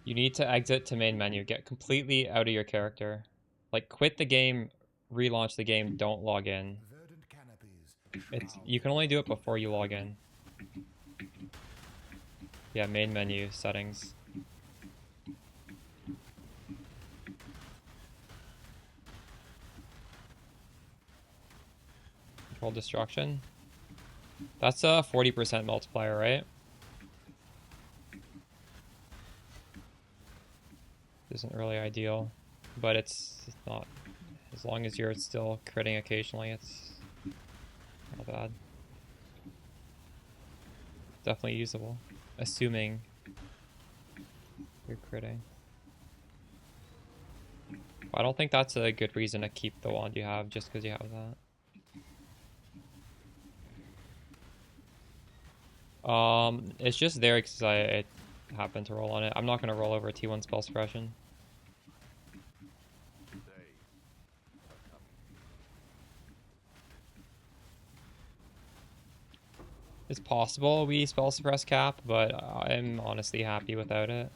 You need to exit to main menu. Get completely out of your character. Like, quit the game, relaunch the game, don't log in. You can only do it before you log in. Yeah, main menu, settings. Control destruction. That's a 40% multiplier, right? Isn't really ideal, but it's not. As long as you're still critting occasionally, it's not bad. Definitely usable, assuming you're critting. I don't think that's a good reason to keep the wand you have just because you have that. It's just there because I happened to roll on it. I'm not gonna roll over T1 spell suppression. It's possible we spell suppress cap, but I'm honestly happy without it.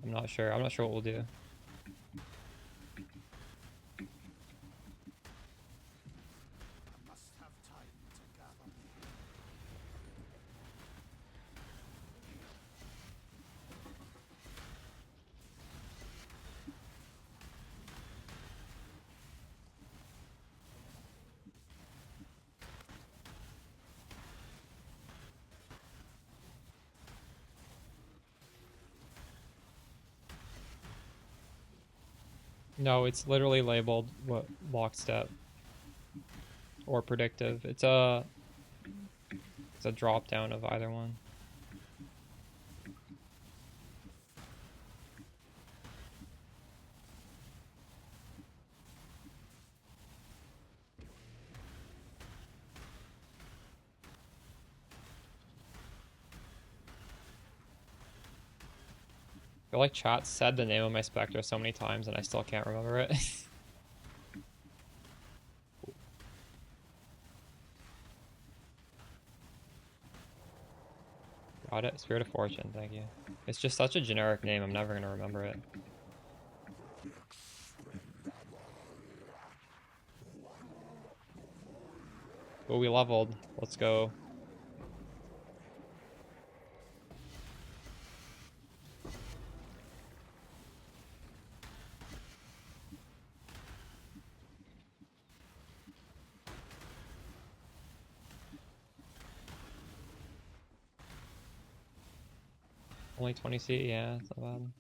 I'm not sure. I'm not sure what we'll do. No, it's literally labeled what lockstep or predictive. It's a drop down of either one. I feel like chat said the name of my specter so many times and I still can't remember it. Got it. Spirit of Fortune, thank you. It's just such a generic name, I'm never gonna remember it. Oh, we leveled. Let's go. Only 20 C? Yeah, it's not bad.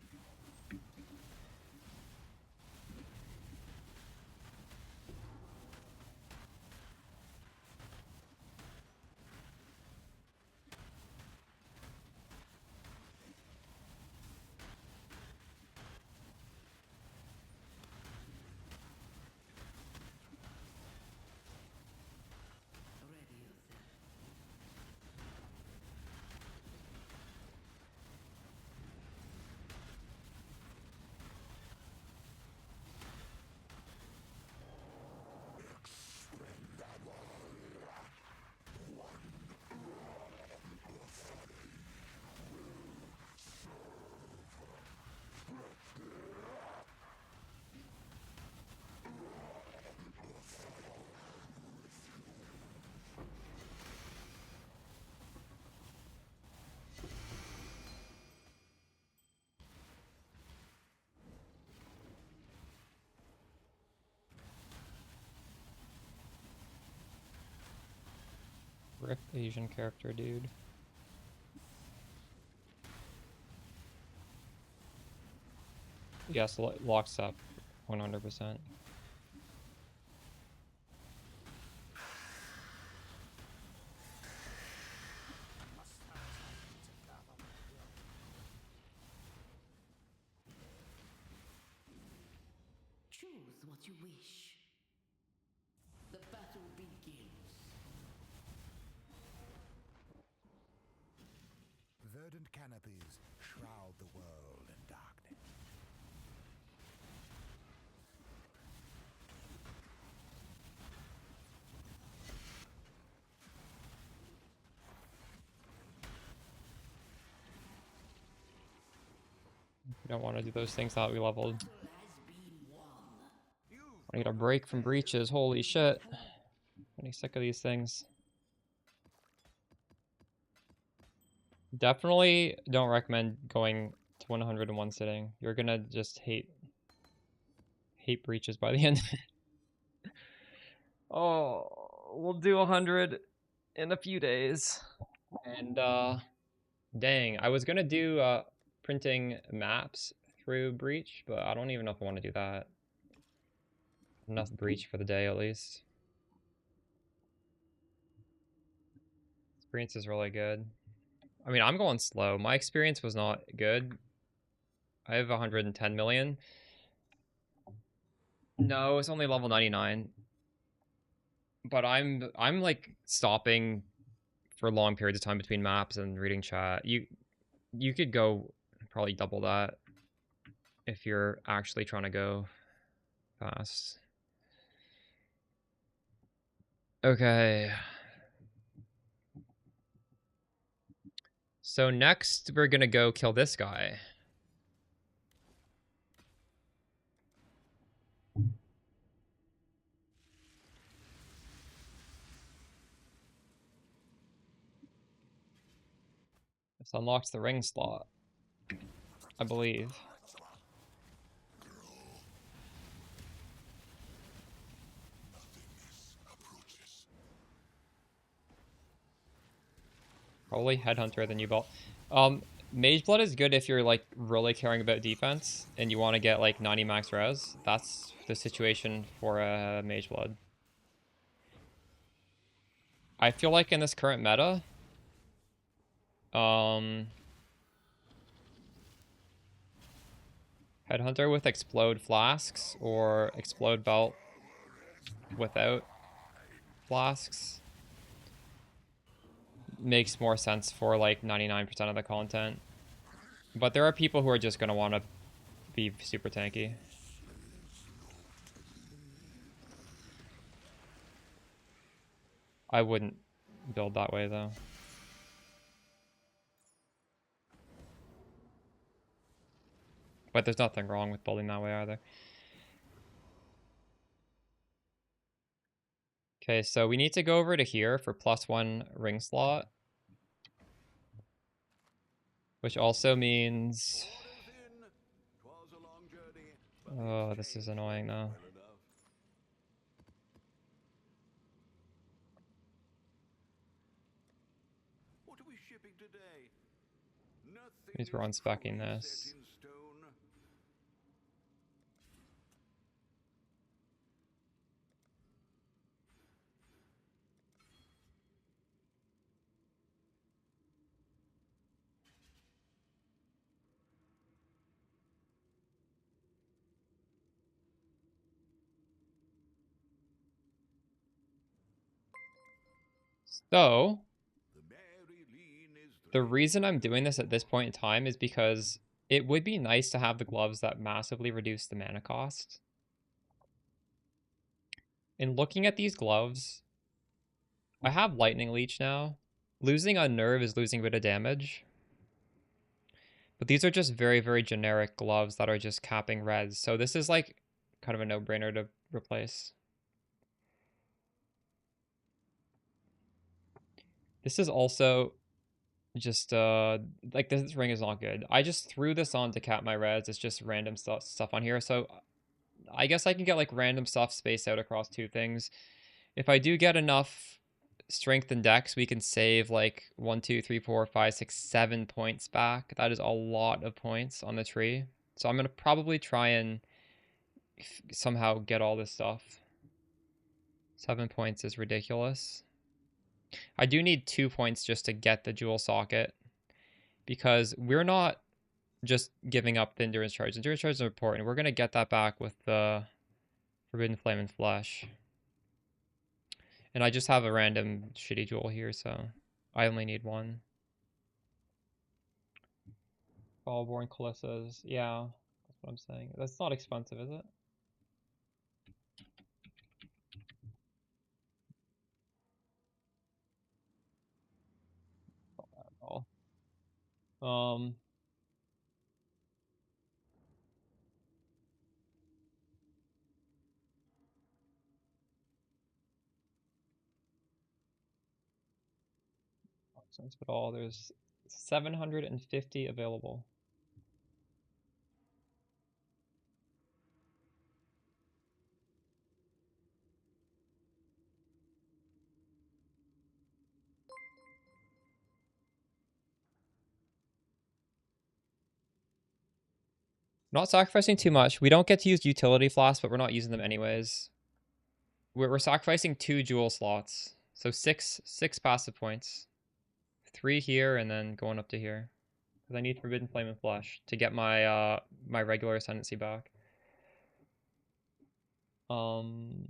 Rip Asian character, dude. Yes, locks up 100%. Choose what you wish. The battle begins. Verdant canopies shroud the world in darkness. We don't want to do those things that we leveled. Battle has been won. I need a break from breaches. Holy shit. I'm getting sick of these things. Definitely don't recommend going to 100 in one sitting. You're gonna just hate breaches by the end of it. Oh, we'll do 100 in a few days. And dang, I was gonna do printing maps through breach, but I don't even know if I want to do that. Enough breach for the day at least. Experience is really good. I mean, I'm going slow. My experience was not good. I have 110 million. No, it's only level 99. But I'm like stopping for long periods of time between maps and reading chat. You could go probably double that if you're actually trying to go fast. Okay. So next we're gonna go kill this guy. This unlocks the ring slot, I believe. Probably Headhunter than U-Bolt. Mage Blood is good if you're like really caring about defense and you want to get like 90 max res. That's the situation for Mage Blood. I feel like in this current meta, Headhunter with Explode Flasks or Explode Belt without Flasks makes more sense for like 99% of the content. But there are people who are just going to want to be super tanky. I wouldn't build that way though. But there's nothing wrong with building that way either. Okay, so we need to go over to here for +1 ring slot. Which also means... Oh, this is annoying though. What are we shipping today? Nothing Means we're unspecking this. So, the reason I'm doing this at this point in time is because it would be nice to have the gloves that massively reduce the mana cost. In looking at these gloves, I have Lightning Leech now. Losing on Nerve is losing a bit of damage. But these are just very, very generic gloves that are just capping res. So this is like kind of a no-brainer to replace. This is also just like this ring is not good. I just threw this on to cap my res. It's just random stuff on here. So I guess I can get like random stuff spaced out across two things. If I do get enough strength and dex, we can save like 1, 2, 3, 4, 5, 6, 7 points back. That is a lot of points on the tree. So I'm gonna probably try and somehow get all this stuff. 7 points is ridiculous. I do need 2 points just to get the jewel socket, because we're not just giving up the endurance charge. Endurance charge is important. We're going to get that back with the Forbidden Flame and Flesh. And I just have a random shitty jewel here, so I only need 1. Fallborn Calissas. Yeah, that's what I'm saying. That's not expensive, is it? Not bad at all. Sounds good. All there's 750 available. Not sacrificing too much. We don't get to use utility flasks, but we're not using them anyways. We're sacrificing 2 jewel slots. So six passive points. 3 here and then going up to here. Because I need Forbidden Flame and Flesh to get my my regular Ascendancy back. Um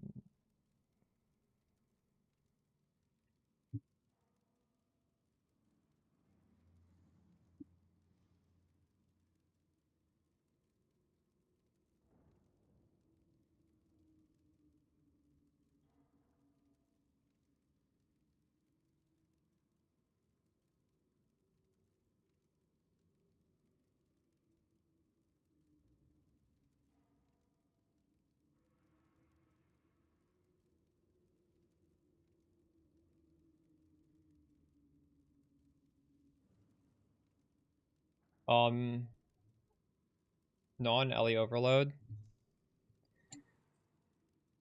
non-Ellie overload.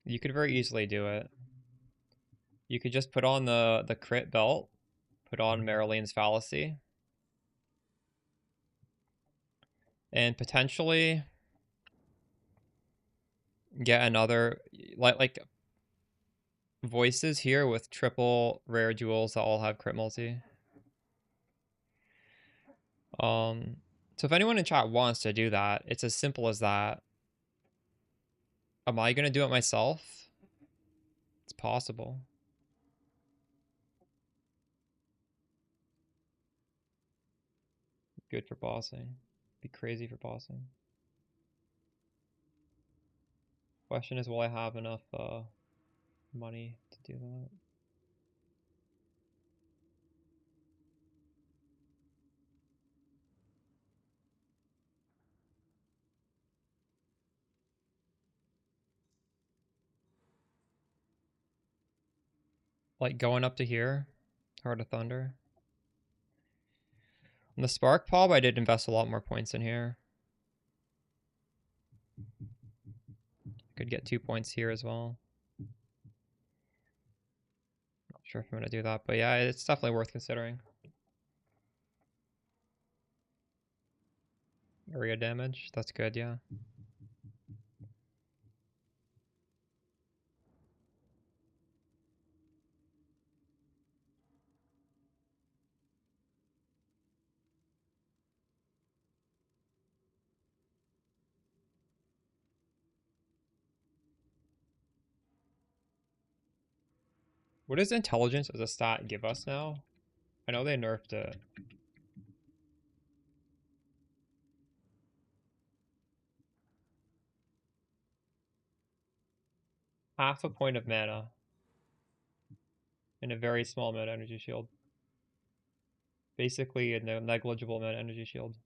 You could very easily do it. You could just put on the crit belt, put on Marilene's Fallacy, and potentially get another like voices here with triple rare jewels that all have crit multi. So if anyone in chat wants to do that, it's as simple as that. Am I gonna do it myself? It's possible. Good for bossing. Be crazy for bossing. Question is, will I have enough money to do that? Like going up to here, Heart of Thunder. On the Spark Pop, I did invest a lot more points in here. Could get 2 points here as well. Not sure if I'm gonna do that, but yeah, it's definitely worth considering. Area damage, that's good, yeah. What does intelligence as a stat give us now? I know they nerfed it. Half a point of mana and a very small amount of energy shield. Basically a negligible amount of energy shield.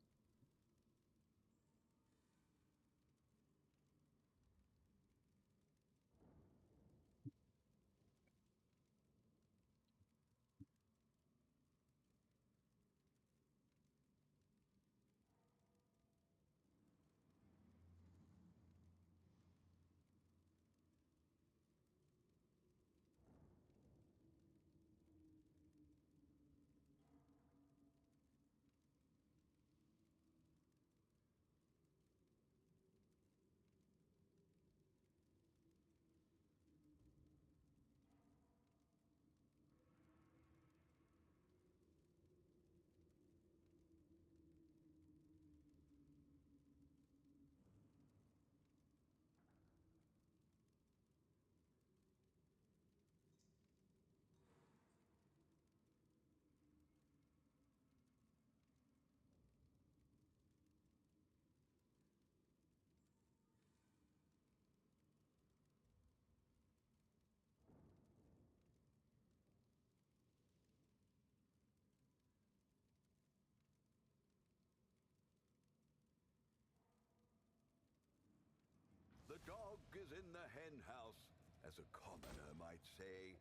The dog is in the hen house, as a commoner might say.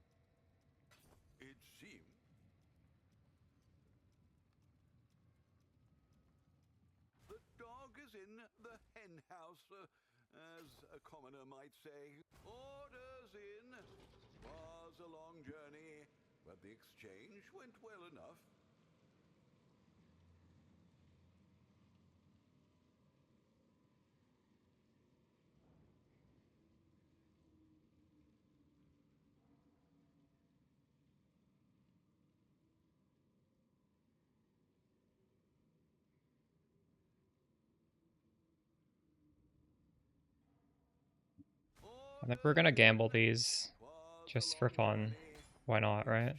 It seems. The hen house, as a commoner might say. Orders in. Was a long journey, but the exchange went well enough. I think we're gonna gamble these just for fun. Why not, right?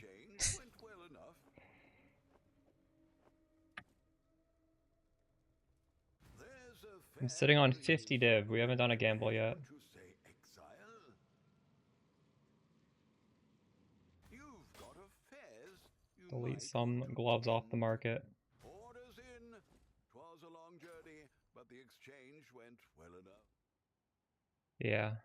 I'm sitting on 50 div. We haven't done a gamble yet. Delete some gloves off the market. Orders in. 'Twas a long journey, but the exchange went well enough. Yeah.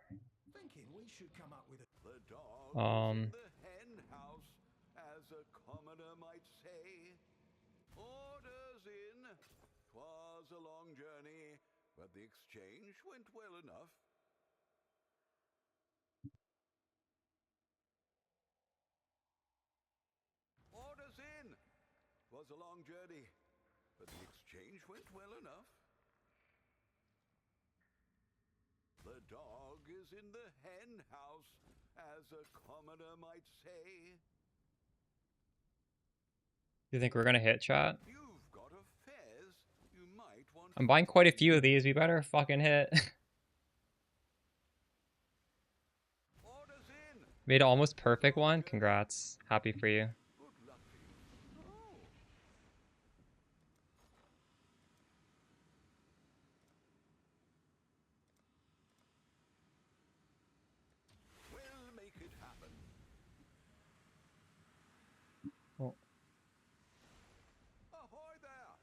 Thinking we should come up with a... The dog is in the hen house, as a commoner might say. Orders in. 'Twas a long journey, but the exchange went well enough. Orders in. 'Twas a long journey, but the exchange went well enough. The dog is in the hen house, as a commoner might say. You think we're gonna hit, chat? You've got a fez. You might want. I'm buying quite a few of these. We better fucking hit. Orders in. Made an almost perfect one. Congrats. Happy for you. Good luck to you. Oh. We'll make it happen. Oh. Ahoy there.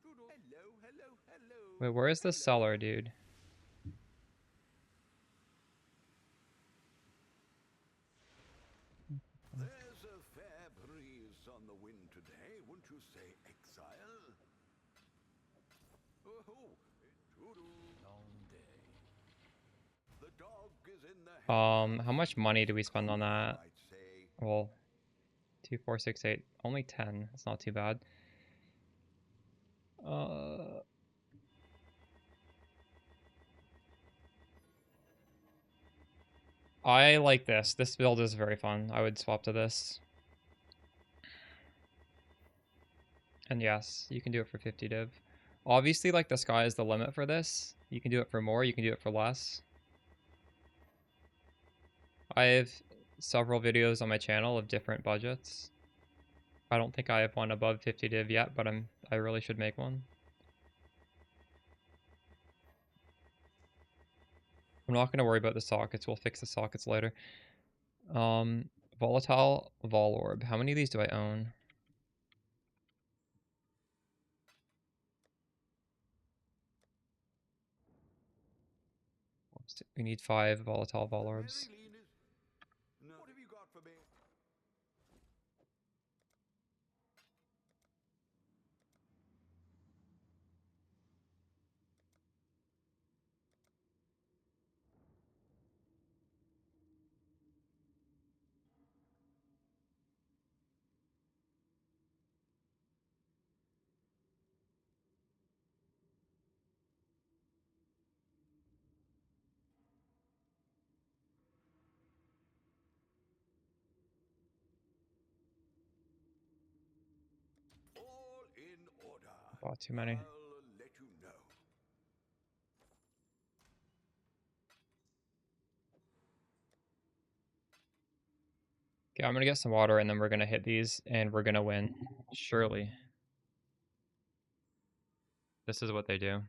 Hello, hello, hello. Wait, where is the seller, dude? There's a fair breeze on the wind today, wouldn't you say, exile? Oh, long day. The dog is in the How much money do we spend on that? Well, 2, 4, 6, 8. Only 10. It's not too bad. I like this. This build is very fun. I would swap to this. And yes, you can do it for 50 div. Obviously, like, the sky is the limit for this. You can do it for more, you can do it for less. I have several videos on my channel of different budgets. I don't think I have one above 50 div yet, but I really should make one. I'm not going to worry about the sockets. We'll fix the sockets later. Volatile Vol Orb. How many of these do I own? We need 5 Volatile Vol Orbs. What have you got for me? All in order. Bought too many. I'll let you know. Okay, I'm gonna get some water and then we're gonna hit these and we're gonna win. Surely. This is what they do.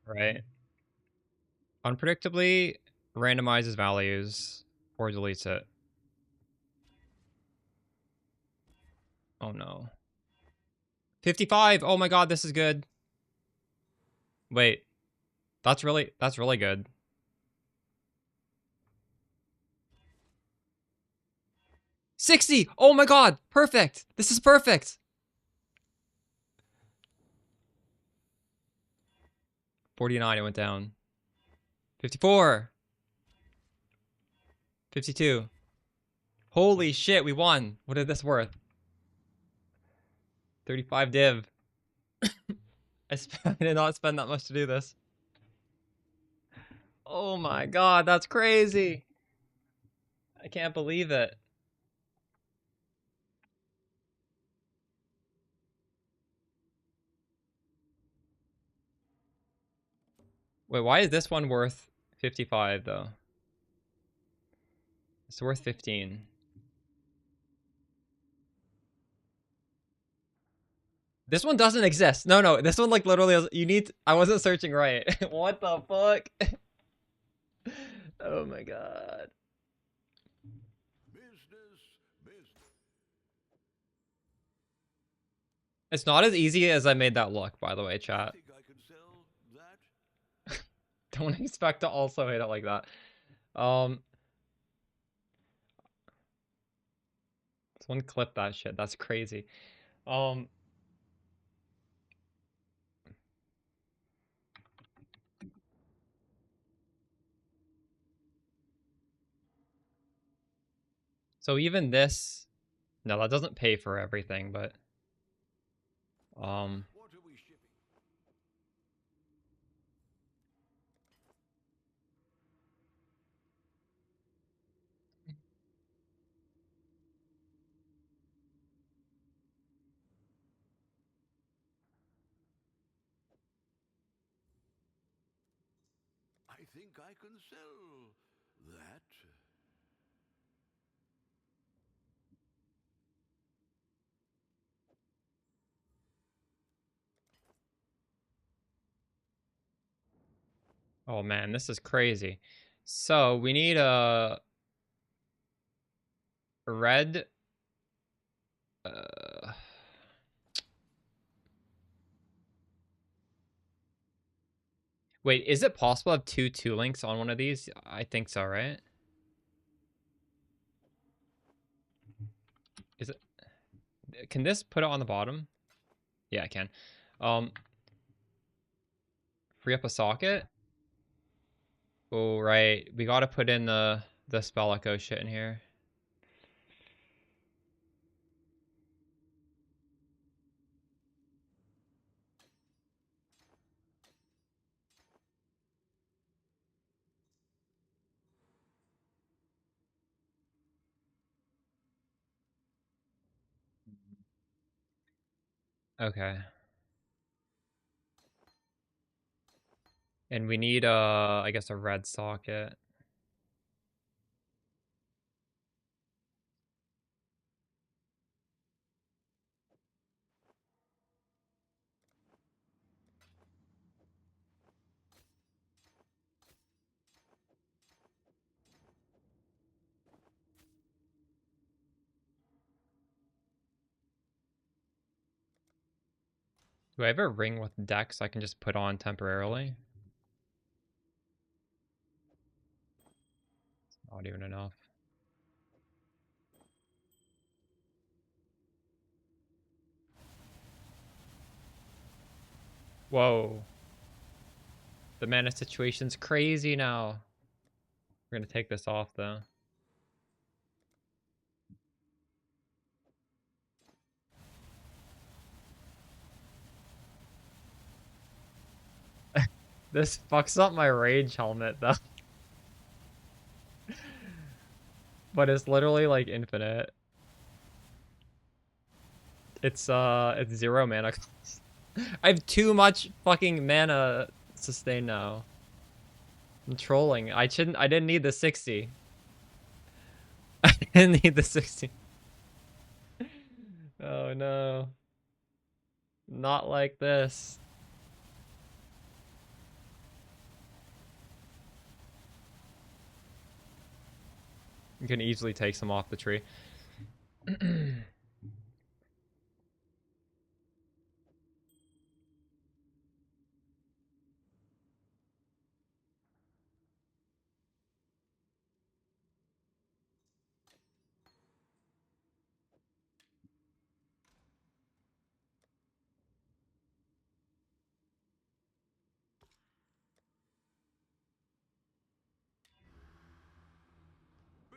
right? Unpredictably randomizes values or deletes it. Oh no. 55! Oh my god, this is good. Wait. That's really good. $60! Oh my god! Perfect! This is perfect! 49, it went down. 54! 52. Holy shit, we won! What is this worth? 35 div. I did not spend that much to do this. Oh my god, that's crazy! I can't believe it. Wait, why is this one worth 55 though? It's worth 15. This one doesn't exist. No, this one like literally you need I wasn't searching right. What the fuck? Oh my god. Business, business. It's not as easy as I made that look, by the way, I chat. think I could sell that. Don't expect to also hit it like that. Um Someone clip that shit. That's crazy. Um so even this, no, that doesn't pay for everything, but What are we shipping? I think I can sell that. oh man, this is crazy. So we need a red uh wait, is it possible to have two links on one of these? I think so, right? Is it? Can this put it on the bottom? Yeah, I can. Free up a socket. Oh, right. We gotta put in the spell echo shit in here. Okay. And we need I guess a red socket. Do I have a ring with decks I can just put on temporarily? Not even enough. Whoa. The mana situation's crazy now. We're gonna take this off though. This fucks up my rage helmet though. But it's literally like infinite. It's 0 mana cost. I have too much fucking mana sustain now. I'm trolling. I didn't need the 60. I didn't need the 60. Oh no. Not like this. You can easily take some off the tree.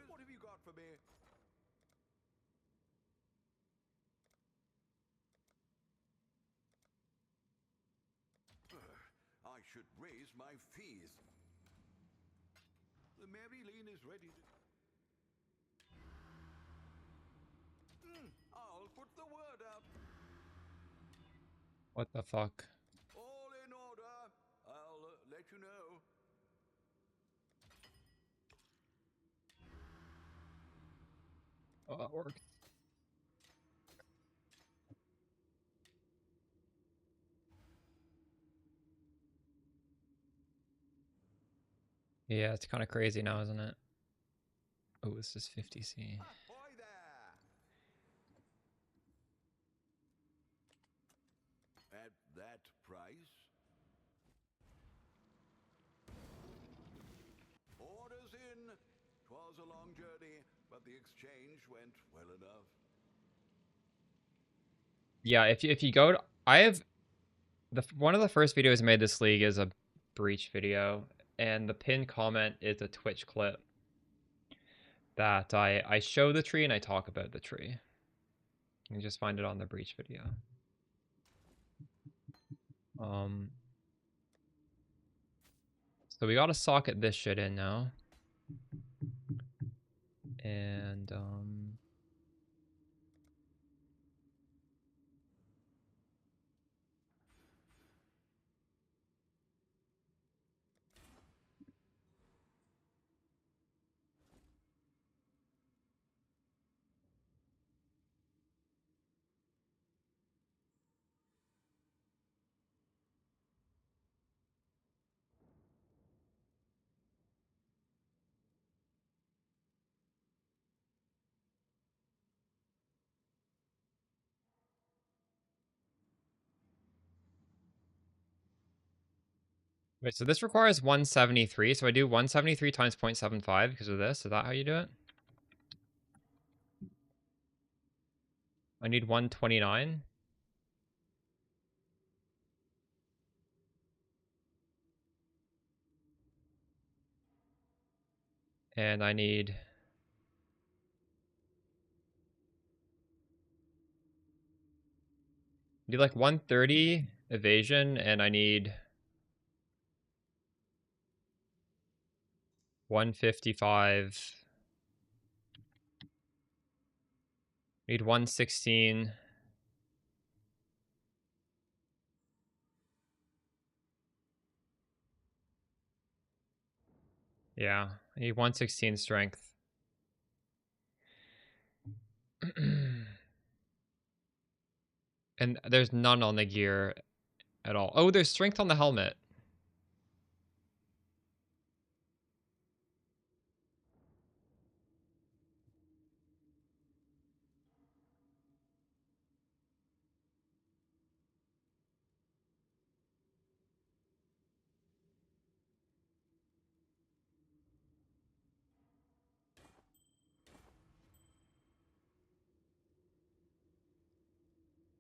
What have you got for me? I should raise my fees. The Maryline is ready to... I'll put the word out. What the fuck? All in order. I'll let you know. Oh, that worked. Yeah, it's kind of crazy now, isn't it? Oh, this is 50C. Ahoy there! At that price? Orders in. 'Twas a long journey, but the exchange went well enough. Yeah, if you go to, I have one of the first videos I made this league is a breach video, and the pinned comment is a Twitch clip that I show the tree and I talk about the tree. You can just find it on the breach video. So we gotta socket this shit in now. And wait, so this requires 173. So I do 173 times 0.75 because of this. Is that how you do it? I need 129. And I need like 130 evasion, and I need 155. Need 116. Yeah, I need 116 strength. And there's none on the gear at all. Oh, there's strength on the helmet.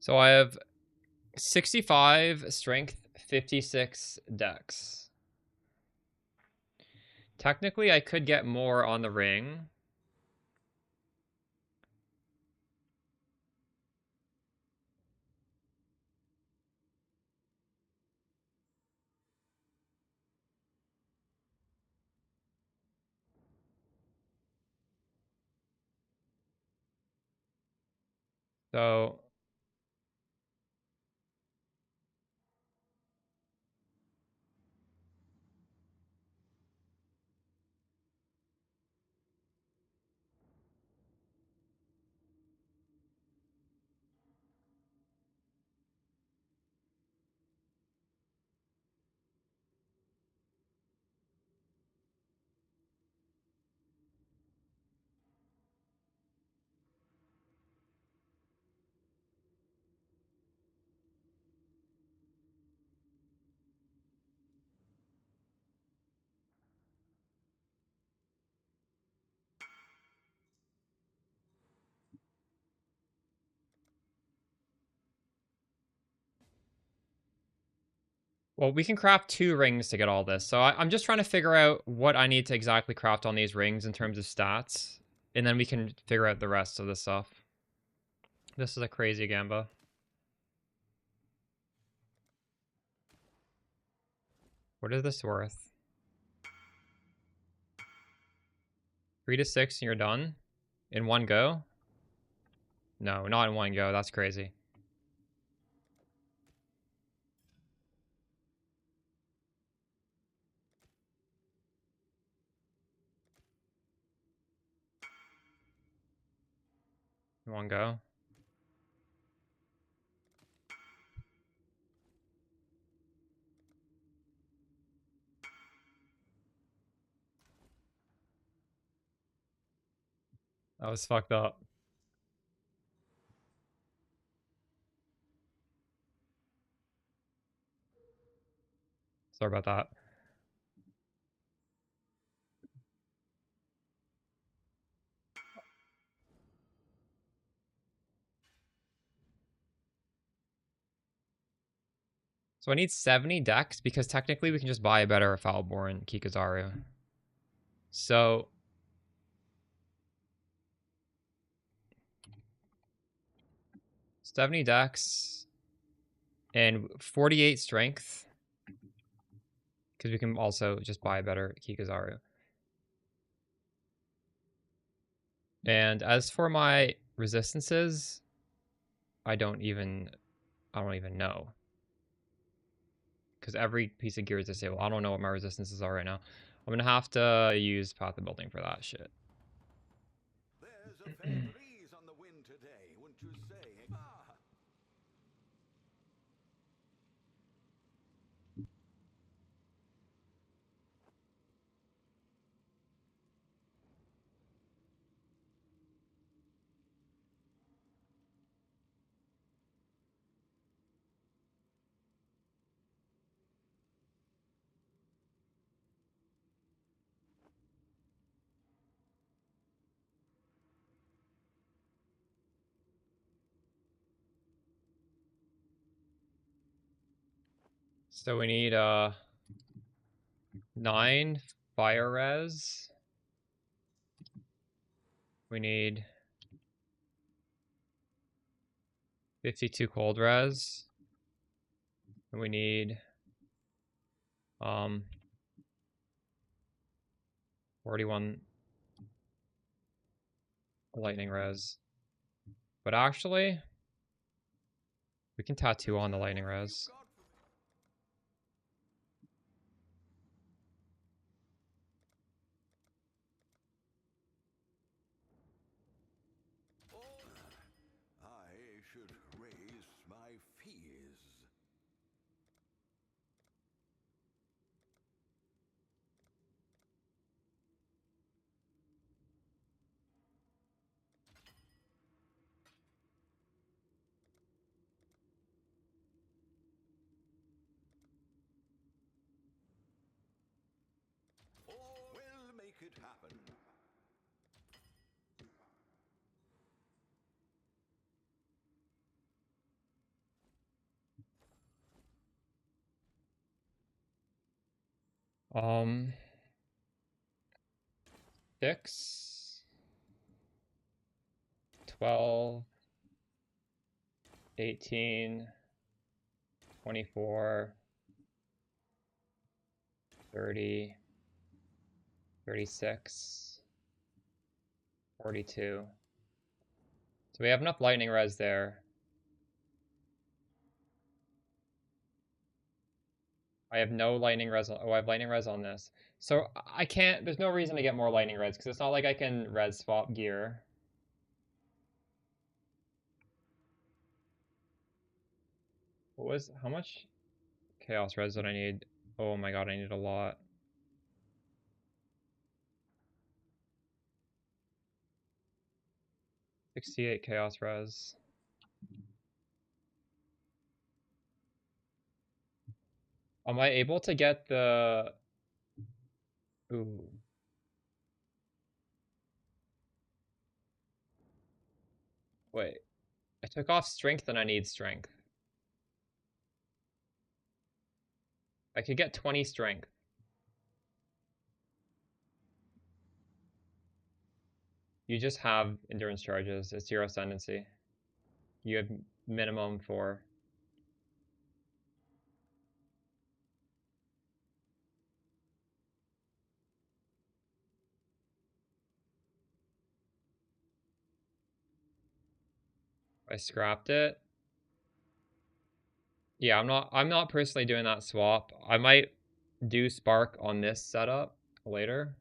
So I have 65 strength, 56 dex. Technically, I could get more on the ring. So Well, we can craft 2 rings to get all this. So I'm just trying to figure out what I need to exactly craft on these rings in terms of stats. And then we can figure out the rest of the stuff. This is a crazy gamba. What is this worth? 3 to 6 and you're done? In one go? No, not in one go. That's crazy. In one go. That was fucked up. Sorry about that. So I need 70 decks because technically we can just buy a better Foulborn Kikazaru. So 70 decks and 48 strength because we can also just buy a better Kikazaru. And as for my resistances, I don't even know. Because every piece of gear is disabled. I don't know what my resistances are right now. I'm gonna have to use Path of Building for that shit. There's a fair breeze on the wind today, wouldn't you say? Ah! So we need 9 fire res. We need 52 cold res. And we need 41 lightning res. But actually, we can tattoo on the lightning res. I should raise my fees. We'll make it happen. Um, 6, 12, 18, 24, 30, 36, 42. So we have enough lightning res there. I have no lightning res. Oh, I have lightning res on this. So I can't, there's no reason to get more lightning res because it's not like I can res swap gear. How much chaos res did I need? Oh my god, I need a lot. 68 chaos res. Am I able to get the... Ooh. Wait. I took off strength and I need strength. I could get 20 strength. You just have endurance charges. It's your ascendancy. You have minimum 4. I scrapped it. Yeah, I'm not personally doing that swap. I might do Spark on this setup later.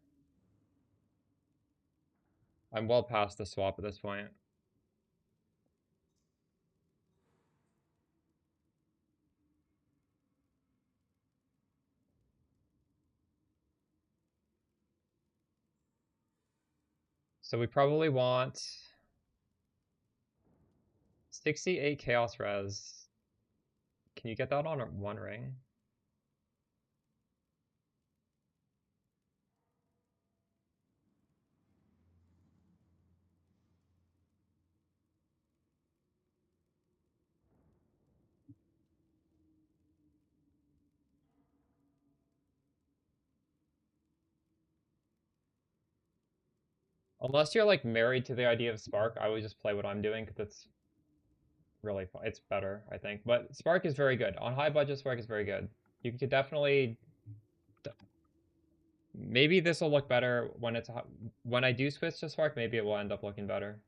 I'm well past the swap at this point. So we probably want 68 Chaos Res. Can you get that on one ring? Unless you're like married to the idea of Spark, I would just play what I'm doing because it's really fun. It's better, I think. But Spark is very good. On high budget, Spark is very good. You could definitely... Maybe this will look better when it's... When I do switch to Spark, maybe it will end up looking better.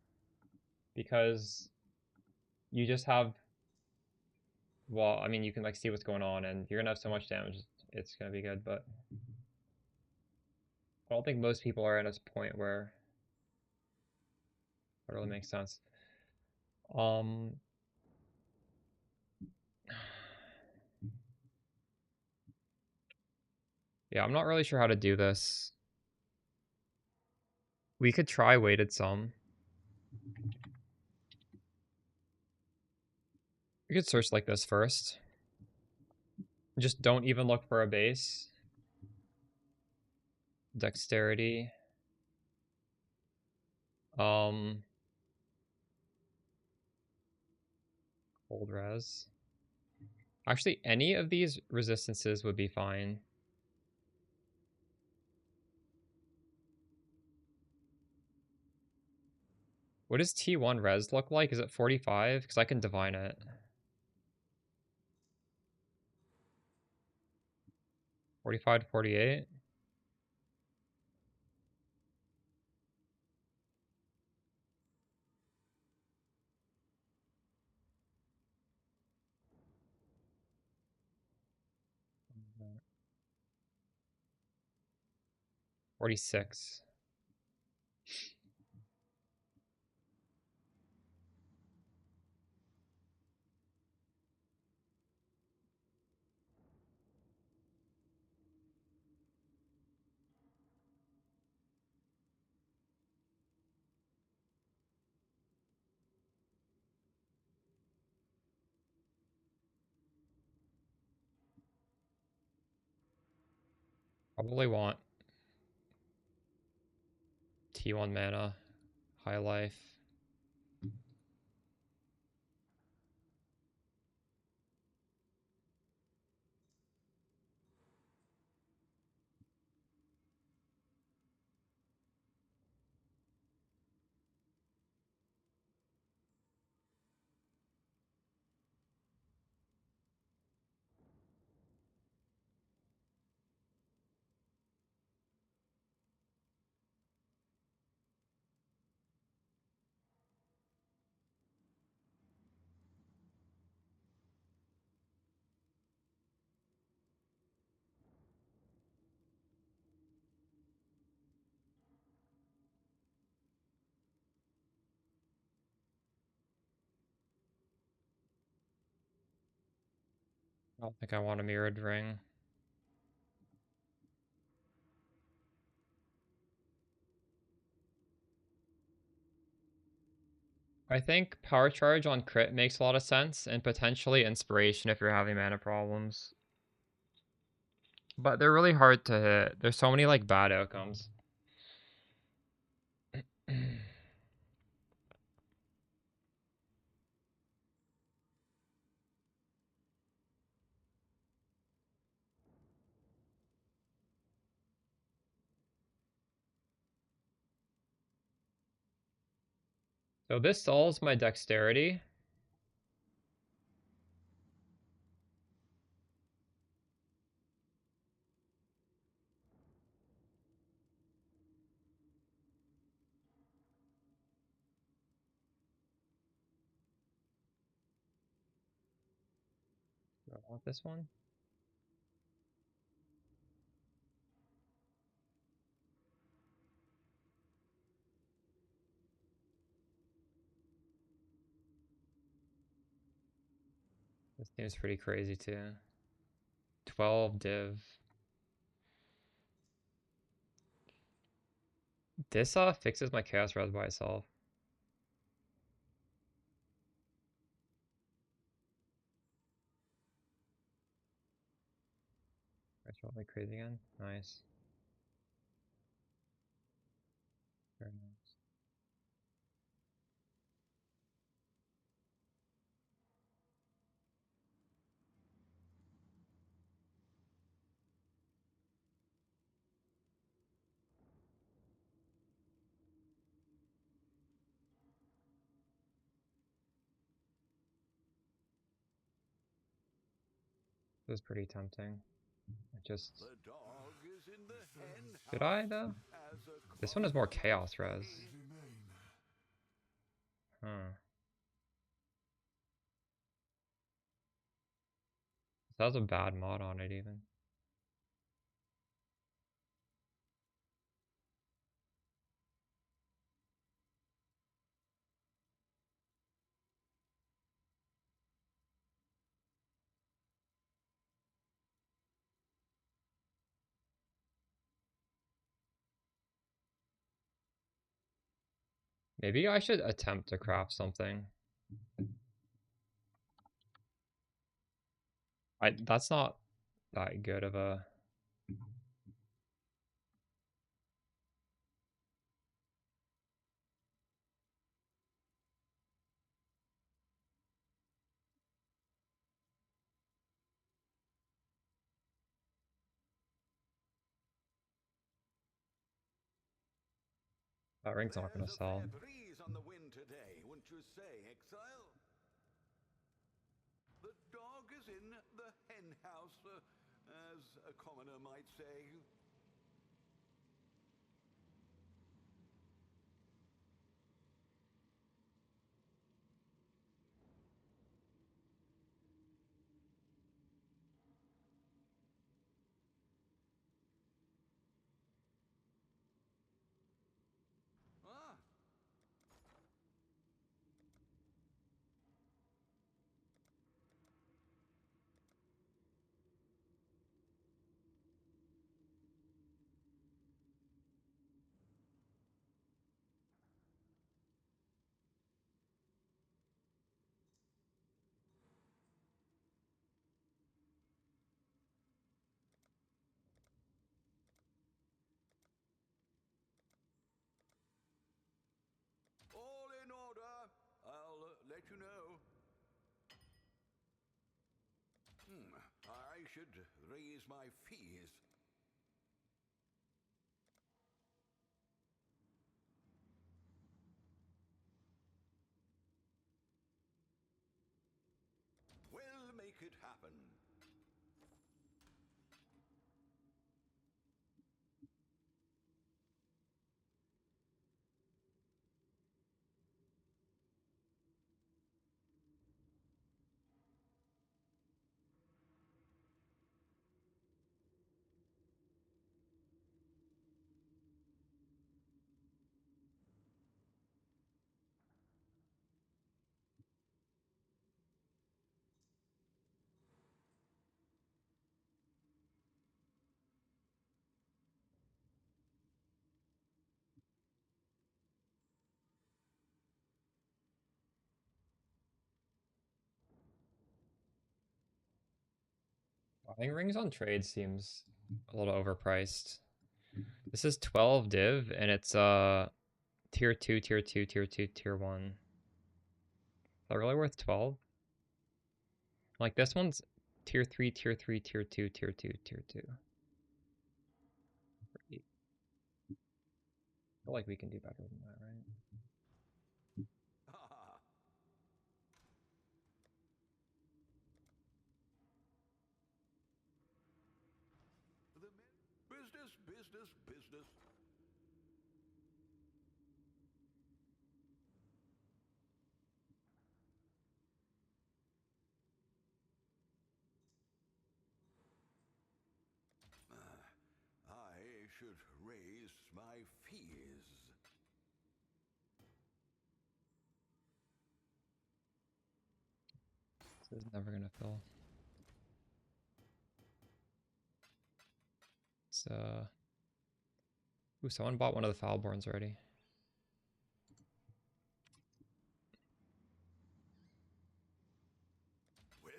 Because you just have... Well, I mean, you can like see what's going on and you're gonna have so much damage. It's gonna be good, but... I don't think most people are at a point where it really makes sense. Yeah, I'm not really sure how to do this. We could try weighted some. We could search like this first. Just don't even look for a base. Dexterity. Cold res. Actually, any of these resistances would be fine. What does T1 res look like? Is it 45? Because I can divine it. 45 to 48? $46. Probably want T1 mana. High life. I don't think I want a mirrored ring. I think power charge on crit makes a lot of sense, and potentially inspiration if you're having mana problems. But they're really hard to hit. There's so many like bad outcomes. So this solves my dexterity. Do I want this one? This seems pretty crazy too. 12 div. This fixes my chaos res by itself. That's probably crazy again. Nice. Very nice. This is pretty tempting. I just The dog is in the hen should I house though? as a This one is more commoner might chaos res. say. Huh. This has a bad mod on it even. Maybe I should attempt to craft something. That's not that good of a that ring's not gonna There's a fair sell. breeze on the wind today, wouldn't you say, Exile? The dog is in the hen house, as a commoner might say. Ah, all in order. I'll let you know. I should raise my fees. We'll make it happen. Buying rings on trade seems a little overpriced. This is 12 div and it's tier 2, tier 2, tier 2, tier 1. Is that really worth 12? Like this one's tier 3, tier 3, tier 2, tier 2, tier 2. I feel like we can do better than that, right? Business, business, business. I should raise my fees. This is never gonna fill. It's ooh, someone bought one of the Foulborns already. We'll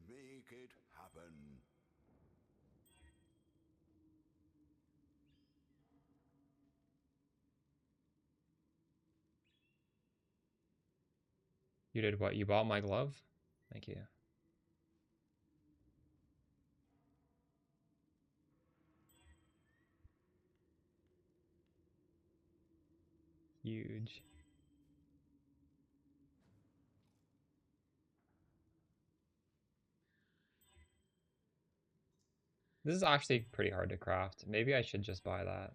make it happen. You did what? You bought my glove? Thank you. Huge. This is actually pretty hard to craft. Maybe I should just buy that.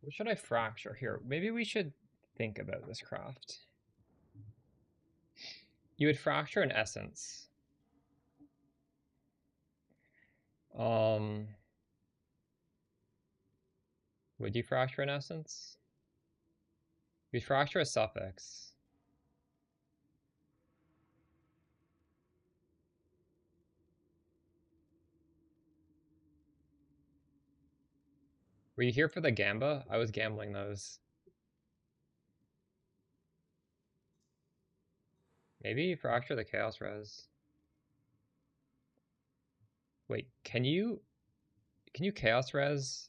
What should I fracture here? Maybe we should think about this craft. You would fracture an essence. Would you fracture an essence? You'd fracture a suffix. Were you here for the gamba? I was gambling those. Maybe fracture the chaos res. Wait, can you chaos res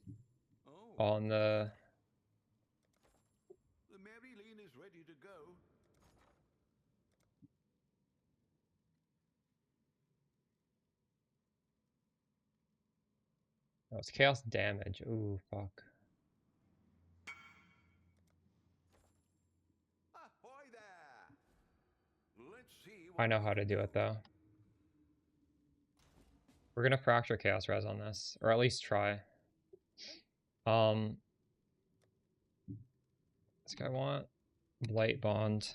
Oh, on the Marilyn is ready to go. Oh, it's chaos damage. Ooh, fuck. Ahoy there! Let's see I what know we how to can do it though. We're gonna fracture chaos res on this, or at least try. This guy want blight bond.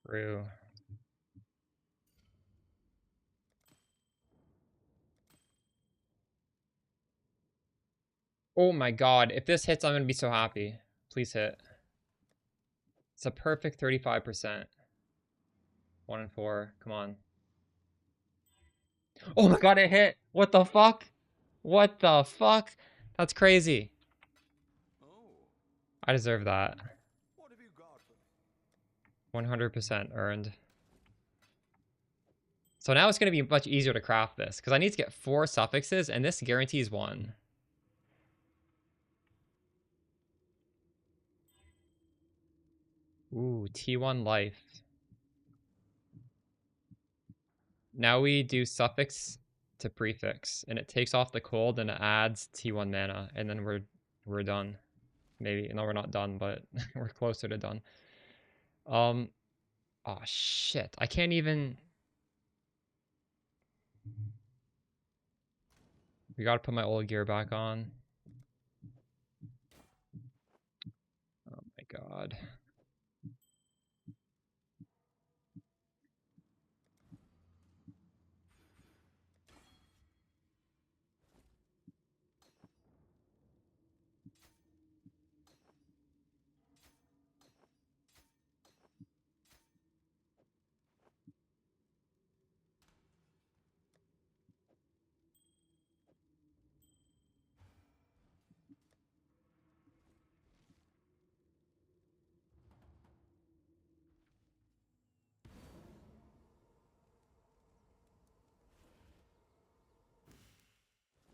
True. Oh my god, if this hits, I'm gonna be so happy. Please hit. It's a perfect 35%. 1 in 4. Come on. Oh my god, it hit! What the fuck? What the fuck? That's crazy. Oh, I deserve that. what have you got? 100% earned. So now it's going to be much easier to craft this, because I need to get 4 suffixes, and this guarantees 1. Ooh, T1 life. Now we do suffix to prefix, and it takes off the cold and it adds T1 mana, and then we're done. Maybe. No, we're not done, but we're closer to done. Oh shit. I can't even... We gotta put my old gear back on. Oh my god.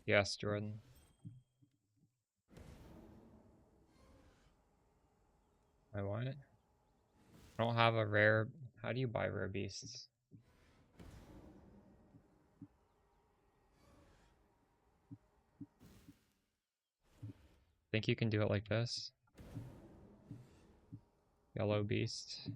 Yes, Jordan. I want it. I don't have a rare. How do you buy rare beasts? Think you can do it like this? Yellow beast.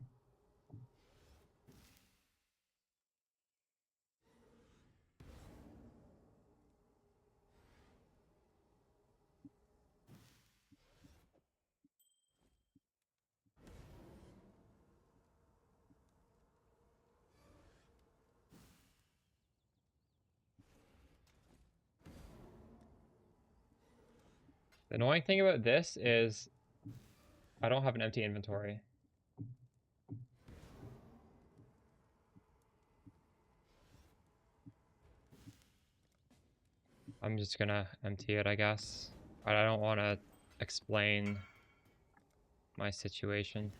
The annoying thing about this is I don't have an empty inventory. I'm just gonna empty it, I guess. But I don't want to explain my situation.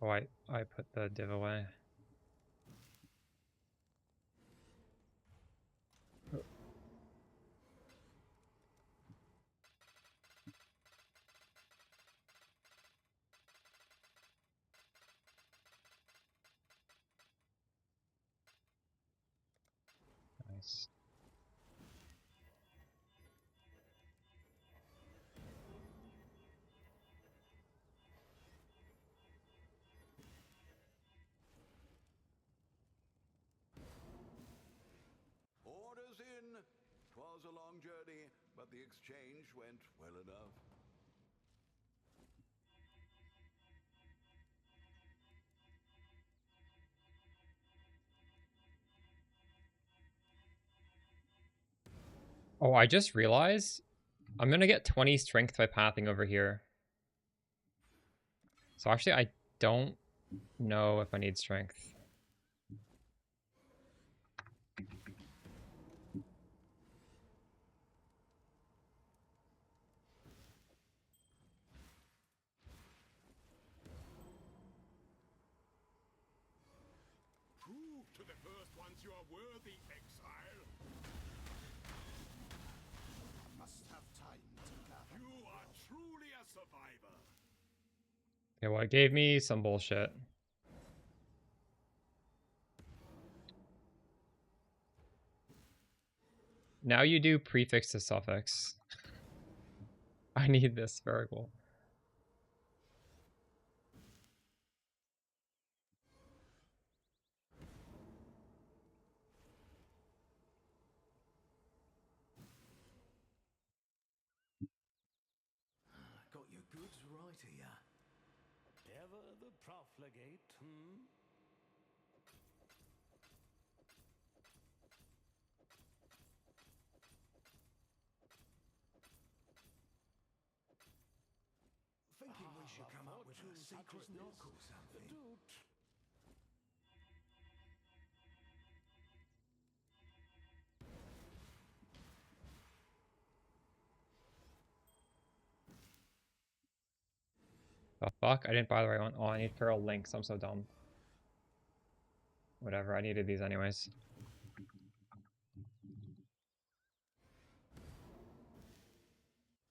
Oh, I put the div away. Nice. Orders in. 'Twas a long journey, but the exchange went well enough. Oh, I just realized I'm gonna get 20 strength by pathing over here. So actually, I don't know if I need strength. Prove to the first ones you are worthy, exile. Must have time to gather. You are truly a survivor. Okay, well, it gave me some bullshit. Now you do prefix to suffix. I need this spherical. Got your goods right here. Ever the profligate, Thinking we should come up with a secret knock or something. The fuck? I didn't buy the right one. Oh, I need feral links. I'm so dumb. Whatever, I needed these anyways.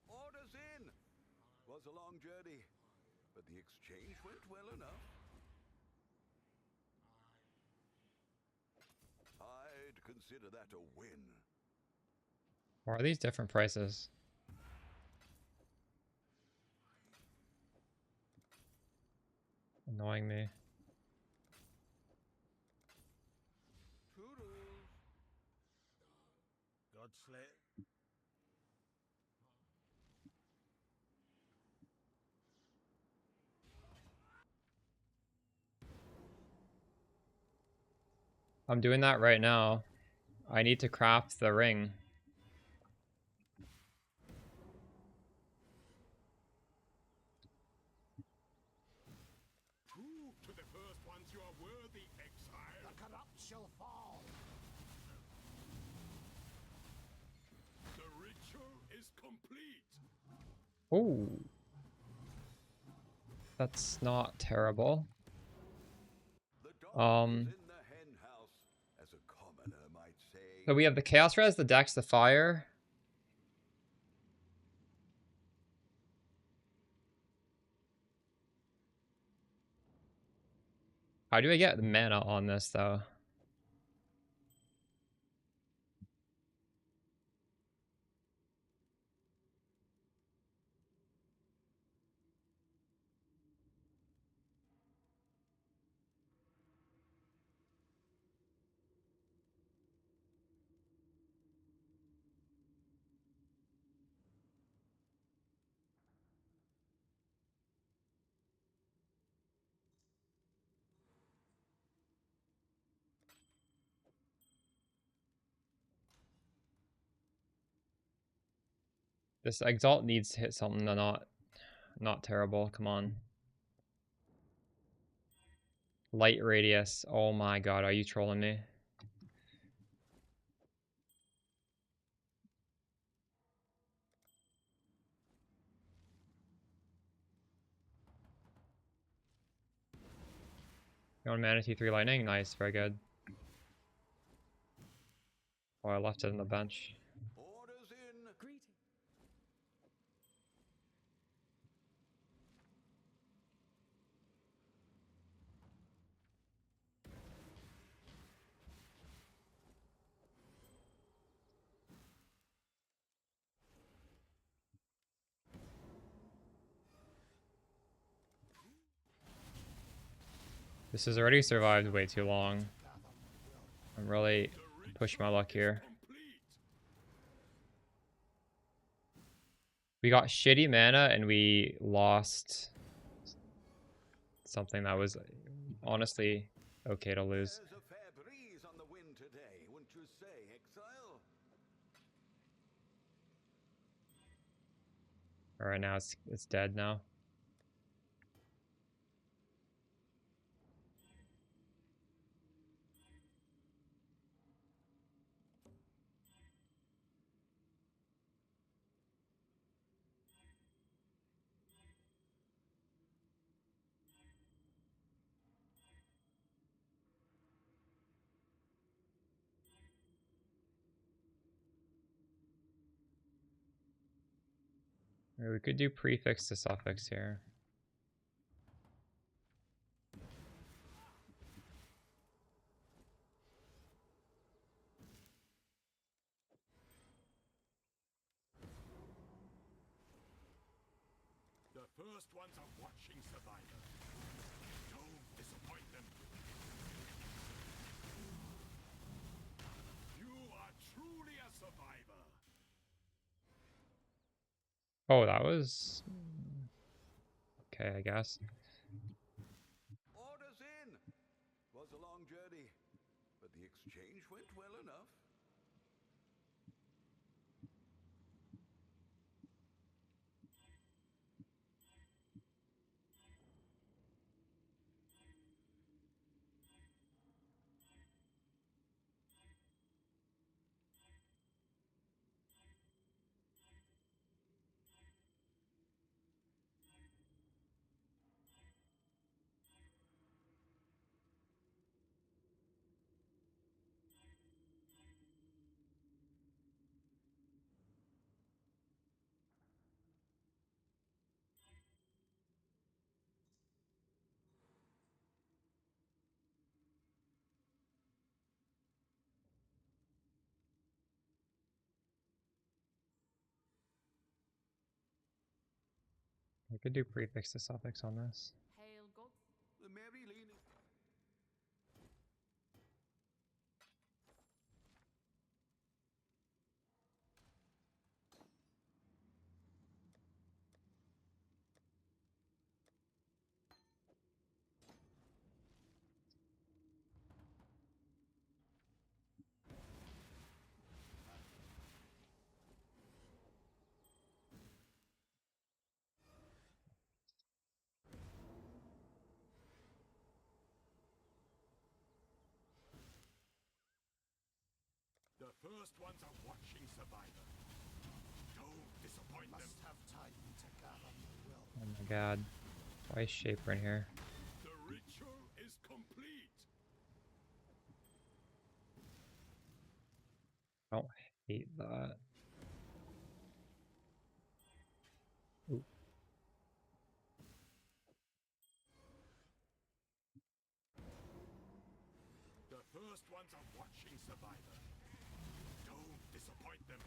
Orders in. 'Twas a long journey, but the exchange went well enough. I'd consider that a win. Or are these different prices? Annoying me. Toodles. Godslit. I'm doing that right now. I need to craft the ring. Prove to the first ones you are worthy, exile. The corrupt shall fall. The ritual is complete. Oh. That's not terrible. The dog is Um, in the hen house, as a commoner might say. so we have the Chaos Res, the Dex, the Fire. How do I get the mana on this, though? This Exalt needs to hit something not terrible. Come on. Light Radius. Oh my god, are you trolling me? You want Mana 2/3 Lightning? Nice, very good. Oh, I left it on the bench. Orders in. Greeting. This has already survived way too long. I'm really pushing my luck here. We got shitty mana and we lost something that was honestly okay to lose. There's a fair breeze on the wind today, wouldn't you say, Exile? Alright, now it's dead now. We could do prefix to suffix here. The first ones are watching Survivor. Don't disappoint them. You are truly a survivor. Oh, that was okay, I guess. Orders in. Was a long journey, but the exchange went well enough. We could do prefix to suffix on this. Hail God. The Mary Lean. The first ones are watching Survivor. Don't disappoint them. Must have time to gather the will. Oh my god. Why is Shaper in here? The ritual is complete. I don't hate that. Ooh. The first ones are watching, Survivor. Don't disappoint them.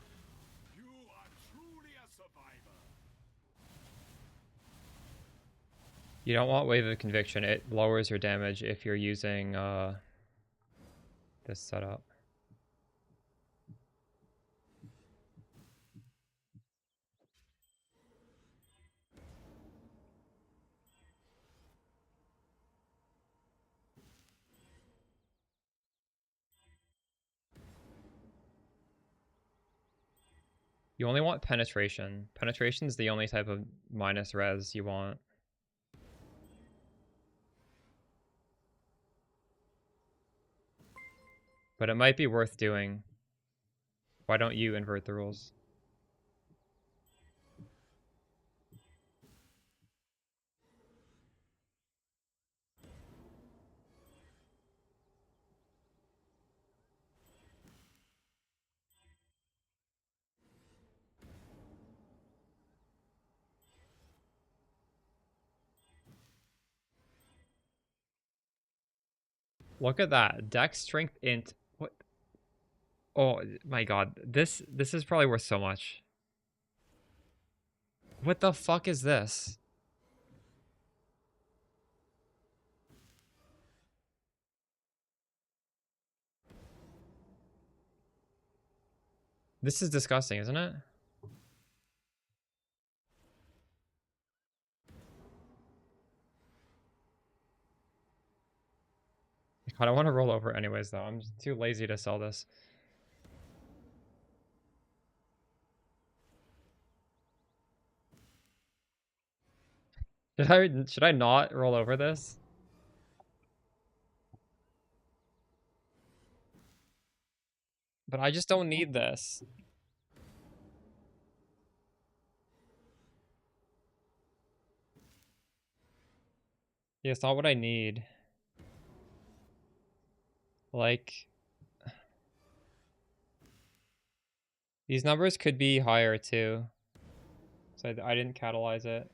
You are truly a survivor. You don't want Wave of Conviction. It lowers your damage if you're using this setup. You only want Penetration. Penetration is the only type of minus res you want. But it might be worth doing. Why don't you invert the rules? Look at that. Dex, strength, int. What? Oh my god. This is probably worth so much. What the fuck is this? This is disgusting, isn't it? God, I want to roll over anyways, though. I'm too lazy to sell this. Should I not roll over this? But I just don't need this. Yeah, it's not what I need. Like, these numbers could be higher too. So I didn't catalyze it.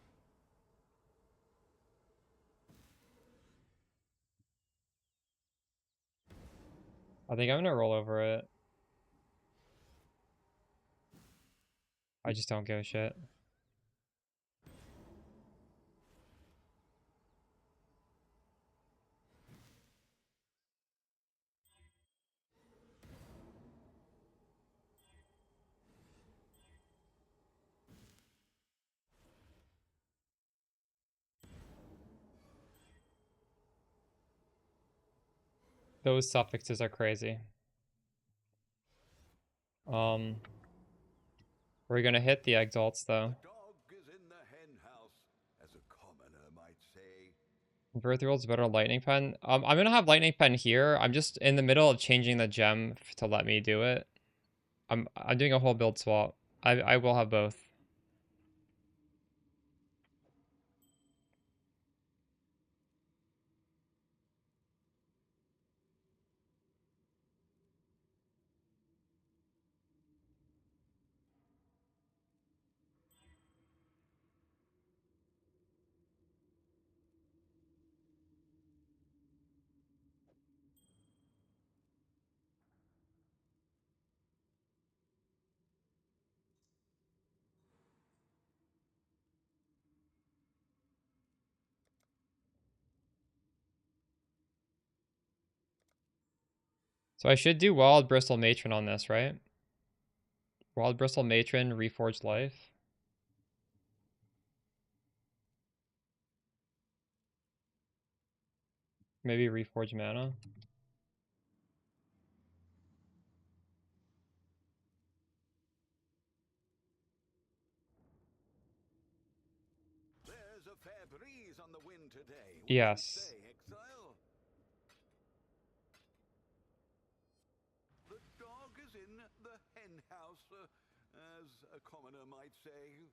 I think I'm gonna roll over it. I just don't give a shit. Those suffixes are crazy. We're gonna hit the exalts though. The dog is in the hen house, as a commoner might say. Invert the rules better lightning pen. I'm gonna have lightning pen here. I'm just in the middle of changing the gem to let me do it. I'm doing a whole build swap. I will have both. So I should do Wild Bristle Matron on this, right? Wild Bristle Matron, Reforged Life. Maybe Reforged Mana. There's a fair breeze on the wind today. What Yes. you say, exile? The dog is in the hen house, as a commoner might say.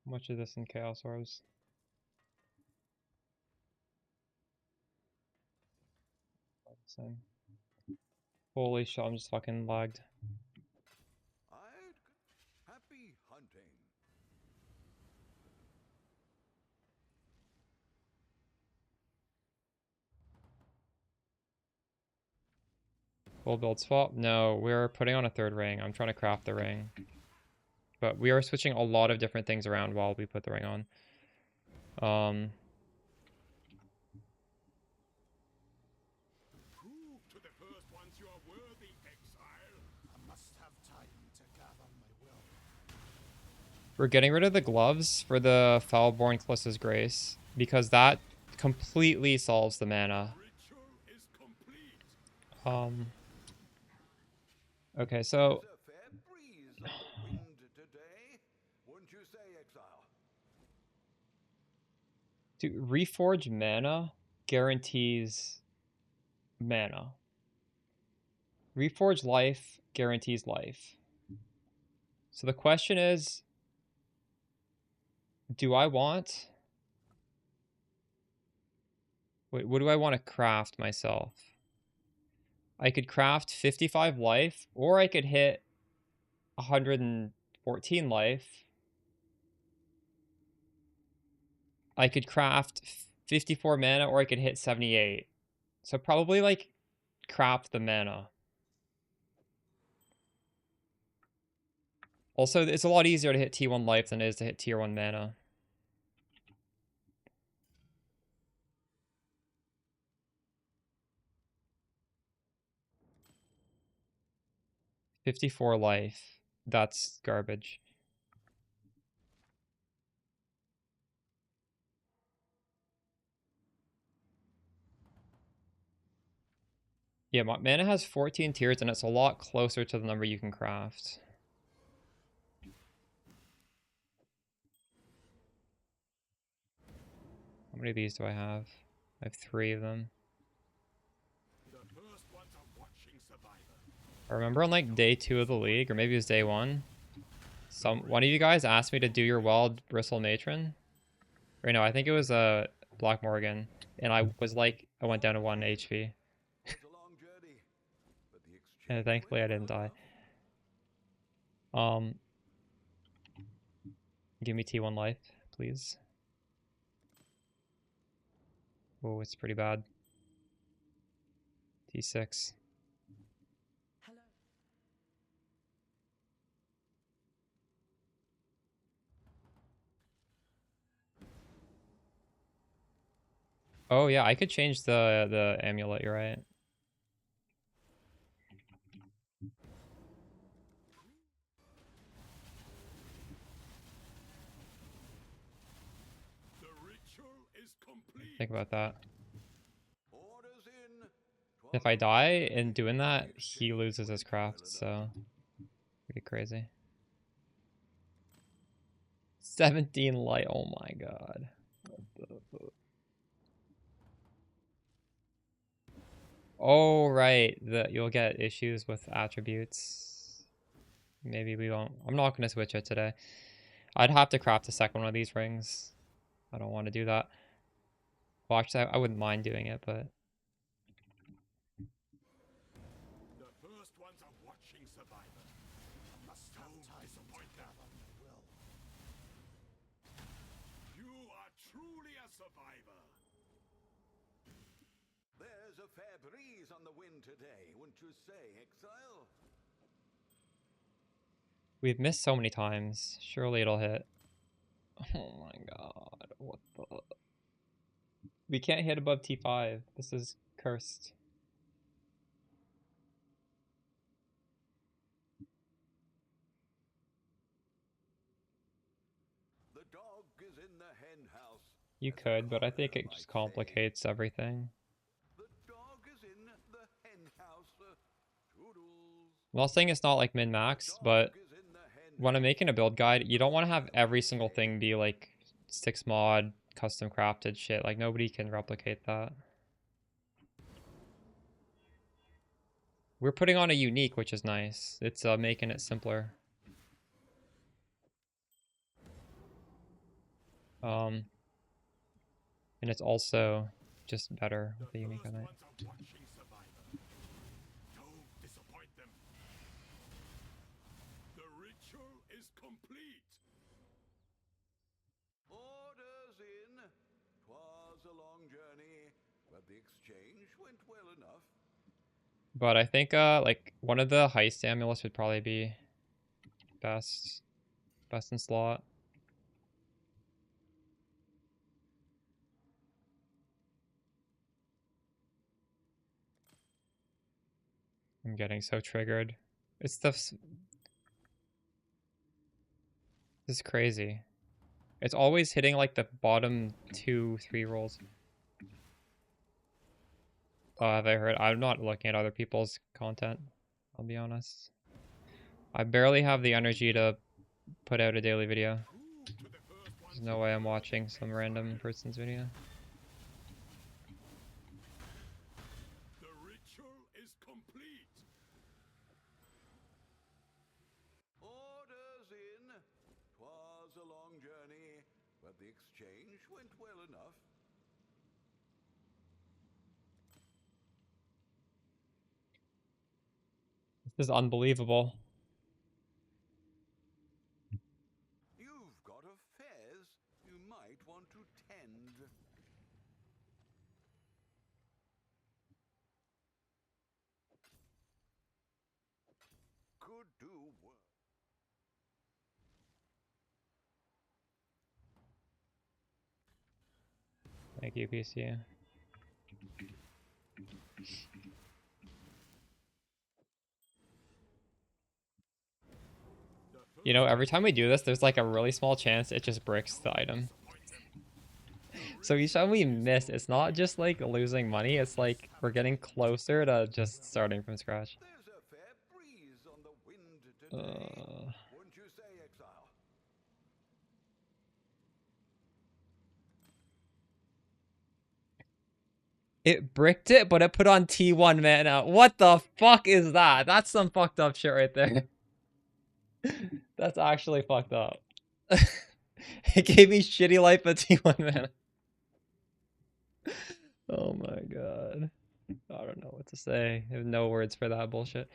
How much is this in Chaos Orbs? Same. Holy shit, I'm just fucking lagged. Happy hunting. Full build swap? No, we're putting on a third ring. I'm trying to craft the ring. But we are switching a lot of different things around while we put the ring on. Prove to the first ones you are worthy, exile. I must have time to gather my will. We're getting rid of the gloves for the Foulborn Callista's Grace, because that completely solves the mana. Ritual is complete. Okay, so... There's a fair breeze on the wind today, wouldn't you say, exile? Dude, Reforge mana guarantees mana. Reforge life guarantees life. So the question is, do I want... Wait, what do I want to craft myself? I could craft 55 life, or I could hit 114 life. I could craft 54 mana, or I could hit 78. So probably, like, craft the mana. Also, it's a lot easier to hit T1 life than it is to hit tier 1 mana. $54 life. That's garbage. Yeah, mana has 14 tiers, and it's a lot closer to the number you can craft. How many of these do I have? I have 3 of them. The first ones are watching Survivor. I remember on like day 2 of the league, or maybe it was day 1, one of you guys asked me to do your wild bristle matron. Or no, I think it was Black Morgan, and I was like, I went down to 1 HP. And thankfully I didn't die. Give me T1 life, please. Oh, it's pretty bad. T6. Hello. Oh yeah, I could change the amulet, you're right. The ritual is complete. Think about that. If I die in doing that, he loses his craft, so pretty crazy. 17 light, oh my god. Oh right, you'll get issues with attributes. Maybe we won't. I'm not gonna switch it today. I'd have to craft a second one of these rings. I don't want to do that. Well, actually, I wouldn't mind doing it, but The first ones are watching Survivor. Must don't disappoint them. You are truly a survivor. There's a fair breeze on the wind today, wouldn't you say, exile? we've missed so many times. Surely it'll hit. Oh my god, what the... We can't hit above T5. This is cursed. The dog is in the hen house. You could, but I think it just complicates everything. The dog is in the hen house. Toodles. I'm not saying it's not like min-max, but when I'm making a build guide, you don't want to have every single thing be like 6 mod, custom crafted shit. Like, nobody can replicate that. We're putting on a unique, which is nice. It's making it simpler. And it's also just better with the unique knight. Ones are watching Survivor. Don't disappoint them. The ritual is complete. Orders in. 'Twas a long journey, but the exchange went well enough. But I think like one of the heist amulets would probably be best in slot. I'm getting so triggered. It's this is crazy. It's always hitting like the bottom 2-3 rolls. Oh, have I heard? I'm not looking at other people's content, I'll be honest. I barely have the energy to put out a daily video. There's no way I'm watching some random person's video. The ritual is complete. Orders in. 'Twas a long journey, but the exchange went well enough. This is unbelievable. You've got a fez you might want to tend. Could do worse. Thank you, PC. You know, every time we do this, there's like a really small chance it just bricks the item. So each time we miss, it's not just like losing money, it's like we're getting closer to just starting from scratch. There's a fair breeze on the wind today. Wouldn't you say, Exile? It bricked it, but it put on T1 mana. What the fuck is that? That's some fucked up shit right there. That's actually fucked up. It gave me shitty life at T1 mana. Oh my god. I don't know what to say. I have no words for that bullshit.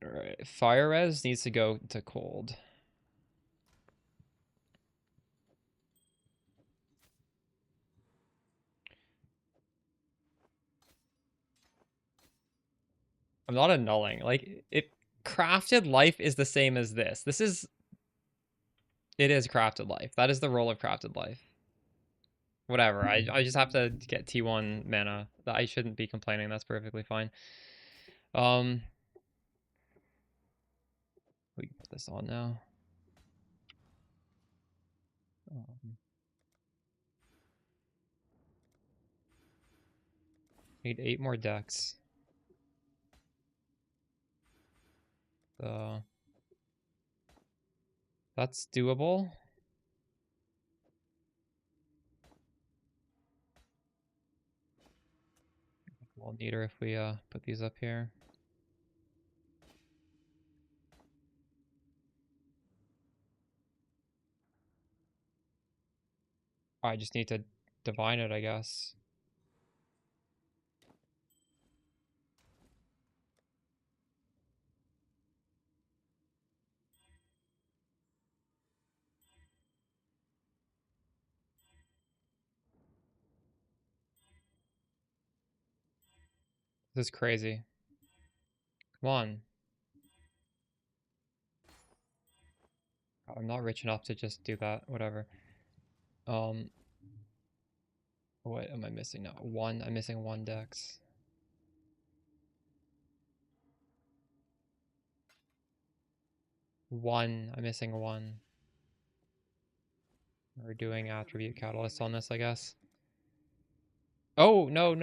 Alright, Fire Res needs to go to cold. I'm not annulling. Like, crafted life is the same as this. It is crafted life. That is the role of crafted life. Whatever. I just have to get T1 mana. I shouldn't be complaining. That's perfectly fine. We can put this on now. Need 8 more decks. That's doable. We'll need her if we put these up here. I just need to divine it, I guess. This is crazy. Come on. I'm not rich enough to just do that. Whatever. What am I missing now? I'm missing 1 dex. 1. I'm missing 1. We're doing attribute catalyst on this, I guess. Oh, no.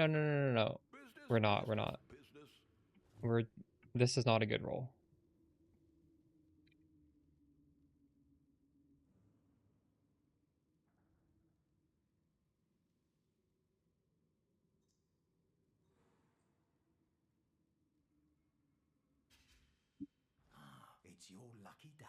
We're not. This is not a good roll. It's your lucky day.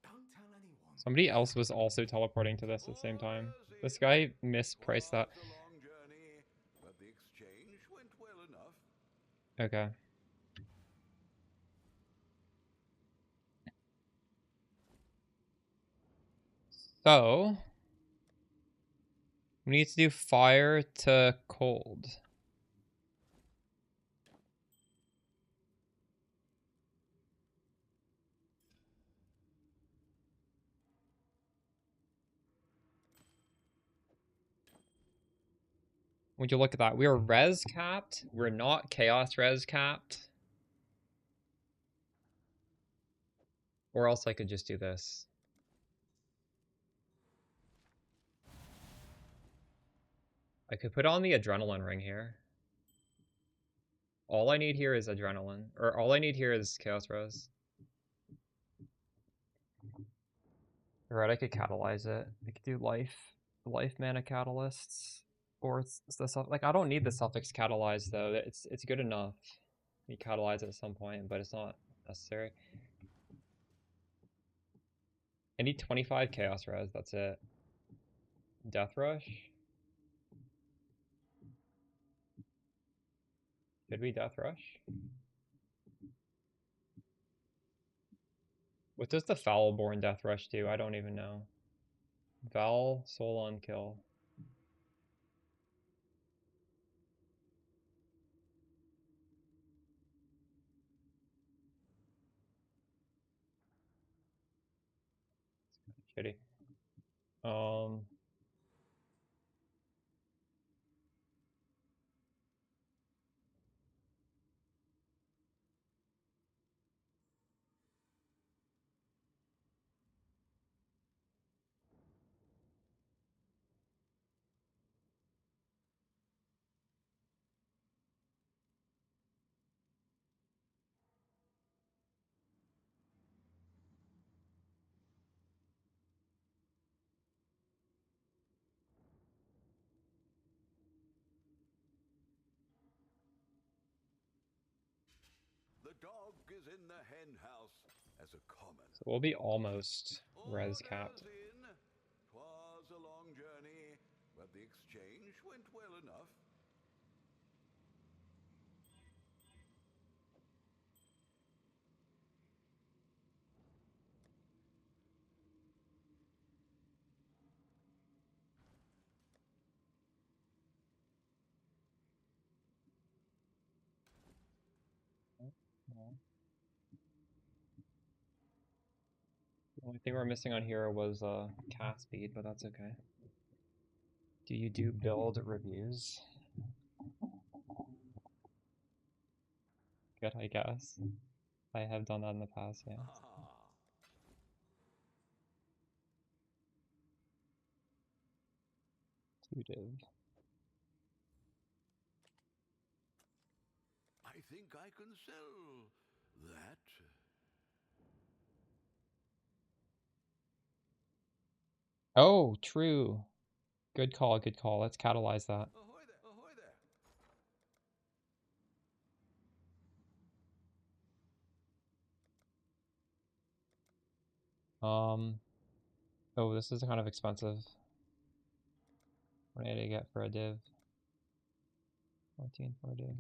Don't tell anyone. Somebody else was also teleporting to this at the same time. This guy mispriced that. Was a long journey, but the exchange went well enough. Okay. So we need to do fire to cold. Would you look at that? We are res capped. We're not chaos res capped. Or else I could just do this. I could put on the adrenaline ring here. All I need here is adrenaline. Or all I need here is chaos res. Alright, I could catalyze it. I could do life mana catalysts. Or it's the stuff like I don't need the suffix catalyze though. It's good enough. You catalyze it at some point, but it's not necessary. I need 25 chaos res, that's it. Death rush. Should we death rush? What does the Foulborn death rush do? I don't even know. Val, soul on kill. Shitty. The dog is in the hen house as a common. So we'll be almost res capped. Orders in. 'Twas a long journey, but the exchange went well enough. The only thing we're missing on here was cast speed, but that's okay. Do you do build reviews? Good, I guess. I have done that in the past, yeah. Two div. I think I can sell that. Oh, true. Good call, good call. Let's catalyze that. Ahoy there, ahoy there. Oh, this is kind of expensive. What did I get for a div? 14 for a div.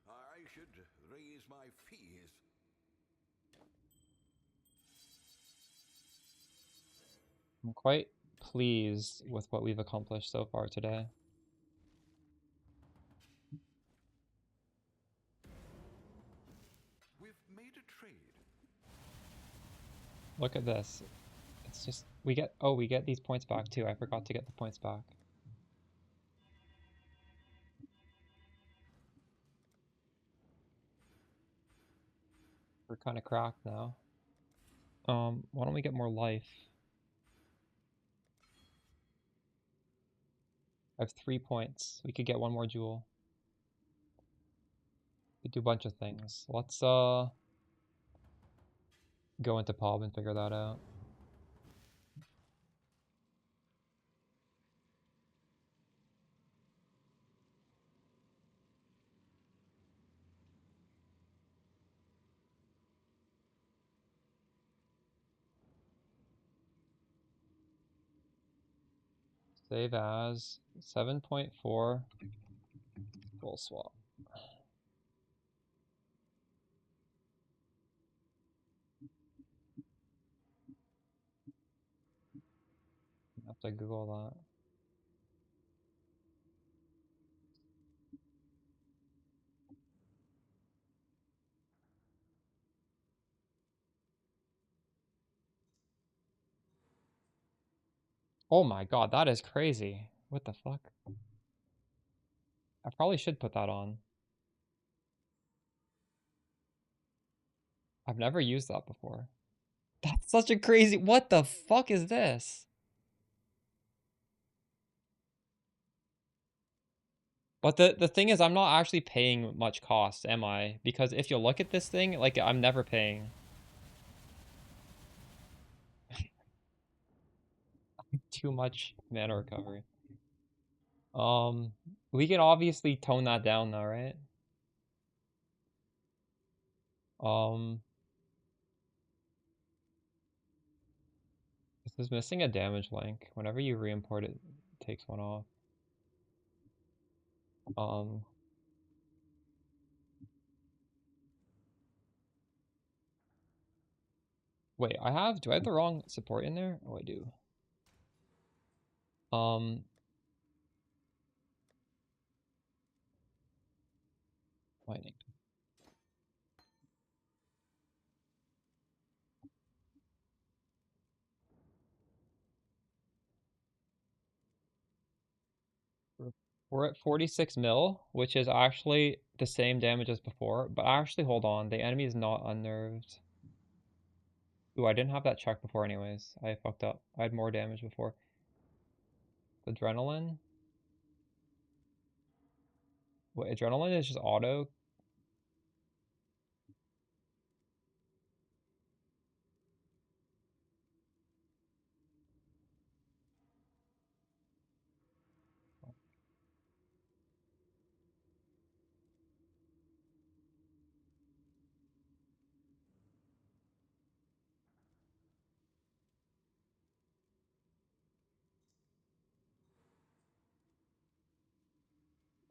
I should raise my fees. I'm quite pleased with what we've accomplished so far today. We've made a trade. Look at this. It's just we get these points back too. I forgot to get the points back. We're kind of cracked now. Why don't we get more life? I have 3 points. We could get one more jewel. We could do a bunch of things. Let's go into pub and figure that out. Save as 7.4 full swap. I have to Google that. Oh my god, that is crazy. What the fuck? I probably should put that on. I've never used that before. That's such a crazy... What the fuck is this? But the thing is, I'm not actually paying much cost, am I? Because if you look at this thing, like, I'm never paying. Too much mana recovery. We can obviously tone that down though, right? Um, this is missing a damage link. Whenever you re-import it, it takes one off. Um, wait, do I have the wrong support in there? Oh, I do. Lightning. We're at 46 mil, which is actually the same damage as before, but actually, hold on, the enemy is not unnerved. Ooh, I didn't have that check before anyways. I fucked up. I had more damage before. Adrenaline? Wait, adrenaline is just auto?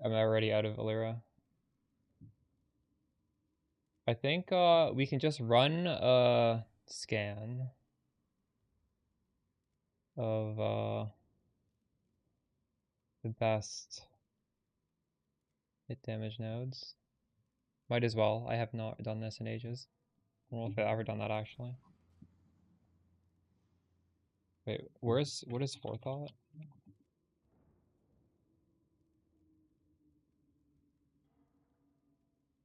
I'm already out of Illyria. I think we can just run a scan of the best hit damage nodes. Might as well. I have not done this in ages. I don't know if I've ever done that actually. Wait, what is forethought?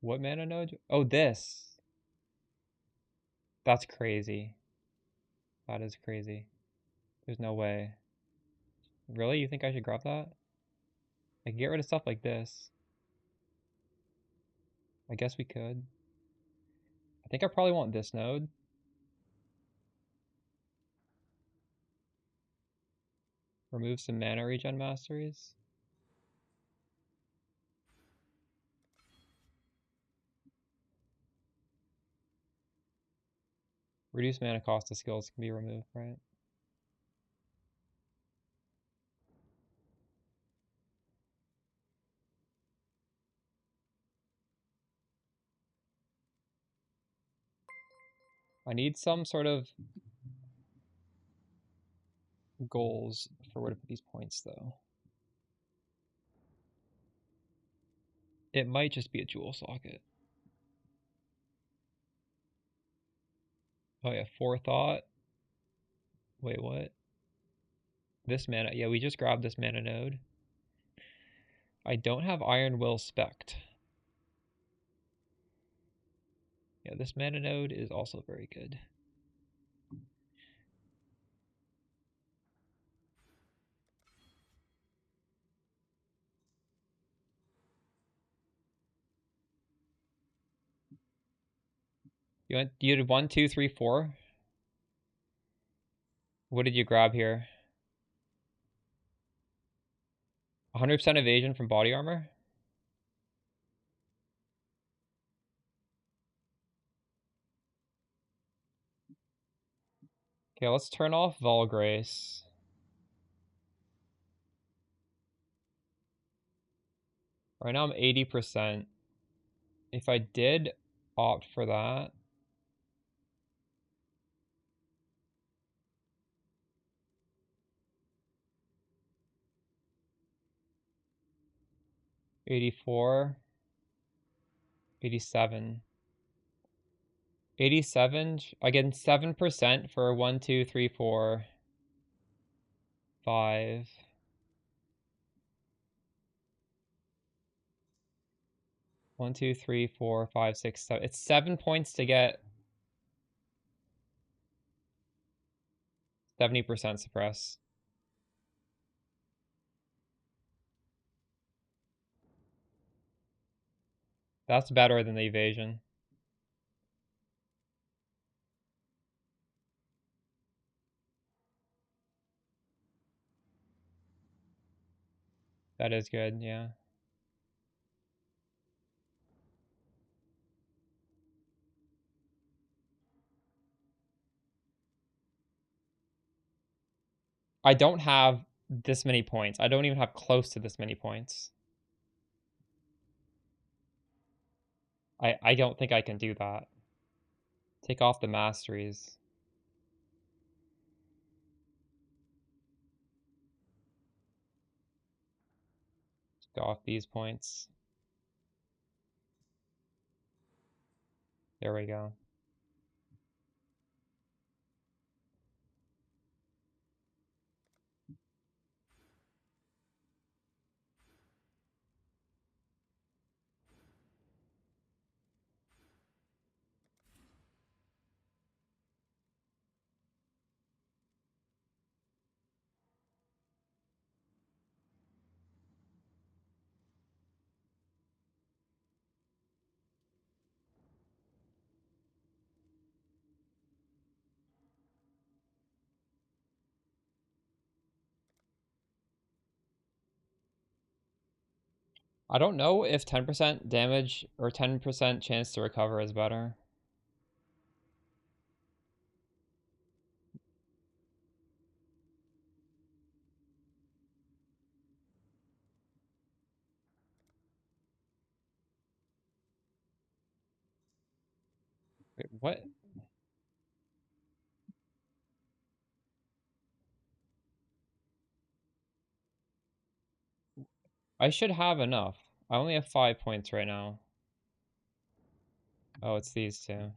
What mana node? Oh, this. That's crazy. That is crazy. There's no way. Really? You think I should grab that? I can get rid of stuff like this. I guess we could. I think I probably want this node. Remove some mana regen masteries. Reduce mana cost of skills can be removed, right? I need some sort of goals for where to put these points, though. It might just be a jewel socket. Oh yeah, forethought. Wait, what? This mana. Yeah, we just grabbed this mana node. I don't have Iron Will spec'd. Yeah, this mana node is also very good. You did 1, 2, 3, 4? What did you grab here? 100% evasion from body armor? Okay, let's turn off Volgrace. Right now I'm 80%. If I did opt for that, $84, $87. 87, again 7% for 1, 2, 3, 4, 5. 1, 2, 3, 4, 5, 6, 7. It's 7 points to get 70% suppress. That's better than the evasion. That is good, yeah. I don't have this many points. I don't even have close to this many points. I don't think I can do that. Take off the masteries. Go off these points. There we go. I don't know if 10% damage or 10% chance to recover is better. Wait, what? I should have enough. I only have 5 points right now. Oh, it's these two.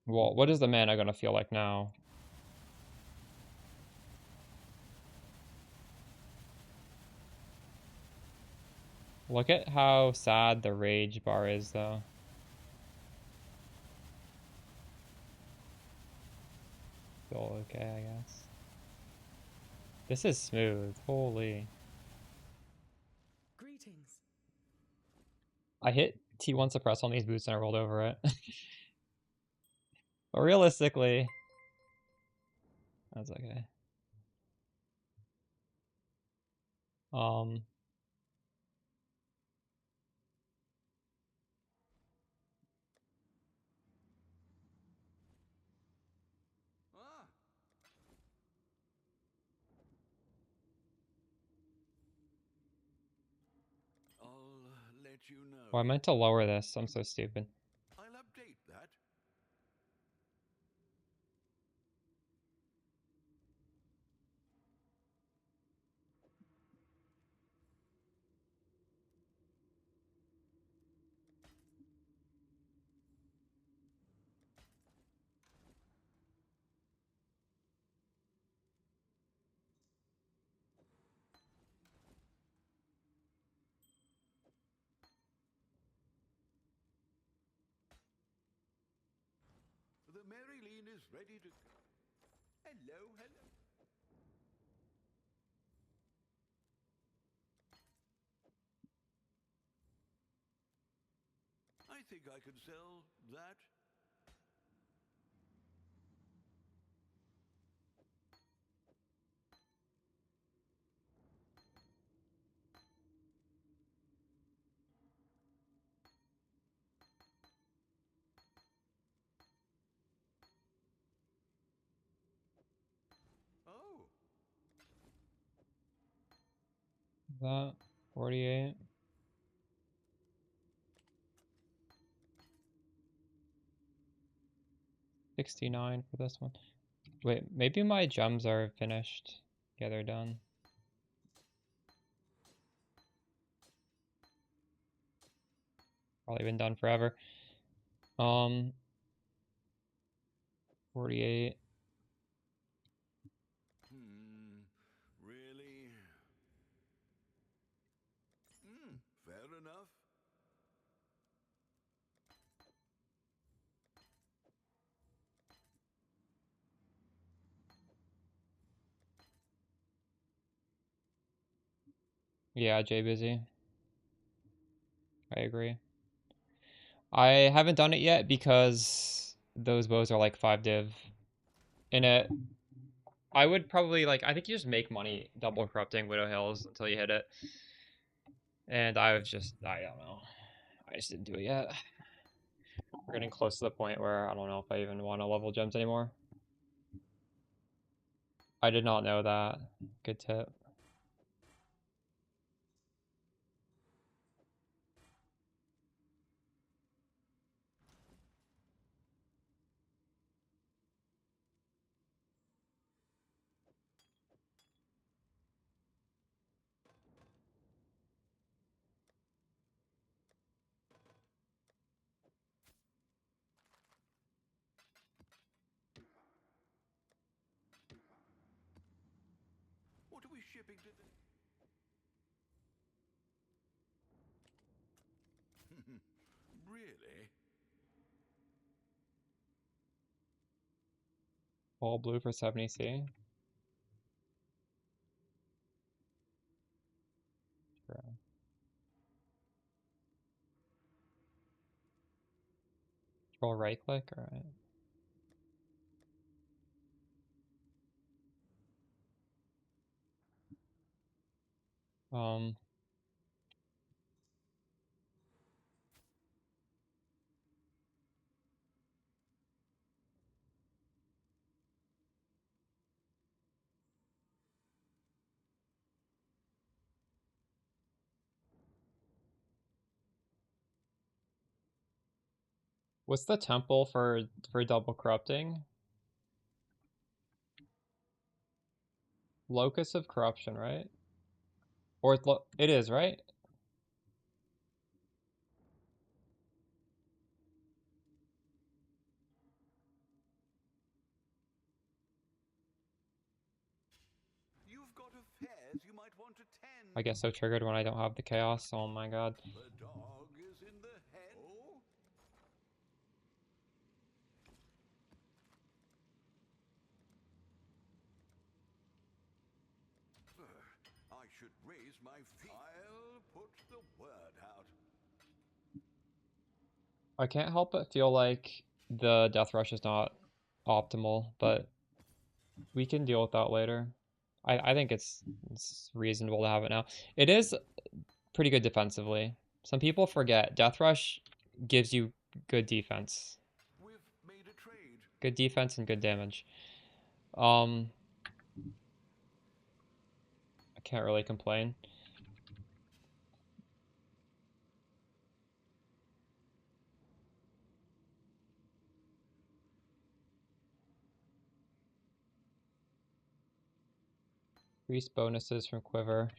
Well, what is the mana gonna feel like now? Look at how sad the rage bar is, though. Still okay, I guess. This is smooth. Holy. Greetings. I hit T1 suppress on these boots and I rolled over it. But realistically, that's okay. Um, Ah, I'll let you know. well, I meant to lower this. I'm so stupid. I'll update that. The Marilyn is ready to go. Hello, hello. I think I could sell that? Oh, That 48. $69 for this one. Wait, maybe my gems are finished. Yeah, they're done. Probably been done forever. 48. really? Fair enough. Yeah, Jay busy. I agree. I haven't done it yet because those bows are like 5 div. In it, I would probably like, I think you just make money double corrupting Widow Hills until you hit it. And I don't know. I just didn't do it yet. We're getting close to the point where I don't know if I even want to level gems anymore. I did not know that. Good tip. What are we shipping to the... Really? All blue for 70C. Sure. Control right click, alright. Um, what's the temple for double corrupting? Locus of corruption, right? Or it is, right? You've got affairs you might want to tend. I guess so triggered when I don't have the chaos. Oh my god. The dog is in the hen. Oh? I should raise my feet. I'll put the word out. I can't help but feel like the death rush is not optimal, but we can deal with that later. I think it's reasonable to have it now. It is pretty good defensively. Some people forget death rush gives you good defense. We've made a trade. Good defense and good damage. I can't really complain. Increase bonuses from Quiver.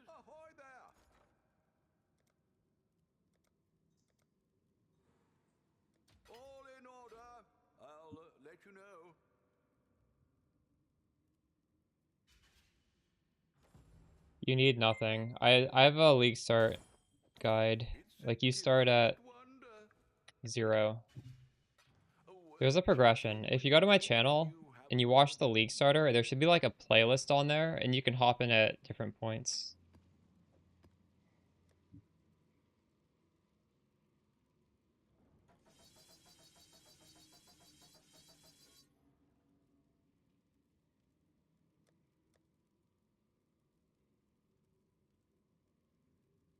Ahoy there! All in order. I'll let you know. You need nothing. I have a league start guide. It's Like, you start at 0. There's a progression. If you go to my channel and you watch the League Starter, there should be like a playlist on there, and you can hop in at different points.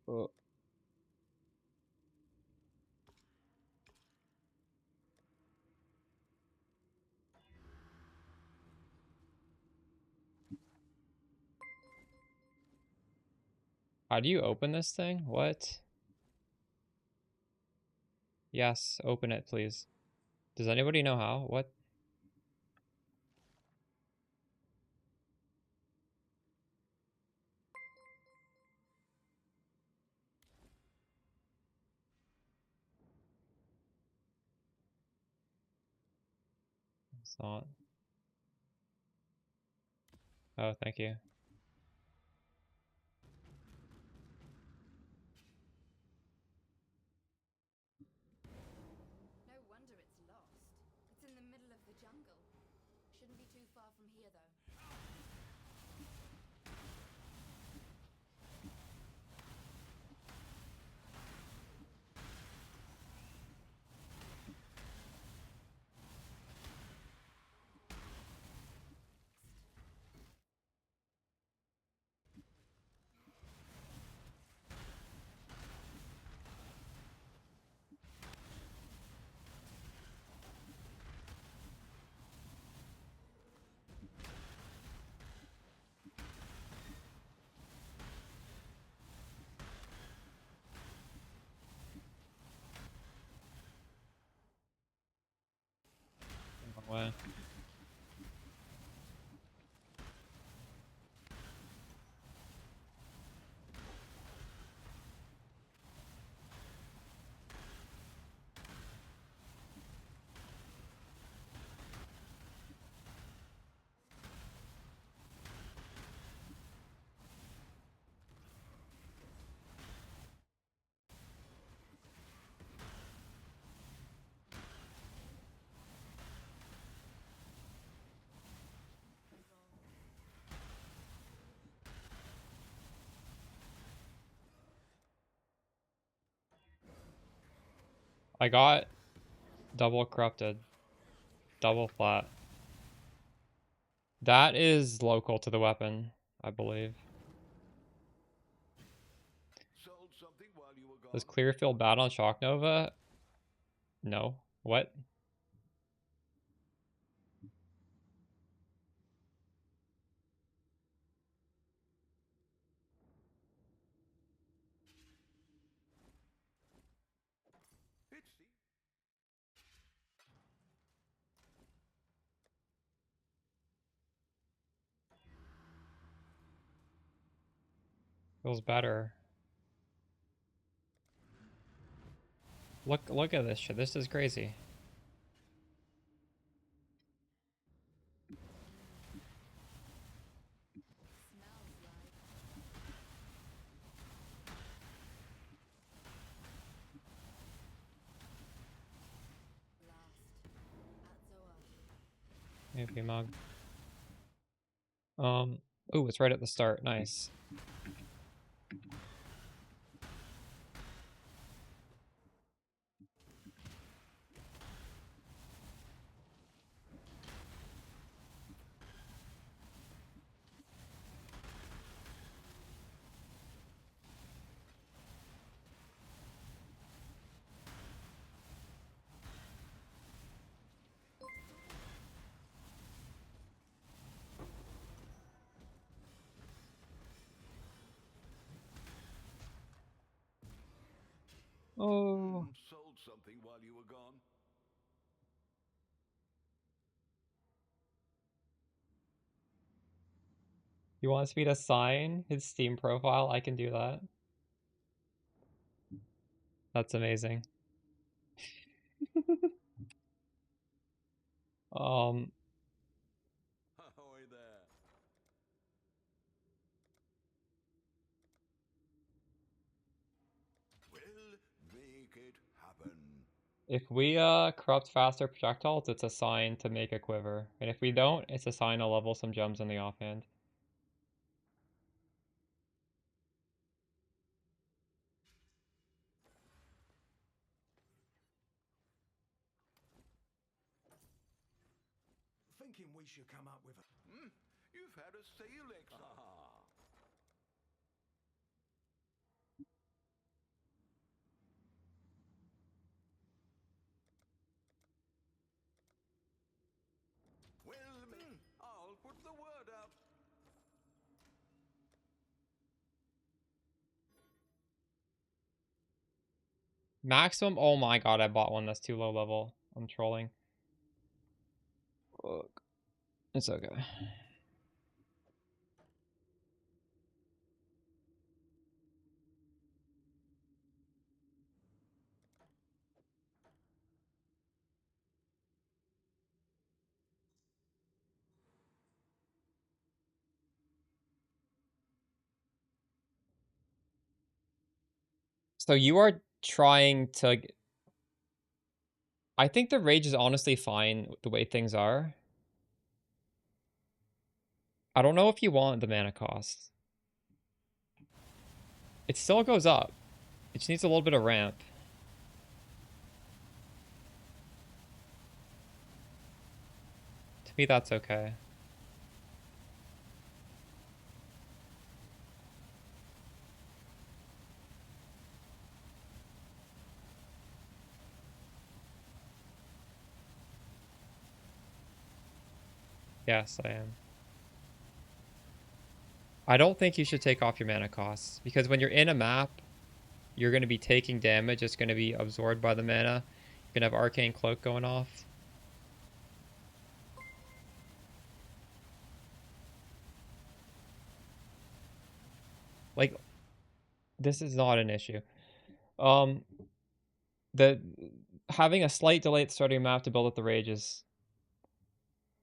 Oh. How do you open this thing? What? Yes, open it, please. Does anybody know how? What? It's not. Oh, thank you. No wonder it's lost. It's in the middle of the jungle. Shouldn't be too far from here, though. Wrong way. I got double corrupted. Double flat. That is local to the weapon, I believe. Does clear feel bad on Shock Nova? No. What? Feels better. Look at this shit. This is crazy. Smells like blast. Maybe mug. Ooh, it's right at the start. Nice. Oh. Sold something while you were gone. He wants me to sign his Steam profile. I can do that. That's amazing. Um, Ahoy there. Well, make it happen. If we corrupt faster projectiles, it's a sign to make a quiver. And if we don't, it's a sign to level some gems in the offhand. Thinking we should come up with a... You've had a sale, Exar. Well, I'll put the word out. Maximum? Oh my god, I bought one that's too low level. I'm trolling. Look. It's okay. So you are trying to... I think the rage is honestly fine the way things are. I don't know if you want the mana cost. It still goes up. It just needs a little bit of ramp. To me, that's okay. Yes, I am. I don't think you should take off your mana costs, because when you're in a map, you're going to be taking damage. It's going to be absorbed by the mana. You're going to have Arcane Cloak going off. Like, this is not an issue. Having a slight delay at the starting map to build up the rage is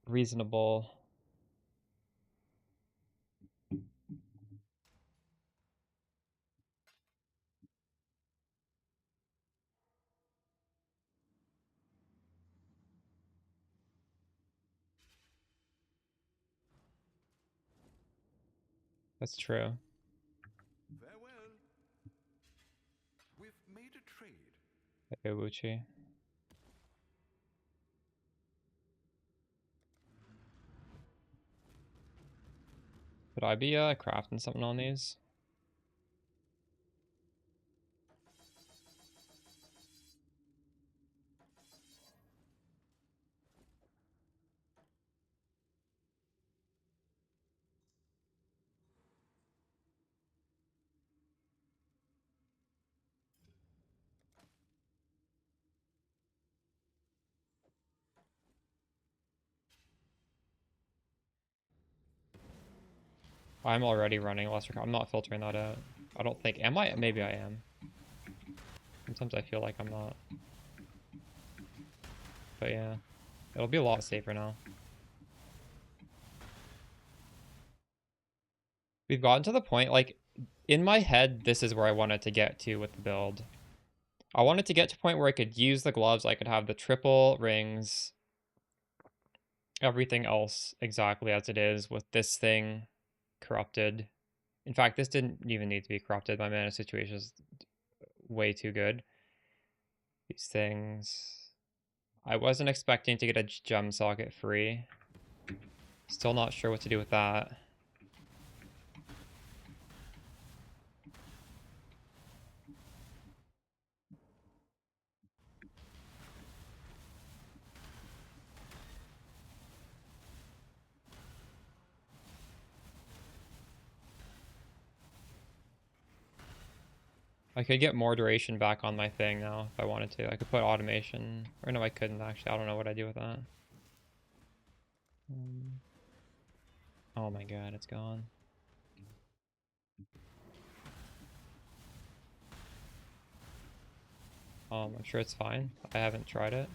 reasonable. That's true. Farewell. We've made a trade. Hey, Wuchi. Could I be crafting something on these? I'm already running lesser. I'm not filtering that out. I don't think. Am I? Maybe I am. Sometimes I feel like I'm not. But yeah, it'll be a lot safer now. We've gotten to the point, like, in my head, this is where I wanted to get to with the build. I wanted to get to a point where I could use the gloves, I could have the triple rings, everything else exactly as it is with this thing corrupted. In fact, this didn't even need to be corrupted. My mana situation is way too good. These things... I wasn't expecting to get a gem socket free. Still not sure what to do with that. I could get more duration back on my thing now if I wanted to. I could put automation. Or no, I couldn't actually. I don't know what I'd do with that. Oh my god, it's gone. I'm sure it's fine. I haven't tried it.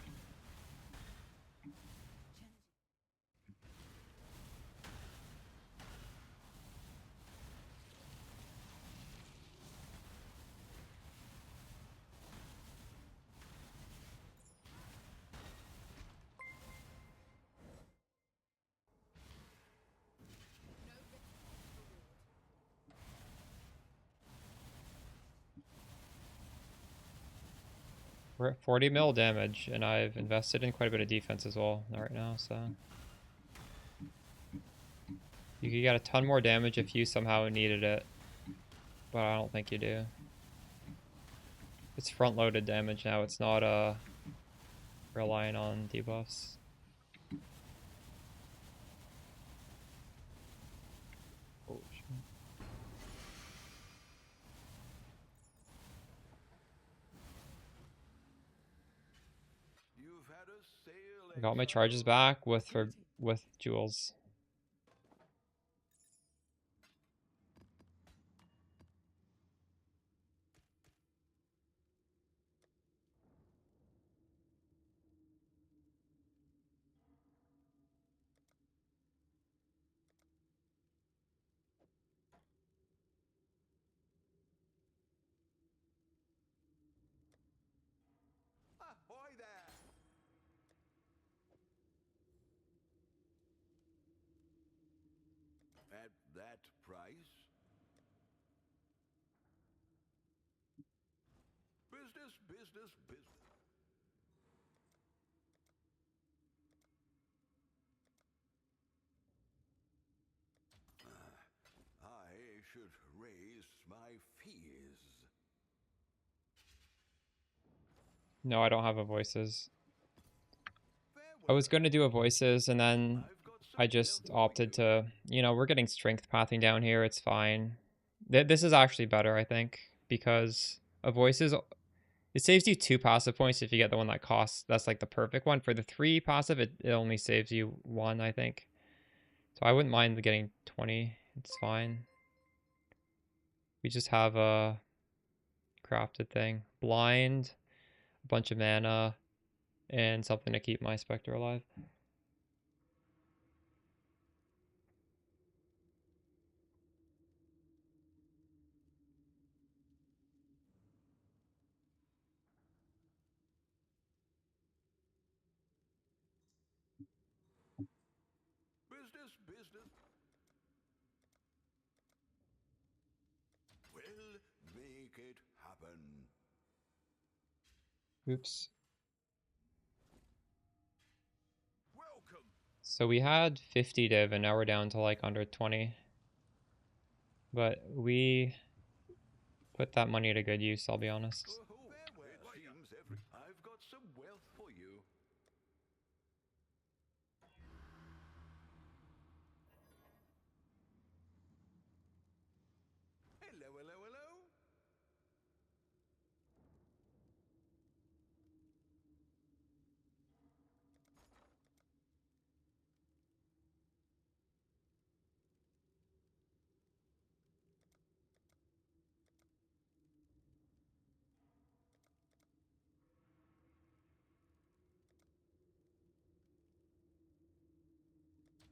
We're at 40 mil damage, and I've invested in quite a bit of defense as well right now, so... You could get a ton more damage if you somehow needed it, but I don't think you do. It's front-loaded damage now, it's not relying on debuffs. Oh, shit. You've had a sale, I got my exile. charges back with jewels. Ahoy there! At that price? Business, business, business. I should raise my fees. No, I don't have a voices. Fair I was work. going to do a voices, and then I've got some I just wealth for opted you. to, you know, we're getting strength pathing down here, it's fine. This is actually better, I think, because a voices, it saves you 2 passive points if you get the one that costs, that's like the perfect one. For the 3 passive, it only saves you 1, I think. So I wouldn't mind getting 20, it's fine. We just have a crafted thing. Blind, a bunch of mana, and something to keep my Spectre alive. Business, business. We'll make it happen. Oops. Welcome. So we had 50 div, and now we're down to like under 20. But we put that money to good use, I'll be honest. Seems I've got some wealth for you. Hello, hello, hello.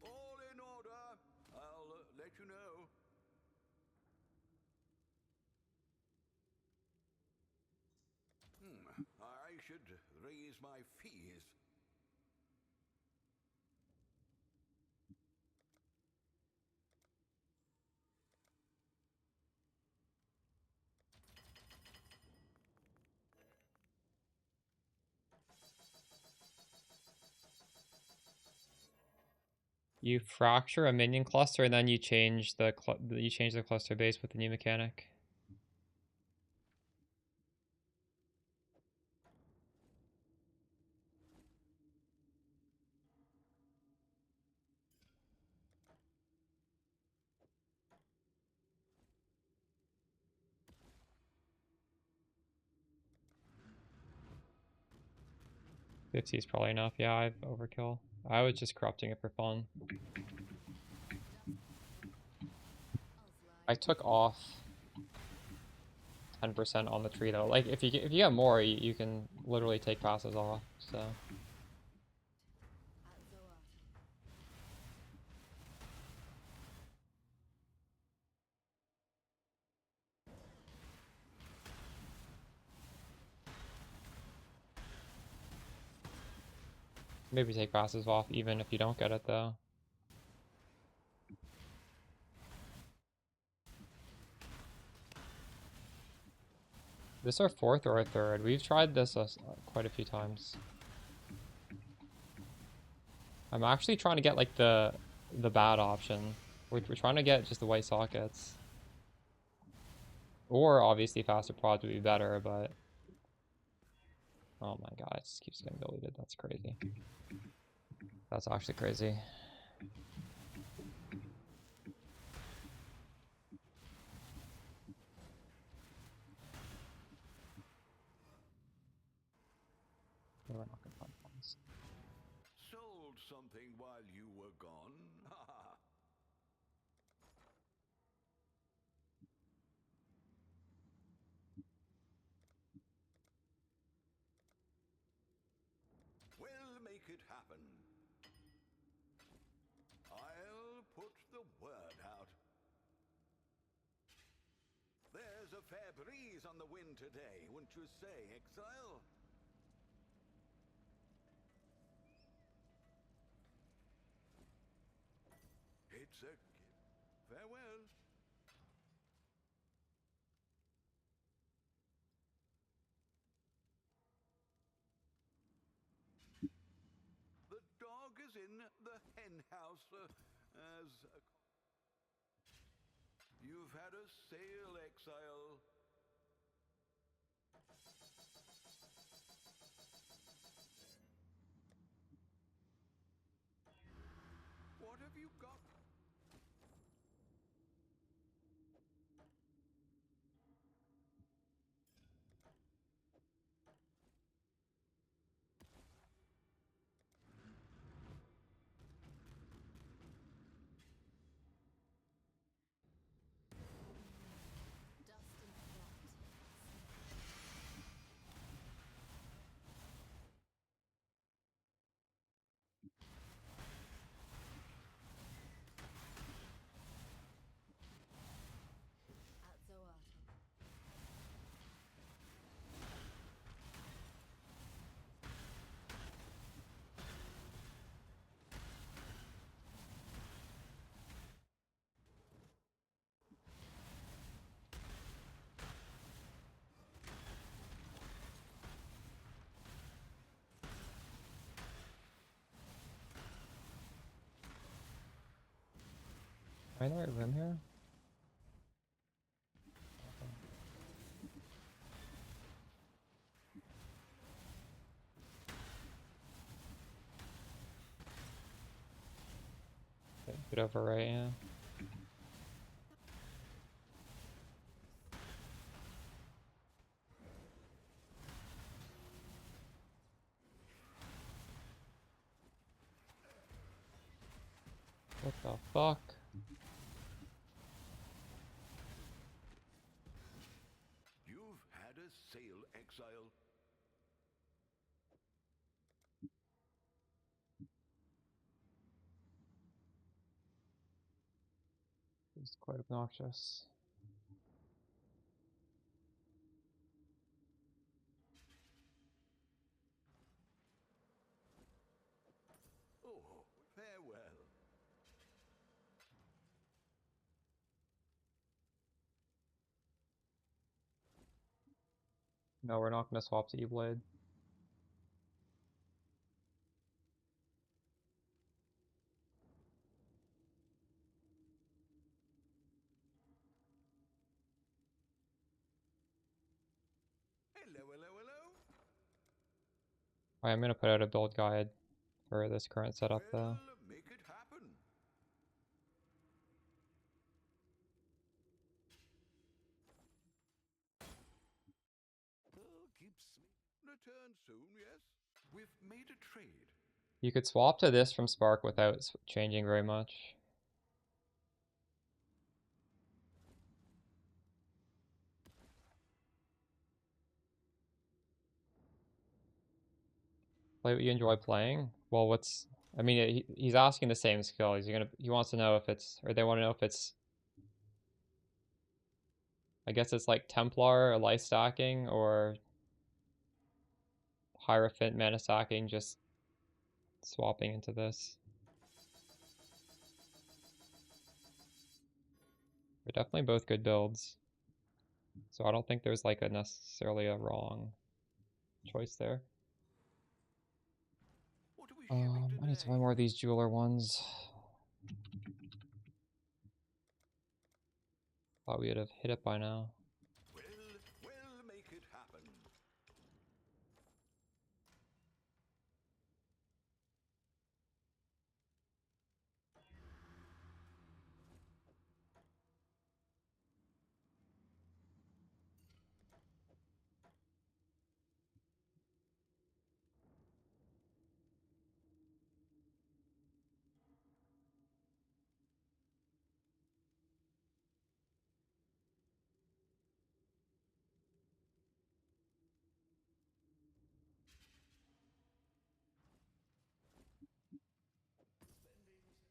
All in order. I'll let you know. I should raise my fees. You fracture a minion cluster, and then you change the cluster base with the new mechanic. $50 is probably enough. Yeah, I've overkill. I was just corrupting it for fun. I took off 10% on the tree though. Like if you get more, you can literally take passes off. So maybe take passes off even if you don't get it though. This our fourth or our third. We've tried this quite a few times. I'm actually trying to get like the bad option. We're trying to get just the white sockets. Or obviously faster prod would be better, but oh my god, it just keeps getting deleted. That's crazy. That's actually crazy. We're not gonna find ones. Sold something while you were gone? We'll make it happen. I'll put the word out. There's a fair breeze on the wind today, wouldn't you say, Exile? It's a farewell. The dog is in the hen house, you've had a sail, Exile. What have you got? Dust and rot. Outzoato. Am I in the right room here? Okay, get over right, yeah. What the fuck? You've had a sail, Exile. It's quite obnoxious. Oh, farewell. No, we're not gonna swap to E-Blade. Hello, hello, hello. I'm gonna put out a build guide for this current setup though. We'll make it happen. Return soon, yes? We've made a trade. You could swap to this from Spark without changing very much. Play what you enjoy playing? Well, what's... I mean, he's asking the same skill. He wants to know if it's... Or they want to know if it's... I guess it's like Templar or life stacking or Hierophant mana stacking, just swapping into this. They're definitely both good builds. So I don't think there's like a necessarily a wrong choice there. What are we shipping I need to today? find more of these jeweler ones. Thought we would have hit it by now. We'll make it happen.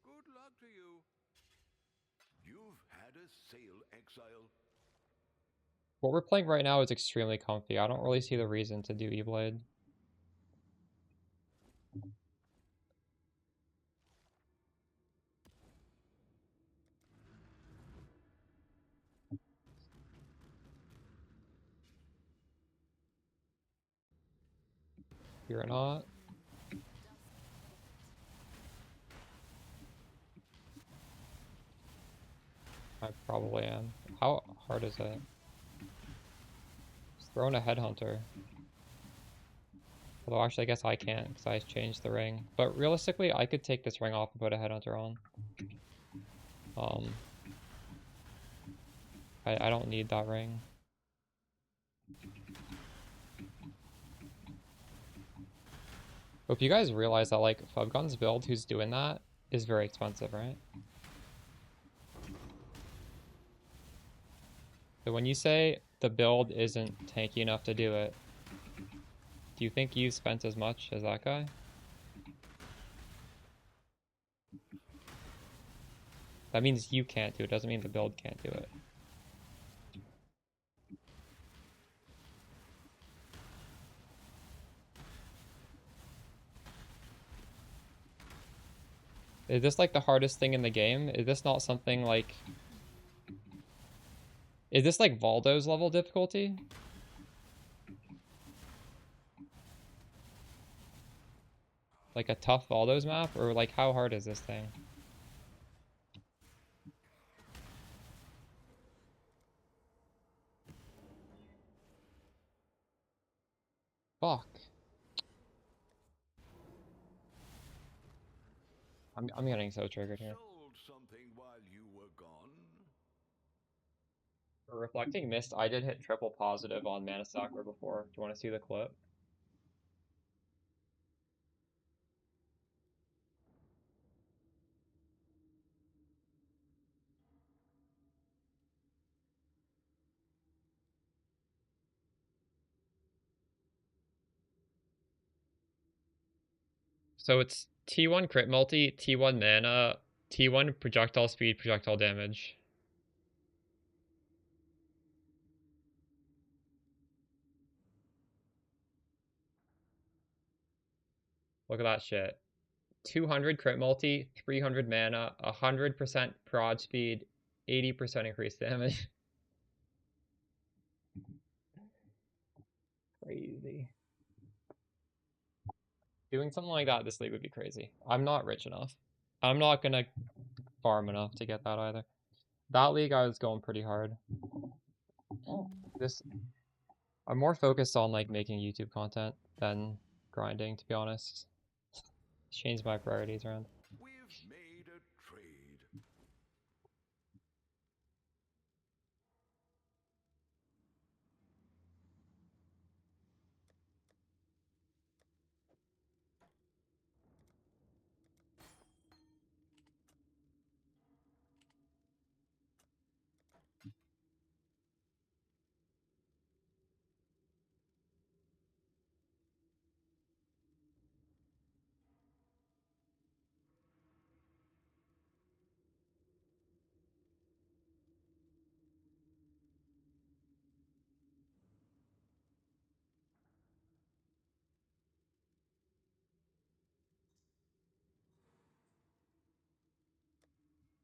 Good luck to you. You've had a sail, exile. What we're playing right now is extremely comfy. I don't really see the reason to do E-Blade. You're not. I probably am. How hard is it? Just throwing a headhunter. Although actually I guess I can't because I changed the ring. But realistically I could take this ring off and put a headhunter on. I don't need that ring. Hope you guys realize that like Fubgun's build who's doing that is very expensive, right? So when you say the build isn't tanky enough to do it, do you think you've spent as much as that guy? That means you can't do it, doesn't mean the build can't do it. Is this like the hardest thing in the game? Is this not something like... Is this like Valdo's level difficulty? Like a tough Valdo's map? Or like how hard is this thing? Fuck. I'm getting so triggered here. Sold something while you were gone. For Reflecting Mist, I did hit triple positive on Mana Sacre before. Do you want to see the clip? So it's T1 crit multi, T1 mana, T1 projectile speed, projectile damage. Look at that shit. 200 crit multi, 300 mana, 100% prod speed, 80% increased damage. Crazy. Doing something like that this league would be crazy. I'm not rich enough. I'm not gonna farm enough to get that either. That league I was going pretty hard. This I'm more focused on like making YouTube content than grinding, to be honest. Change my priorities around. We've made a trade.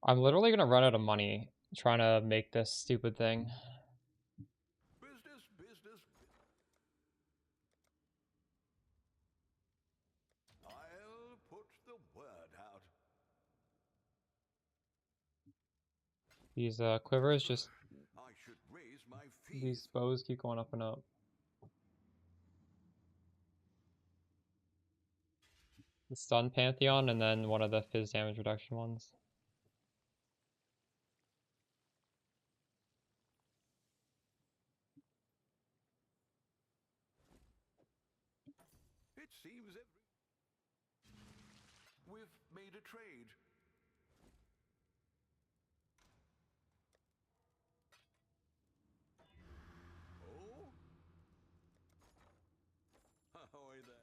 I'm literally gonna run out of money trying to make this stupid thing. These quivers just, I should raise my fees. these bows keep going up and up. The stun Pantheon and then one of the fizz damage reduction ones. It seems we've made a trade. Oh? Ahoy there.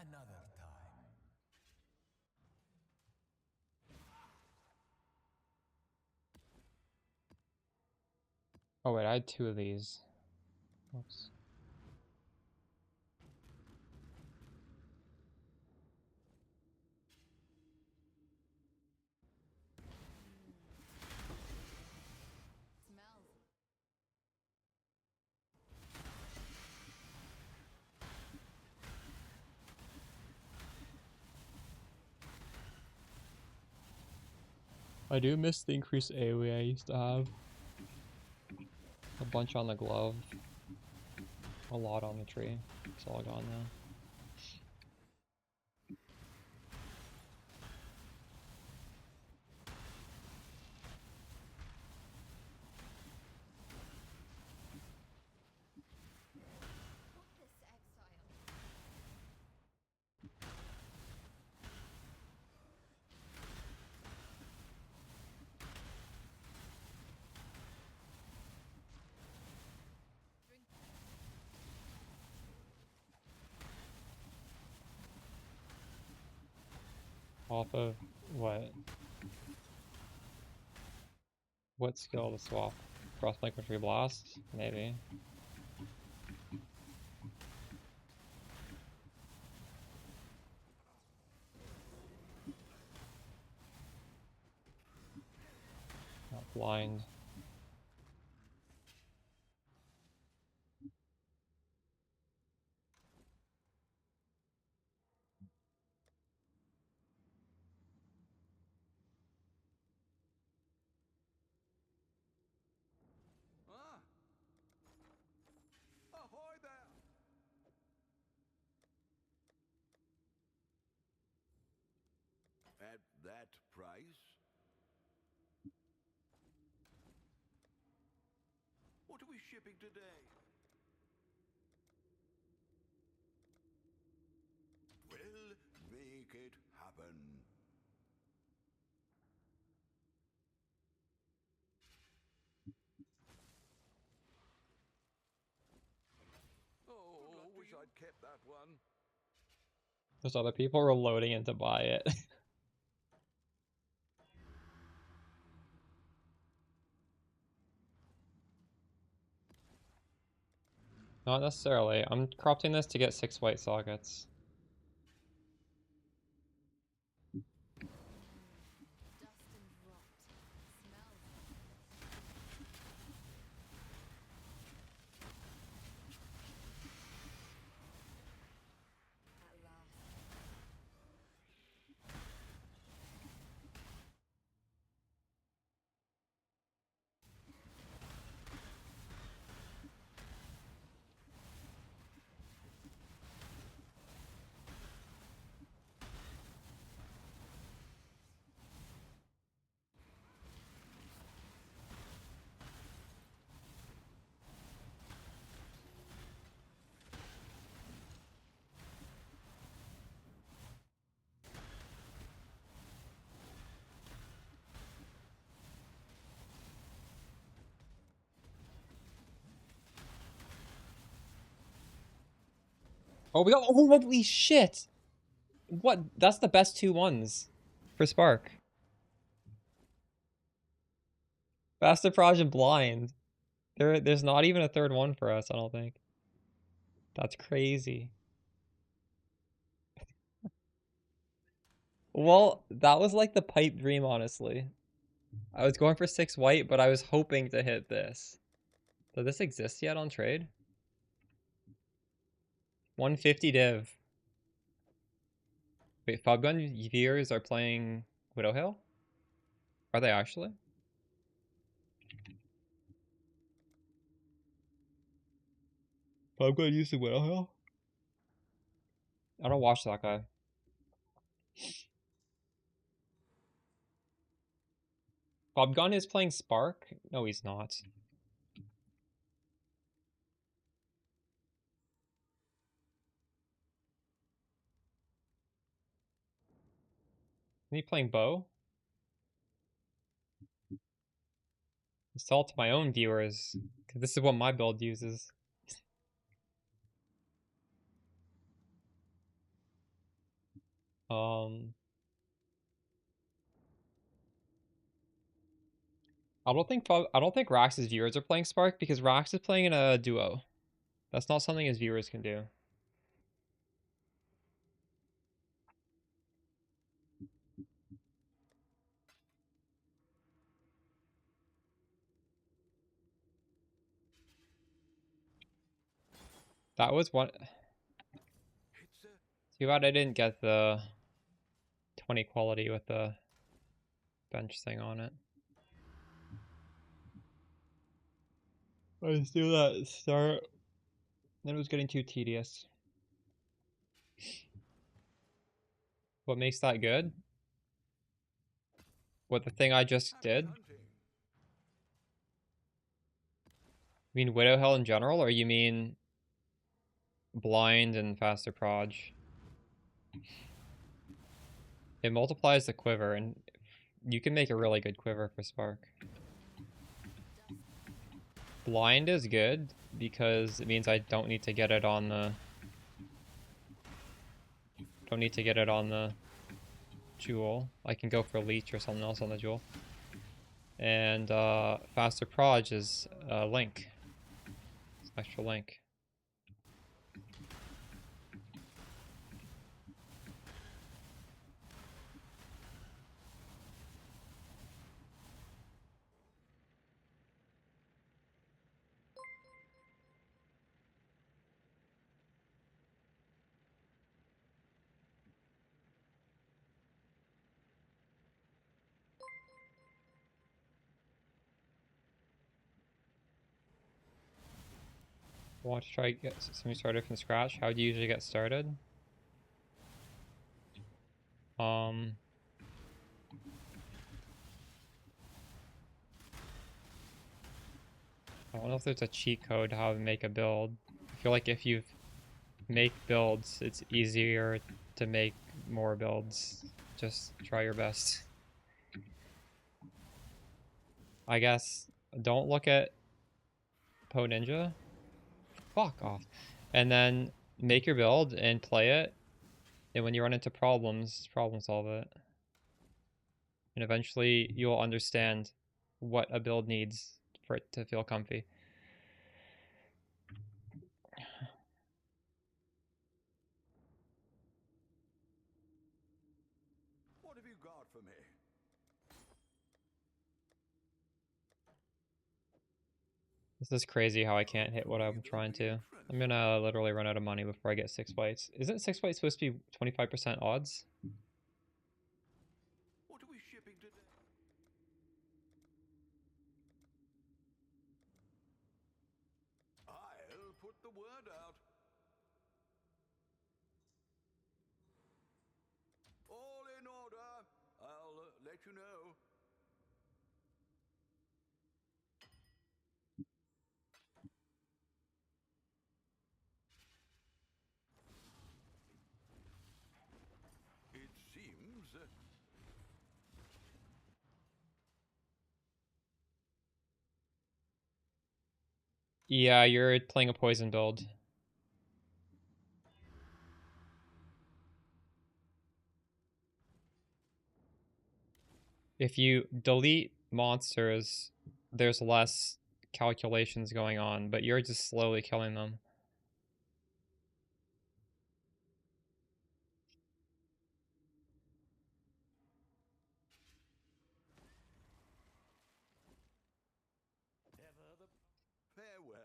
Another time. Oh wait, I had 2 of these. Oops. Smells. I do miss the increased AoE I used to have. A bunch on the glove. A lot on the tree. It's all gone now. What this exile? Off of what? What skill to swap? Frostbite Infantry Blast? Maybe. Not blind. Ah! Ahoy there! At that price? What are we shipping today? We'll make it happen. Oh, wish I'd kept that one. Those other people were loading in to buy it. Not necessarily. I'm corrupting this to get 6 white sockets. Dust and rot. Smells. At last. Oh, we got. Oh, holy shit! What? That's the best 2 ones for Spark. Faster Proj and Blind. There's not even a third one for us, I don't think. That's crazy. Well, that was like the pipe dream, honestly. I was going for 6 white, but I was hoping to hit this. Does this exist yet on trade? 150 div. Wait, Fobgun viewers are playing Widow Hill? Are they actually? Fobgun using Widow Hill? I don't watch that guy. Fobgun is playing Spark? No, he's not. Is he playing Bow? Just tell it to my own viewers, because this is what my build uses. I don't think Rax's viewers are playing Spark because Rax is playing in a duo. That's not something his viewers can do. That was one. Too bad I didn't get the 20 quality with the bench thing on it. I just do that start. Then it was getting too tedious. What makes that good? What, the thing I just did? You mean Widow Hell in general, or you mean Blind and Faster Proj? It multiplies the quiver, and you can make a really good quiver for Spark. Blind is good because it means I don't need to get it on the jewel. I can go for leech or something else on the jewel. And Faster Proj is link. It's an extra link. Want to try get something started from scratch? How do you usually get started? I don't know if there's a cheat code how to make a build. I feel like if you make builds, it's easier to make more builds. Just try your best. I guess don't look at PoE Ninja. Fuck off. And then make your build and play it. And when you run into problems, problem solve it. And eventually you'll understand what a build needs for it to feel comfy. What have you got for me? This is crazy how I can't hit what I'm trying to. I'm gonna literally run out of money before I get 6 whites. Isn't 6 whites supposed to be 25% odds? What are we shipping today? I'll put the word out. All in order. I'll let you know. It seems Yeah, you're playing a poison build. If you delete monsters there's less calculations going on, but you're just slowly killing them. Farewell.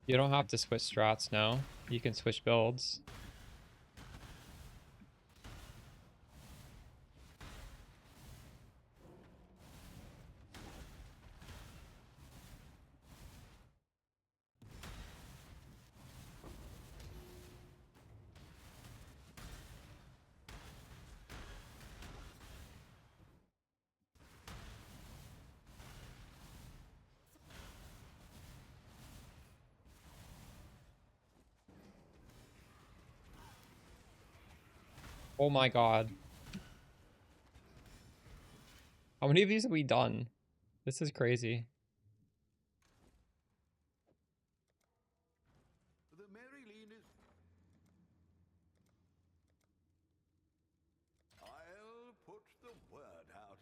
You don't have to switch strats now. You can switch builds. Oh my god. How many of these have we done? This is crazy. The Maryline is... I'll put the word out.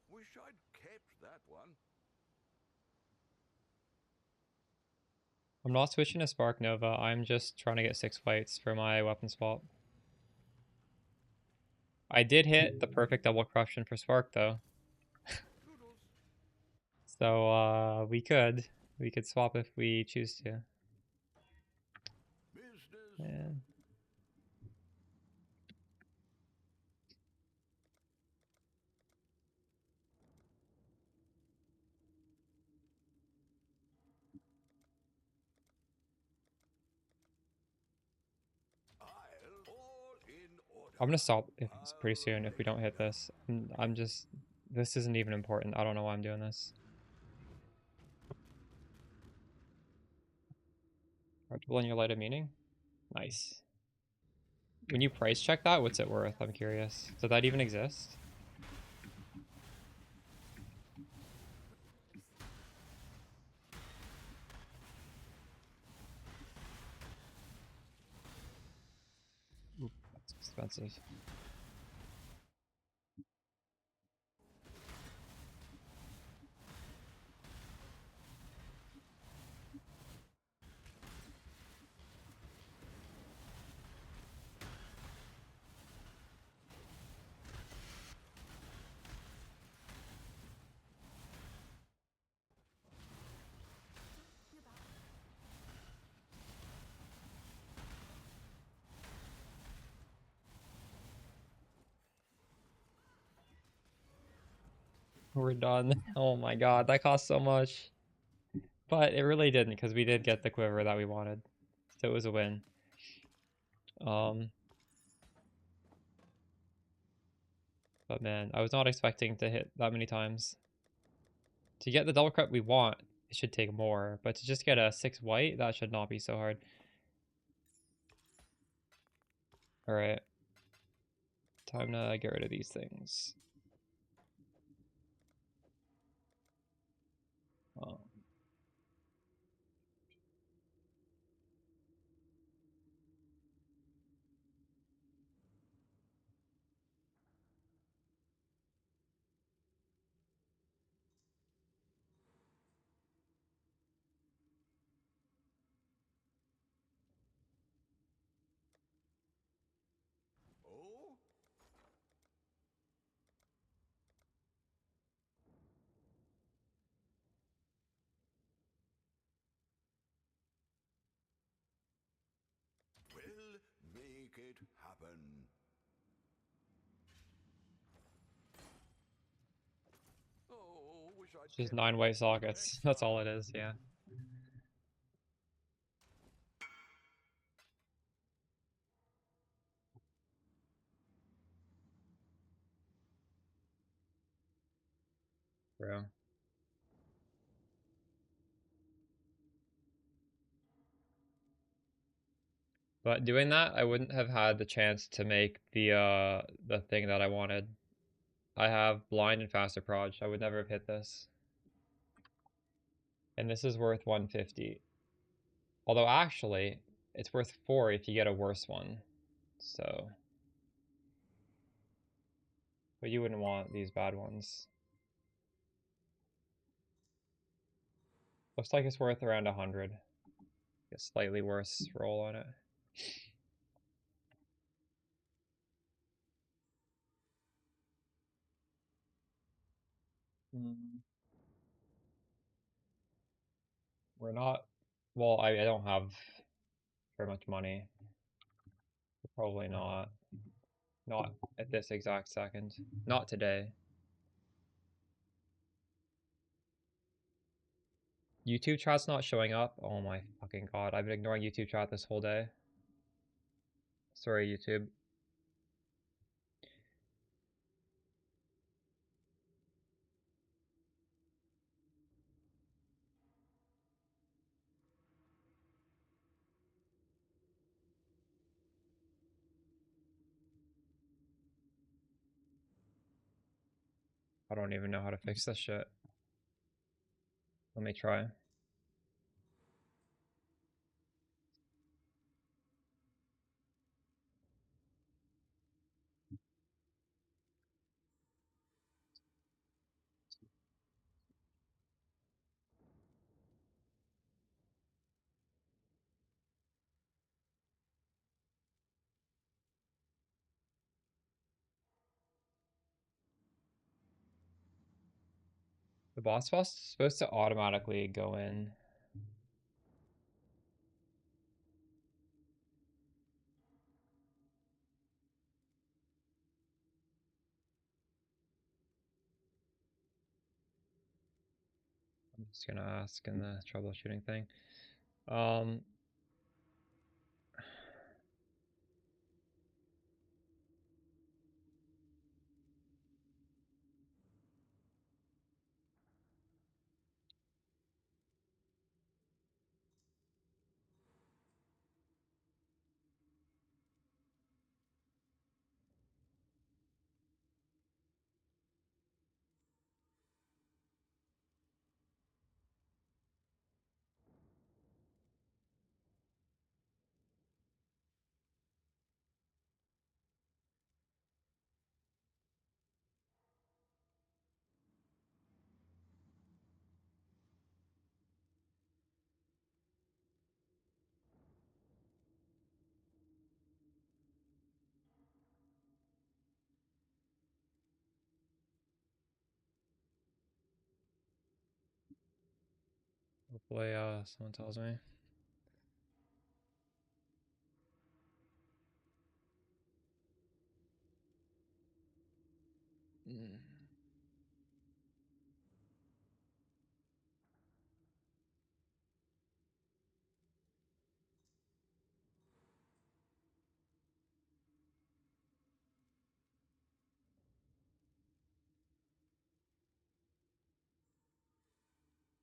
Wish I'd kept that one. I'm not switching to Spark Nova. I'm just trying to get 6 fights for my weapon swap. I did hit the perfect double corruption for Spark though. So we could swap if we choose to. Business. Yeah. All in order. I'm gonna stop if it's pretty soon if we don't hit this. I'm just, this isn't even important. I don't know why I'm doing this. Article in your light of meaning? Nice. When you price check that, what's it worth? I'm curious. Does that even exist? Ooh, that's expensive. We're done. Oh my god, that cost so much. But it really didn't, because we did get the quiver that we wanted. So it was a win. But man, I was not expecting to hit that many times. To get the double cut we want, it should take more. But to just get a 6 white, that should not be so hard. Alright. Time to get rid of these things. Um, Oh? We'll make it happen. It's just 9-way sockets. That's all it is, yeah. True. But doing that, I wouldn't have had the chance to make the thing that I wanted. I have blind and faster proj. I would never have hit this. And this is worth 150. Although actually, it's worth 4 if you get a worse one. So, but you wouldn't want these bad ones. Looks like it's worth around 100. A slightly worse roll on it. We're not. Well, I don't have very much money. Probably not. Not at this exact second. Not today. YouTube chat's not showing up. Oh my fucking god. I've been ignoring YouTube chat this whole day. Sorry, YouTube. I don't even know how to fix this shit. Let me try. The boss boss is supposed to automatically go in. I'm just gonna ask in the troubleshooting thing. Hopefully, someone tells me.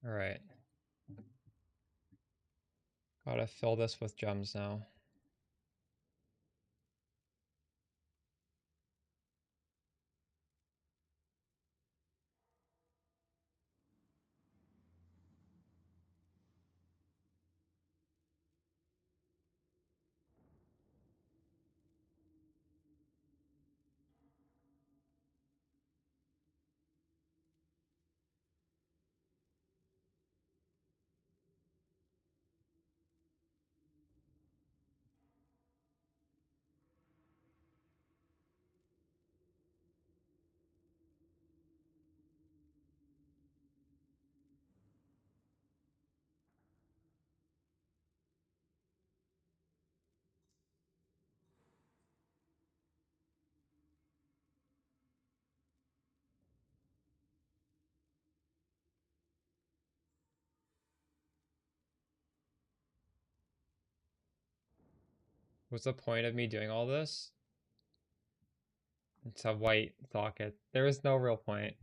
All right. Gotta fill this with gems now. What's the point of me doing all this? It's a white socket. There was no real point.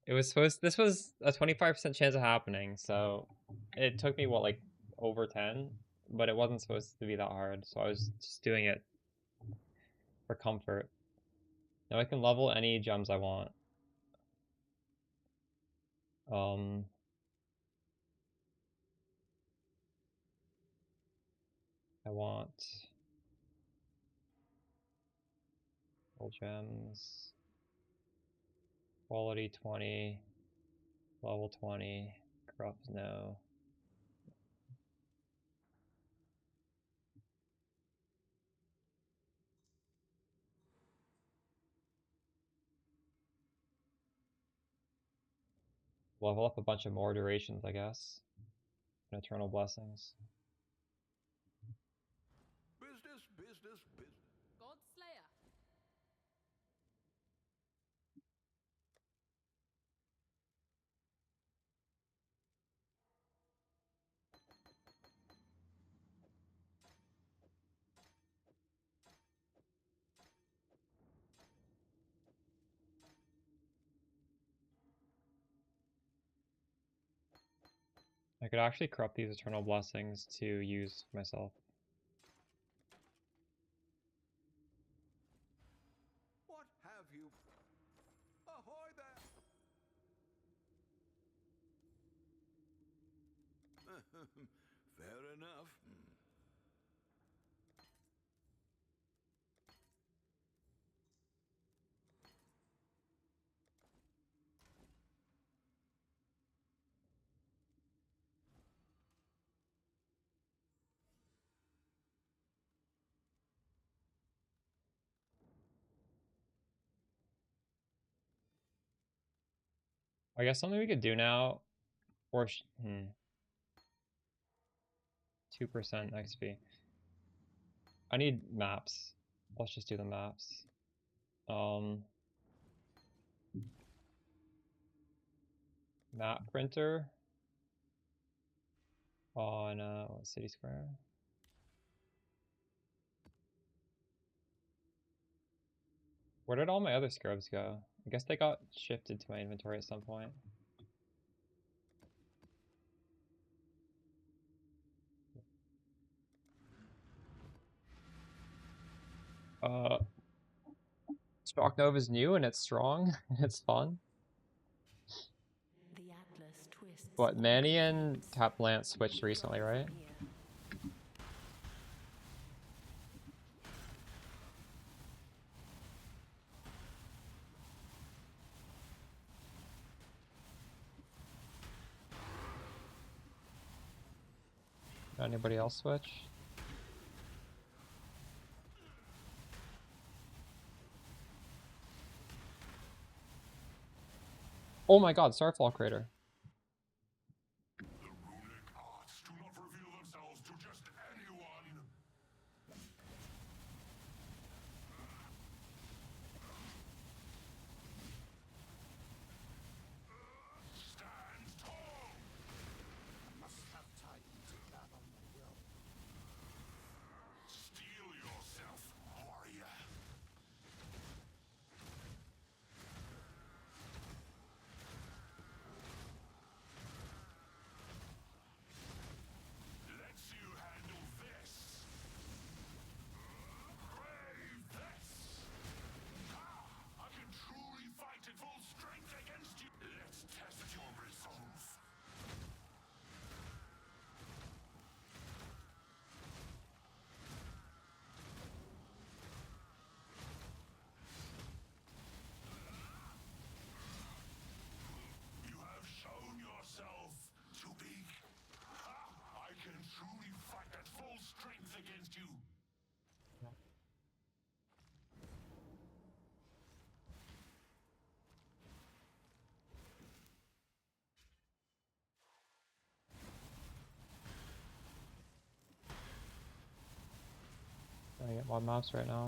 It was supposed. This was a 25% chance of happening, so it took me what, like over 10, but it wasn't supposed to be that hard. So I was just doing it for comfort. Now I can level any gems I want. I want full gems, quality 20, level 20, corrupt no. Level up a bunch of more durations, I guess. And eternal blessings. Business, business, business. God Slayer. I could actually corrupt these eternal blessings to use myself. What have you? Ahoy there! Fair enough. I guess something we could do now, or 2% XP. I need maps. Let's just do the maps. Map printer on City Square. Where did all my other scrubs go? I guess they got shifted to my inventory at some point. Strock Nova is new and it's strong and it's fun. The Atlas twists. But Manny and Caplant switched recently, right? Anybody else switch? Oh my god, Starfall Crater. The runic arts do not reveal themselves to just anyone. Stand tall. Must have time to fathom the will. Steel yourself, warrior. Let's you handle this. Brave this. I can truly fight at full strength against you. Let's test your resolve. You have shown yourself to be. I can truly fight at full strength against you. I get mod maps right now.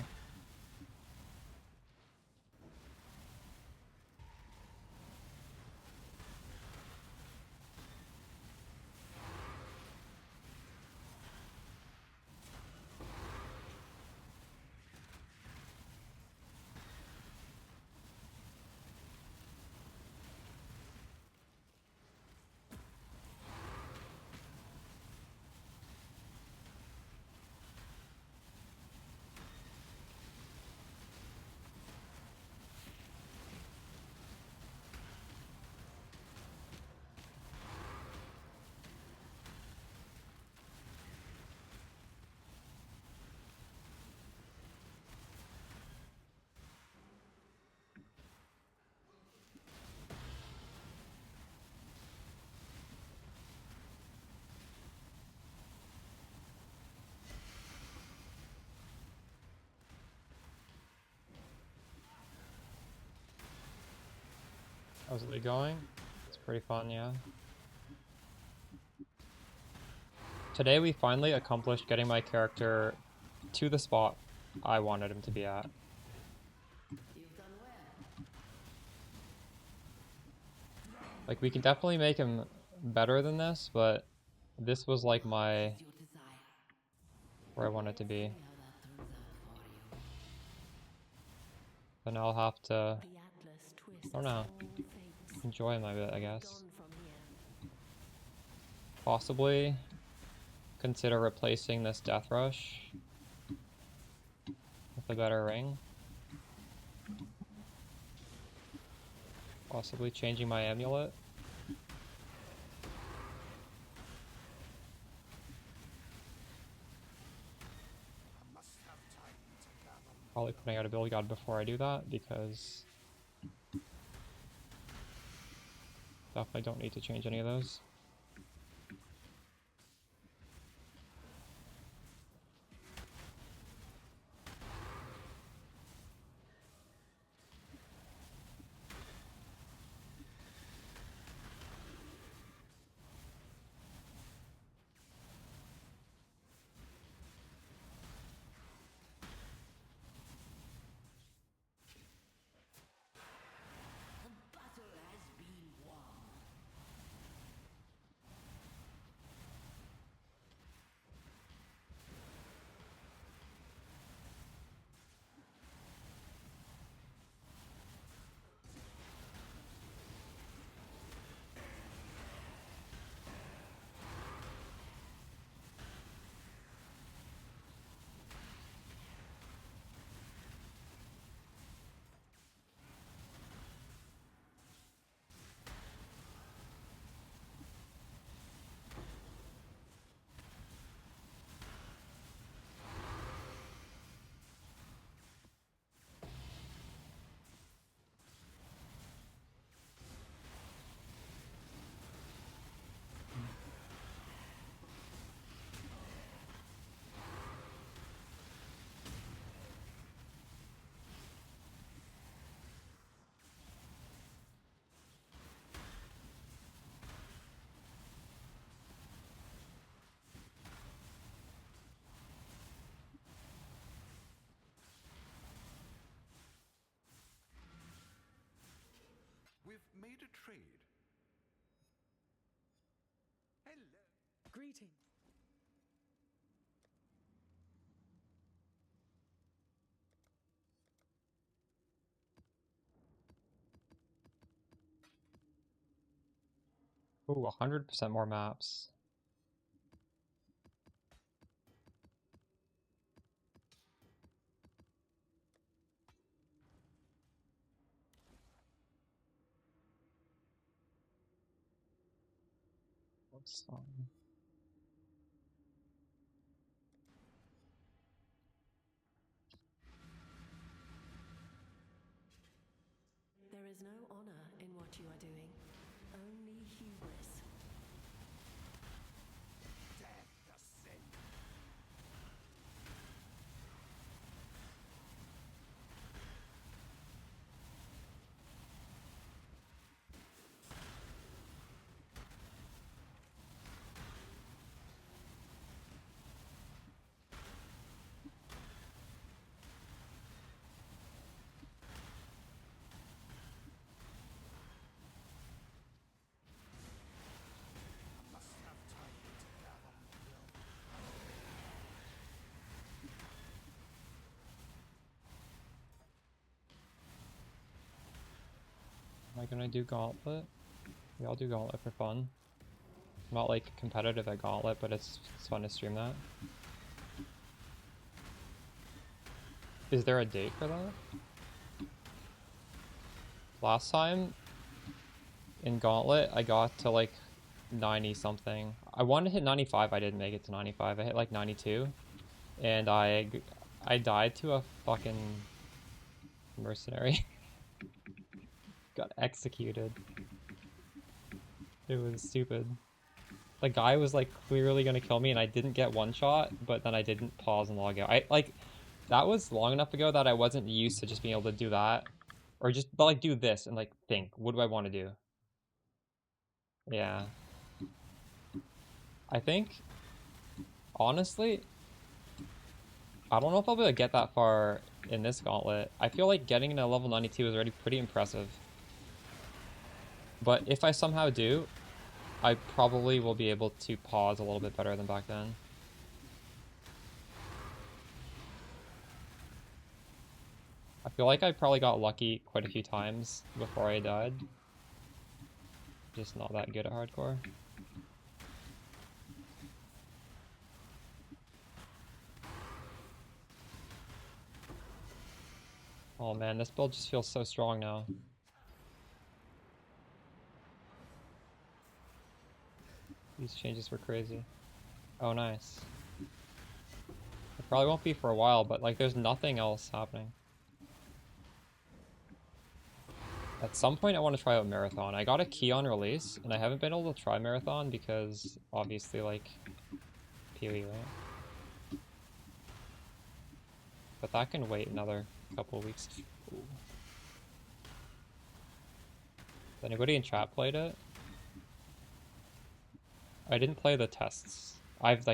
How's it going? It's pretty fun, yeah. Today we finally accomplished getting my character to the spot I wanted him to be at. Like, we can definitely make him better than this, but this was like my... where I want it to be. But now I'll have to, I don't know, enjoy him a bit, I guess. Possibly consider replacing this Death Rush with a better ring. Possibly changing my amulet. Probably putting out a build guide before I do that, because definitely don't need to change any of those. We've made a trade. Hello. Greeting. Ooh, 100% more maps. Looks fine. There is no honor in what you are doing, only hubris. Death ascend. Must have time to gather will. Am I gonna do Gauntlet? Yeah, I'll do Gauntlet for fun. I'm not like competitive at Gauntlet, but it's fun to stream that. Is there a date for that? Last time in Gauntlet, I got to like 90 something. I wanted to hit 95, I didn't make it to 95. I hit like 92. And I died to a fucking mercenary. Got executed. It was stupid. The guy was like clearly gonna kill me and I didn't get one shot, but then I didn't pause and log out. That was long enough ago that I wasn't used to just being able to do that Or just, but like do this and like think, what do I want to do? Yeah. I think, honestly, I don't know if I'll be able to get that far in this gauntlet. I feel like getting to level 92 is already pretty impressive. But if I somehow do, I probably will be able to pause a little bit better than back then. I feel like I probably got lucky quite a few times before I died. Just not that good at hardcore. Oh man, this build just feels so strong now. These changes were crazy. Oh, nice. It probably won't be for a while, but like there's nothing else happening. At some point I want to try out Marathon. I got a key on release, and I haven't been able to try Marathon because obviously like PoE, right? But that can wait another couple of weeks. Ooh. Has anybody in chat played it? I didn't play the tests. I've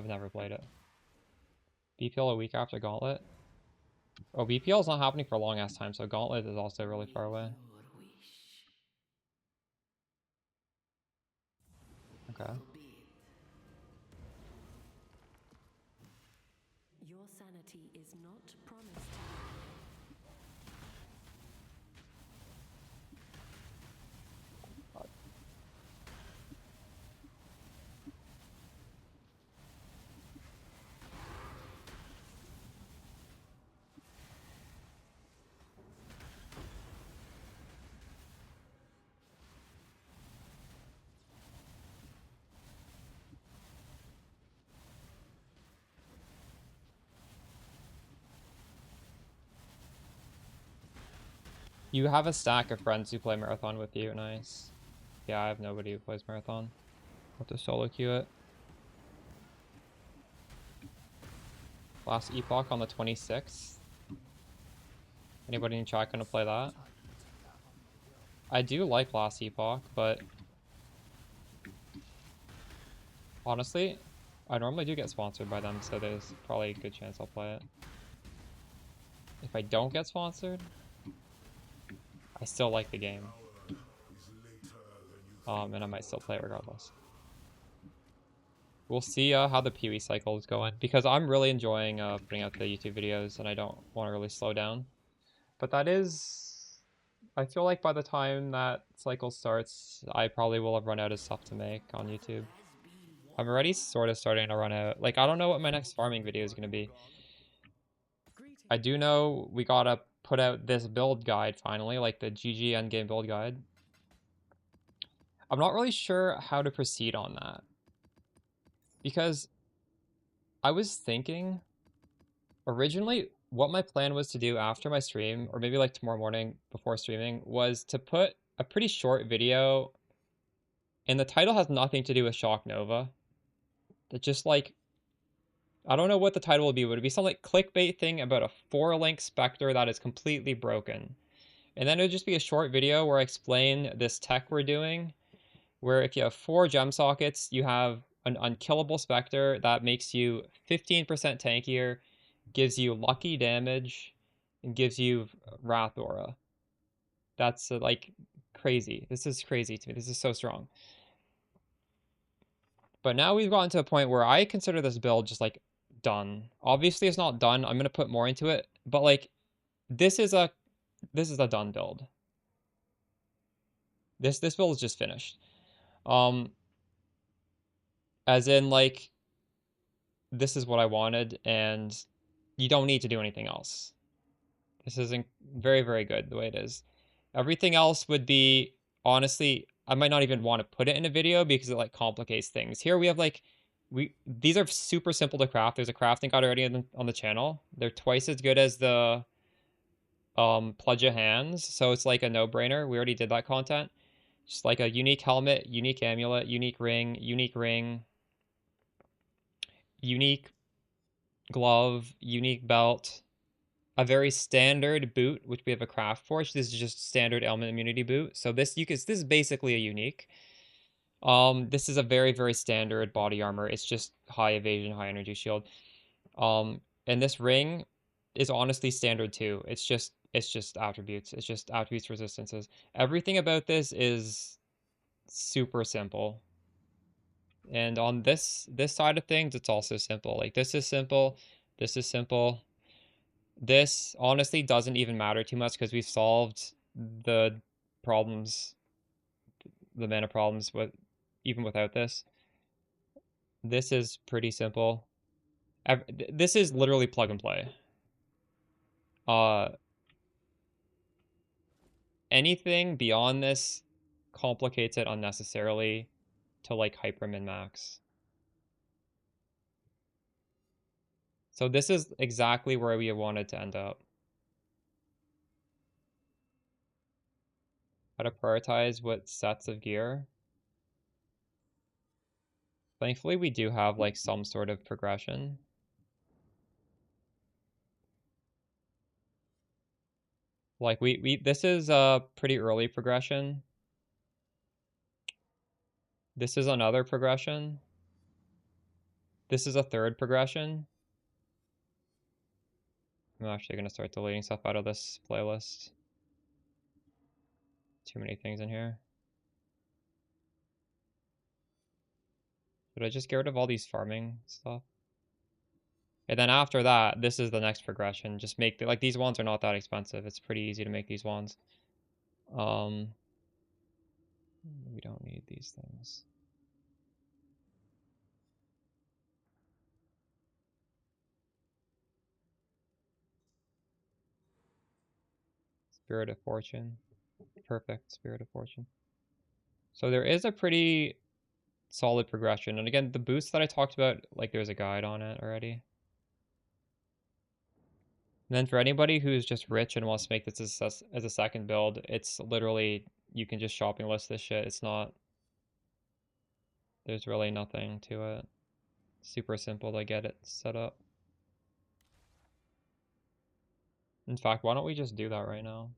never played it. BPL a week after Gauntlet? Oh, BPL is not happening for a long ass time, so Gauntlet is also really far away. Okay. Your sanity is not promised. You have a stack of friends who play Marathon with you, nice. Yeah, I have nobody who plays Marathon. I'll have to solo queue it. Last Epoch on the 26th. Anybody in chat gonna play that? I do like Last Epoch, but honestly, I normally do get sponsored by them, so there's probably a good chance I'll play it. If I don't get sponsored, I still like the game. And I might still play it regardless. We'll see how the PoE cycle is going, because I'm really enjoying putting out the YouTube videos, and I don't want to really slow down. But that is... I feel like by the time that cycle starts, I probably will have run out of stuff to make on YouTube. I'm already sort of starting to run out. Like, I don't know what my next farming video is going to be. I do know we gotta put out this build guide finally, like the GG endgame build guide. I'm not really sure how to proceed on that, because I was thinking originally what my plan was to do after my stream, or maybe like tomorrow morning before streaming, was to put a pretty short video, and the title has nothing to do with Shock Nova. That just like, I don't know what the title will be. Would it be some like clickbait thing about a 4-link Spectre that is completely broken? And then it would just be a short video where I explain this tech we're doing, where if you have 4 gem sockets, you have an unkillable Spectre that makes you 15% tankier, gives you lucky damage, and gives you Wrath Aura. That's like crazy. This is crazy to me. This is so strong. But now we've gotten to a point where I consider this build just like done. Obviously it's not done. I'm going to put more into it, but like this is a done build. This build is just finished. As in like, this is what I wanted, and you don't need to do anything else. This isn't very, very good the way it is. Everything else would be, honestly, I might not even want to put it in a video because it like complicates things. Here we have like, these are super simple to craft. There's a crafting guide already on the channel. They're twice as good as the Pledge of Hands, so it's like a no-brainer. We already did that content. Just like a unique helmet, unique amulet, unique ring, unique glove, unique belt, a very standard boot, which we have a craft for. This is just standard element immunity boot. So this this is basically a unique. This is a very, very standard body armor. It's just high evasion, high energy shield. And this ring is honestly standard too. It's just attributes. It's just attributes resistances. Everything about this is super simple. And on this side of things, it's also simple. Like this is simple, this is simple. This honestly doesn't even matter too much because we've solved the problems, the mana problems with even without this. This is pretty simple. This is literally plug and play. Anything beyond this complicates it unnecessarily to like hyper min max. So this is exactly where we wanted to end up. How to prioritize what sets of gear. Thankfully, we do have like some sort of progression. Like this is a pretty early progression. This is another progression. This is a third progression. I'm actually going to start deleting stuff out of this playlist. Too many things in here. Should I just get rid of all these farming stuff? And then after that, this is the next progression. Just make like these wands are not that expensive. It's pretty easy to make these wands. We don't need these things. Spirit of Fortune. Perfect. Spirit of Fortune. So there is a pretty solid progression. And again, the boost that I talked about, like there's a guide on it already. And then for anybody who's just rich and wants to make this as a second build, it's literally, you can just shopping list this shit. It's not, there's really nothing to it. Super simple to get it set up. In fact, why don't we just do that right now?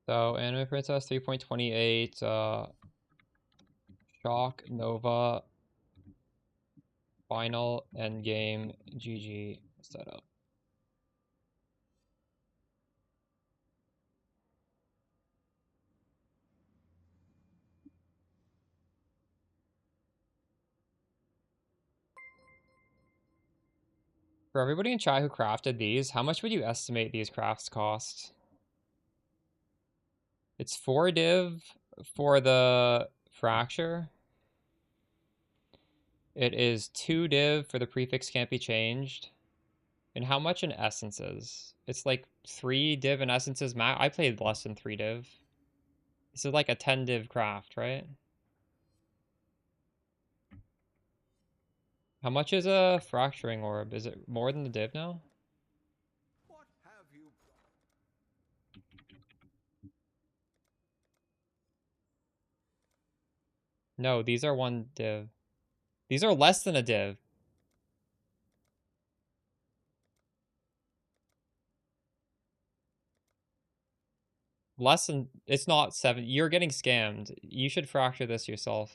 So Anime Princess 3.28, Shock, Nova, Final, Endgame, GG setup. For everybody in chat who crafted these, how much would you estimate these crafts cost? It's 4 div for the fracture. It is 2 div for the prefix can't be changed. And how much in essences? It's like 3 div in essences. I played less than 3 div. This is like a 10 div craft, right? How much is a fracturing orb? Is it more than the div now? What have you No, these are 1 div. These are less than a div. Less than, it's not 7. You're getting scammed. You should fracture this yourself.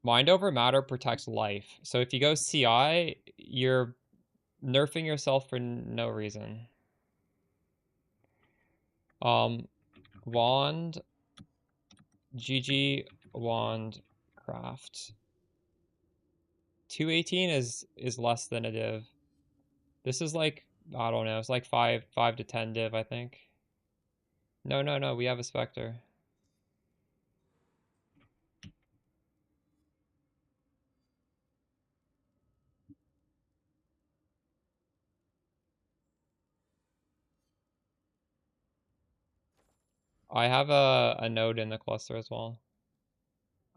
Mind over matter protects life. So if you go CI, you're nerfing yourself for no reason. Wand, GG, wand, craft. 218 is less than a div. This is like I don't know. It's like 5 to 10 div, I think. No, no, no. We have a Spectre. I have a node in the cluster as well.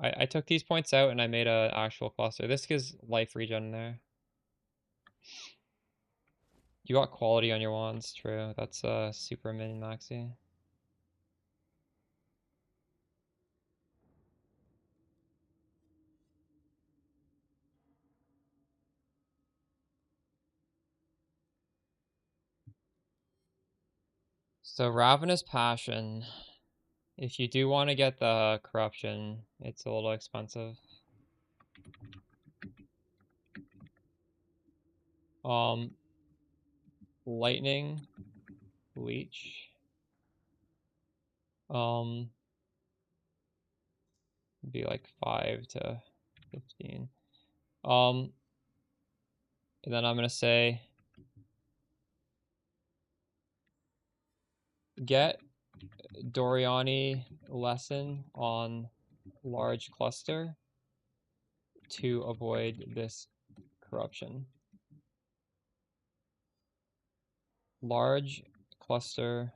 I took these points out and I made a actual cluster. This gives life regen in there. You got quality on your wands, true. That's super min maxi. So Ravenous Passion. If you do want to get the corruption, it's a little expensive. Lightning, leech. Be like 5 to 15. And then I'm gonna say get Doriani lesson on large cluster to avoid this corruption. Large cluster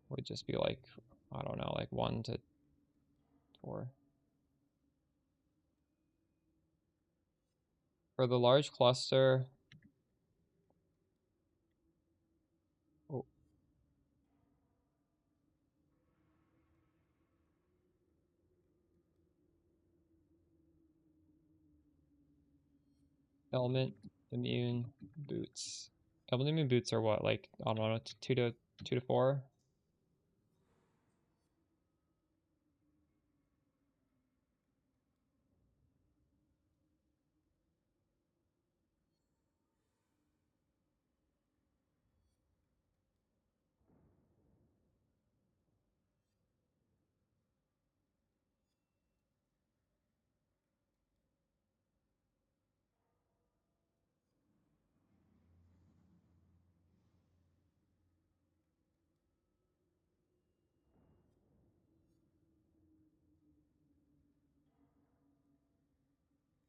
would just be like, I don't know, like 1 to 4. For the large cluster, oh, element immune boots. Element immune boots are what, like, I don't know, 2 to 4?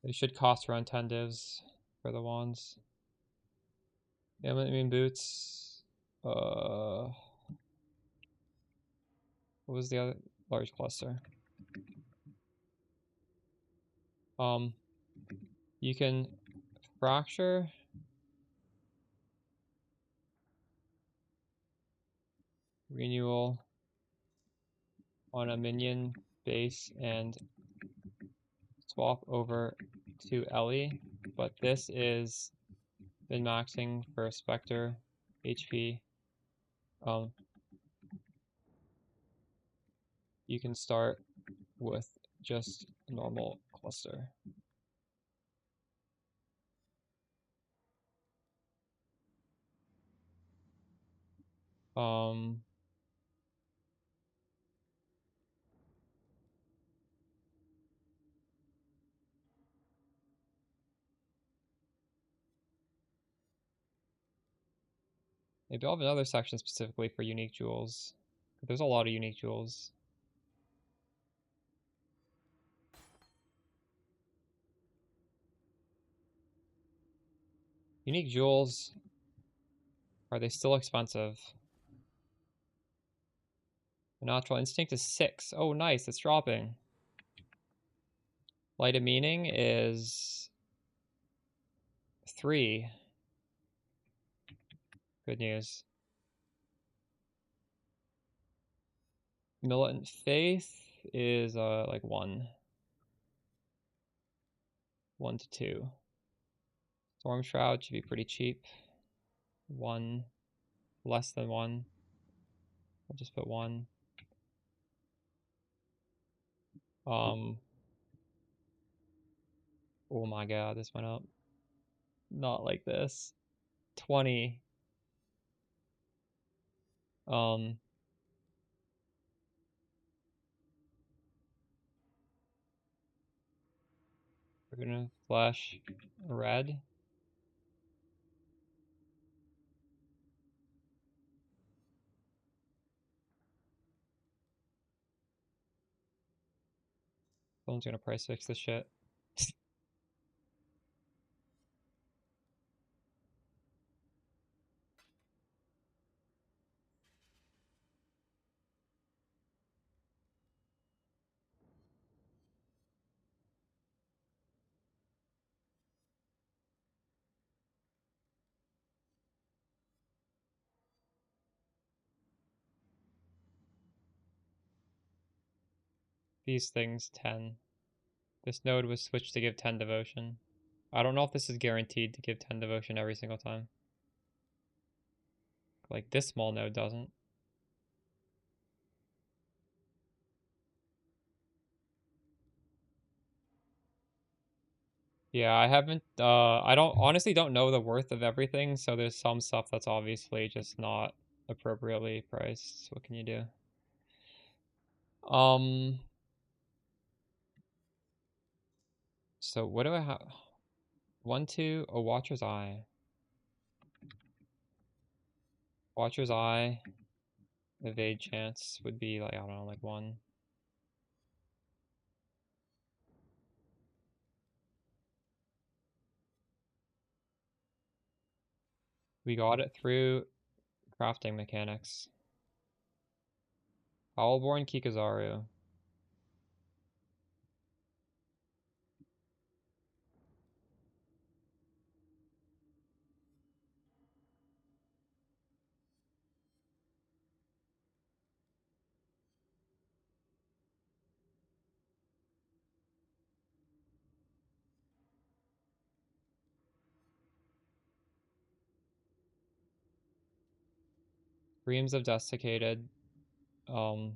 They should cost around 10 divs for the wands. Element immune boots. What was the other large cluster? You can fracture renewal on a minion base and swap over to Ellie, but this is min maxing for Spectre HP. You can start with just a normal cluster. Maybe I'll have another section specifically for unique jewels. There's a lot of unique jewels. Unique jewels, are they still expensive? The natural instinct is 6. Oh, nice, it's dropping. Light of meaning is 3. Good news. Militant faith is like 1. 1 to 2. Storm shroud should be pretty cheap. 1, less than 1. I'll just put 1. Oh my god, this went up. Not like this. 20. Forbidden Flesh red. Someone's gonna price fix this shit. These things 10. This node was switched to give 10 devotion. I don't know if this is guaranteed to give 10 devotion every single time. Like this small node doesn't. Yeah, I haven't I don't honestly don't know the worth of everything, so there's some stuff that's obviously just not appropriately priced. So what can you do? So what do I have? 1-2, a Watcher's Eye. Watcher's Eye, evade chance would be like, I don't know, like 1. We got it through crafting mechanics. Owlborn Kikazaru. Dreams of Desiccated. 28.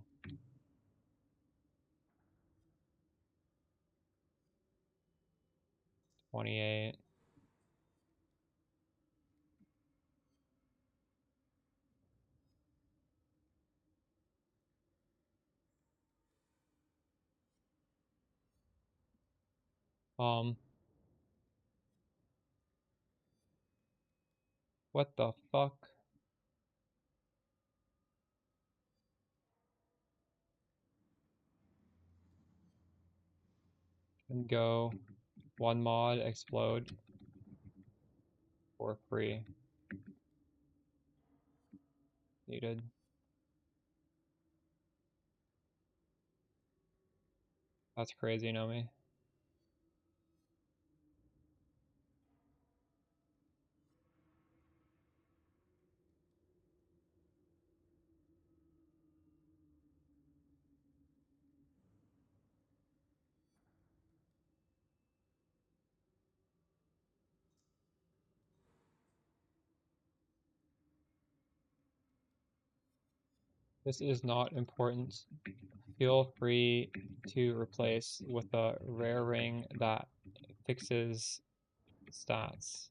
What the fuck? Can go 1 mod, explode for free. Needed. That's crazy, Nomi. This is not important. Feel free to replace with a rare ring that fixes stats.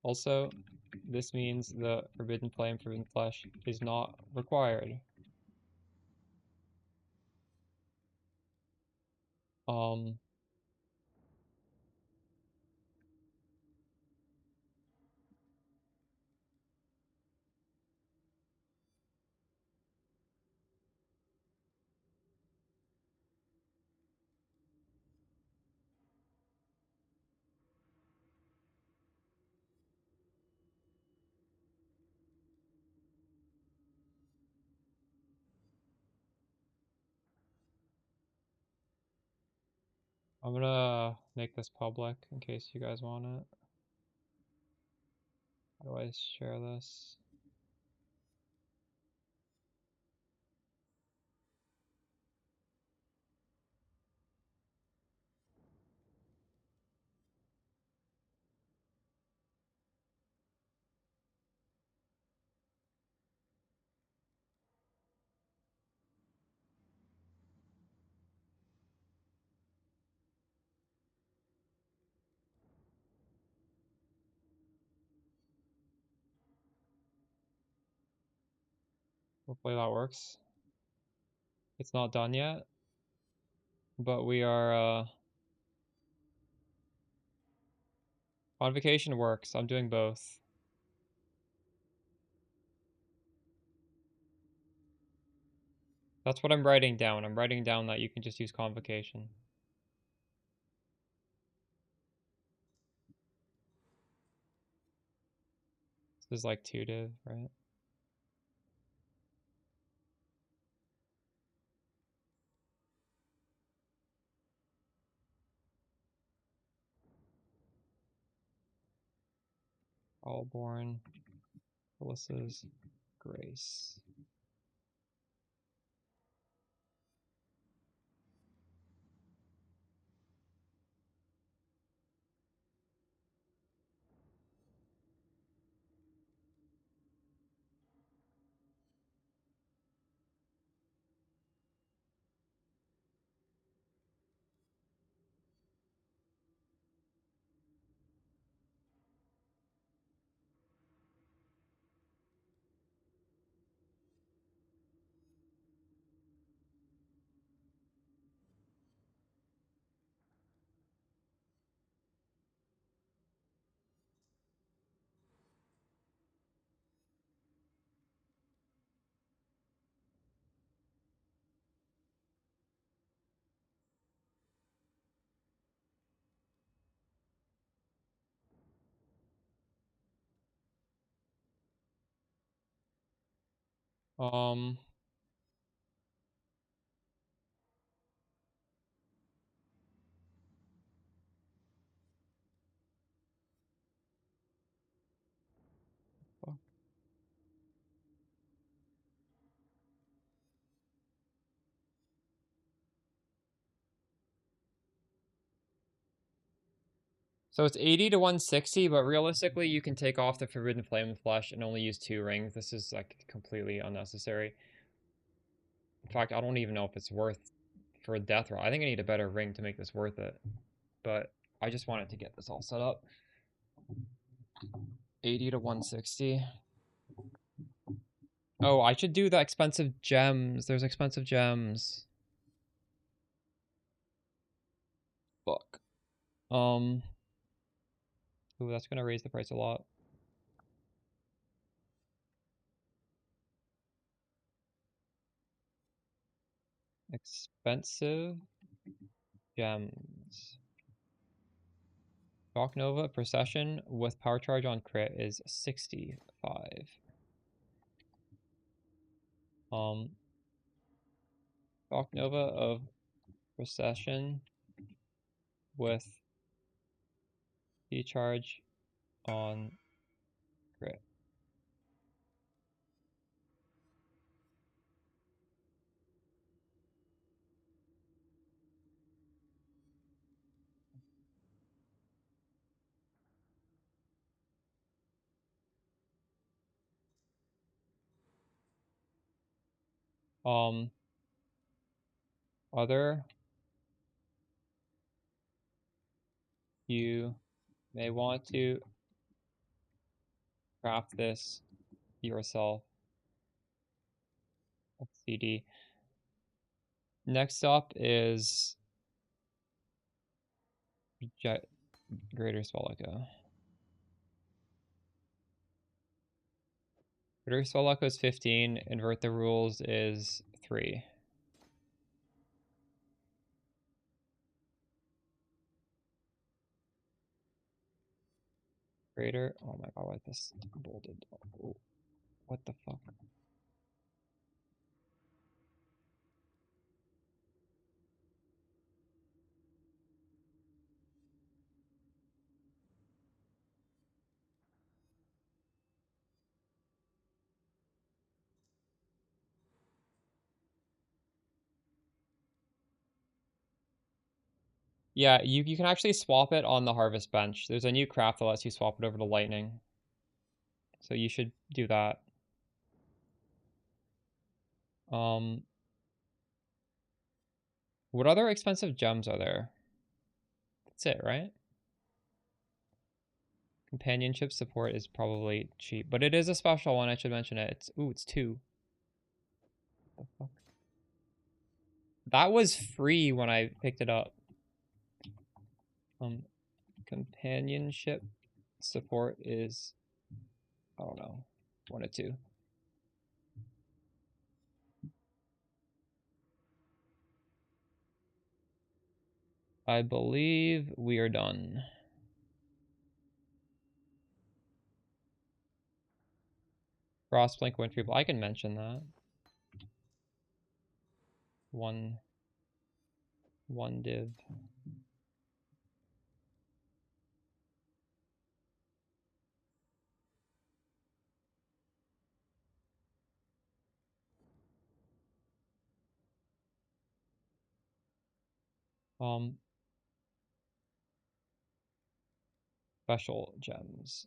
Also, this means the Forbidden Flame, Forbidden Flesh is not required. I'm gonna make this public in case you guys want it. How do I share this? Hopefully that works. It's not done yet. But we are on vacation works. I'm doing both. That's what I'm writing down. I'm writing down that you can just use convocation. This is like 2 div, right? Allborn, Alyssa's Grace. Um, fuck. So it's 80 to 160, but realistically, you can take off the Forbidden Flame and Flesh and only use 2 rings. This is like completely unnecessary. In fact, I don't even know if it's worth for a death roll. I think I need a better ring to make this worth it. But I just wanted to get this all set up. 80 to 160. Oh, I should do the expensive gems. There's expensive gems. Fuck. Ooh, that's gonna raise the price a lot. Expensive gems. Shock Nova Procession with power charge on crit is 65. Shock Nova of Procession with D-charge on crit. Other, you may want to craft this yourself. CD. Next up is Greater Swallow. Greater Swallow is 15. Invert the rules is 3. Greater. Oh my god, what this bolded? Oh, what the fuck? Yeah, you can actually swap it on the harvest bench. There's a new craft that lets you swap it over to lightning. So you should do that. What other expensive gems are there? That's it, right? Companionship support is probably cheap, but it is a special one. I should mention it. It's 2. What the fuck? That was free when I picked it up. Companionship support is, I don't know, 1 or 2. I believe we are done. Frostblink Wintry, but I can mention that. One div. Special gems.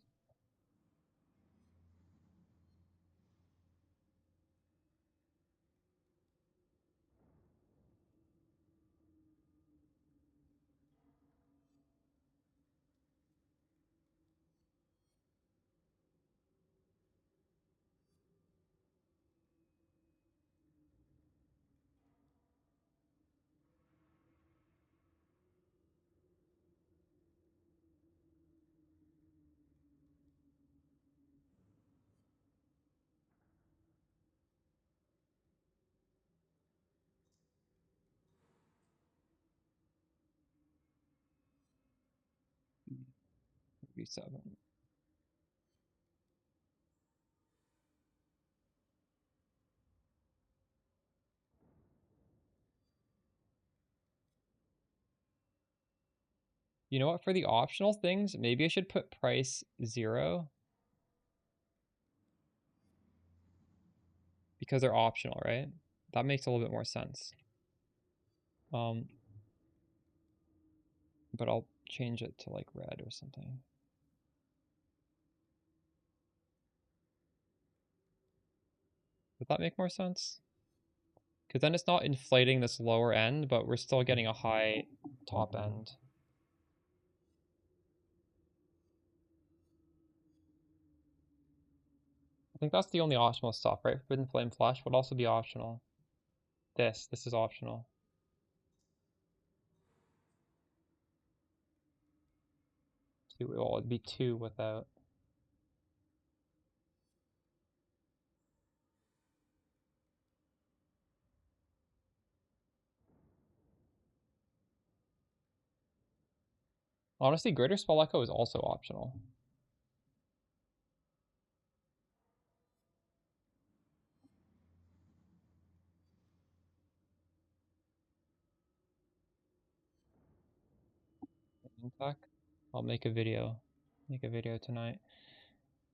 V7. You know what? For the optional things, maybe I should put price 0. Because they're optional, right? That makes a little bit more sense. But I'll change it to like red or something. Would that make more sense? Because then it's not inflating this lower end, but we're still getting a high top end. I think that's the only optional stuff, right? Forbidden Flame Flash would also be optional. This is optional. Well, it'd be 2 without. Honestly, Greater Spell Echo is also optional. In fact, I'll make a video. Make a video tonight.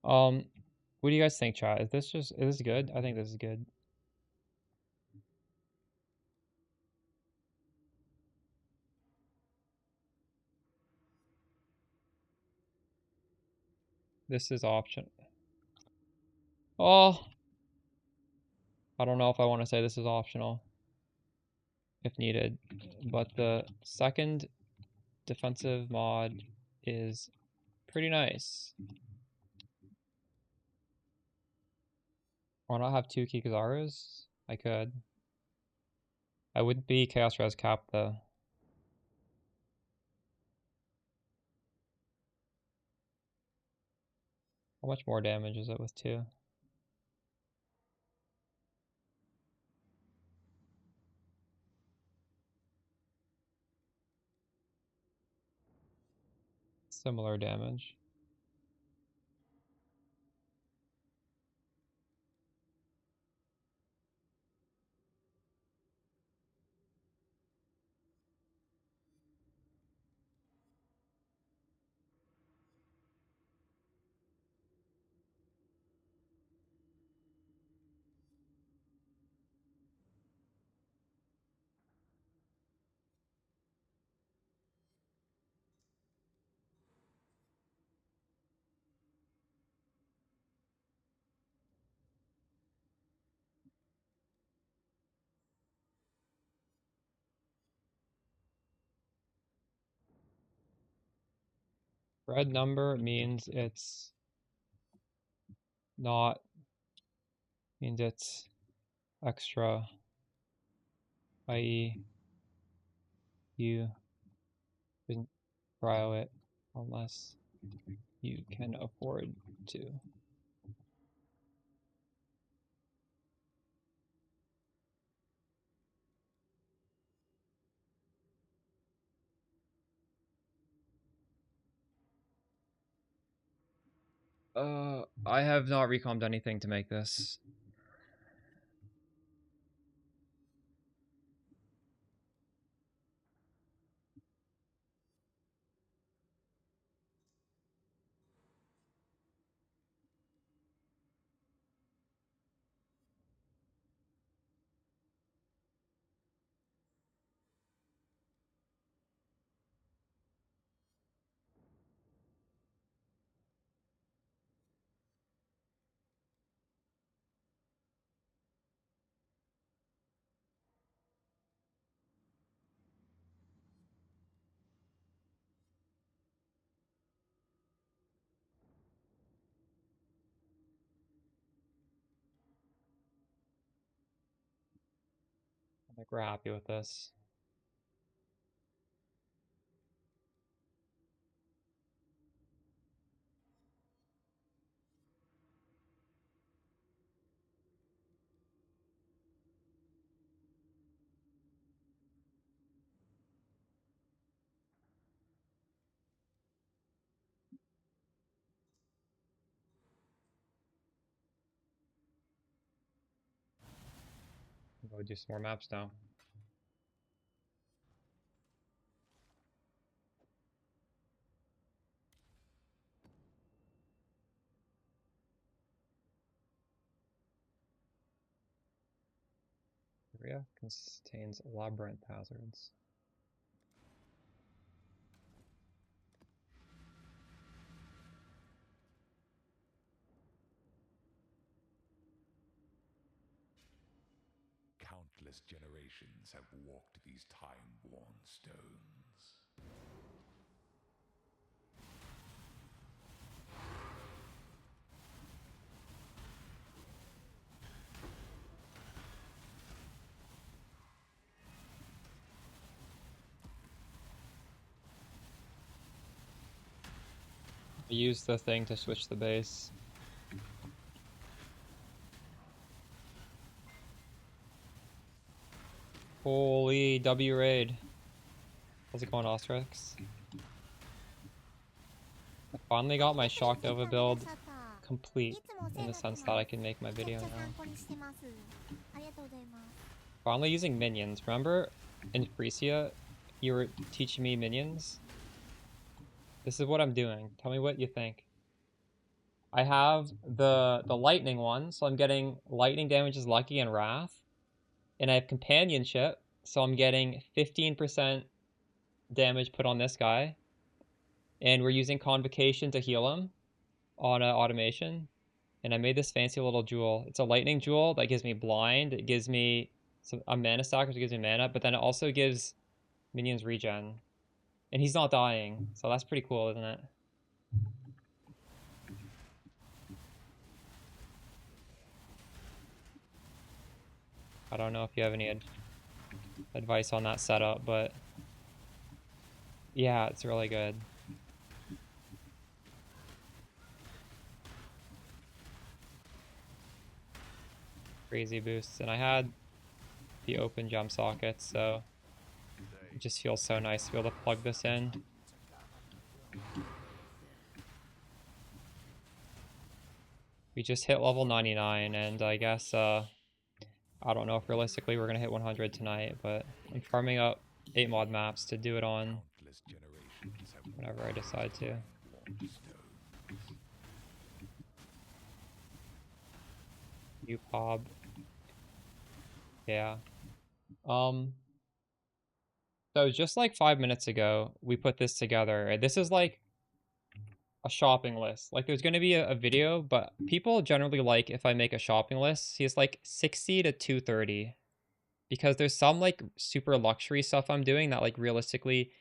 What do you guys think, chat? Is this good? I think this is good. This is option. Oh, I don't know if I want to say this is optional if needed, but the second defensive mod is pretty nice. Why not have 2 Kikazarus? I could. I wouldn't be Chaos Res cap though. How much more damage is it with 2? Similar damage. Red number means it's not, means it's extra i.e. you shouldn't cryo it unless you can afford to. I have not recommed anything to make this. I think we're happy with this. Go do some more maps now. Area contains labyrinth hazards. Countless generations have walked these time-worn stones. I used the thing to switch the base. Holy W raid. How's it going, Ostrix? I finally got my Shock Nova build complete in the sense that I can make my video now. Finally using minions. Remember in Frisia you were teaching me minions? This is what I'm doing. Tell me what you think. I have the lightning one, so I'm getting lightning damage is lucky and wrath. And I have companionship, so I'm getting 15% damage put on this guy. And we're using convocation to heal him on automation. And I made this fancy little jewel. It's a lightning jewel that gives me blind. It gives me a mana stack, which gives me mana, but then it also gives minions regen. And he's not dying, so that's pretty cool, isn't it? I don't know if you have any advice on that setup, but yeah, it's really good. Crazy boosts, and I had the open jump sockets, so it just feels so nice to be able to plug this in. We just hit level 99, and I guess, I don't know if realistically we're going to hit 100 tonight, but I'm farming up 8 mod maps to do it on whenever I decide to. UPOB. Yeah. So just like 5 minutes ago, we put this together. This is like a shopping list. Like there's going to be a video, but people generally like if I make a shopping list, see it's like 60 to 230. Because there's some like super luxury stuff I'm doing that like realistically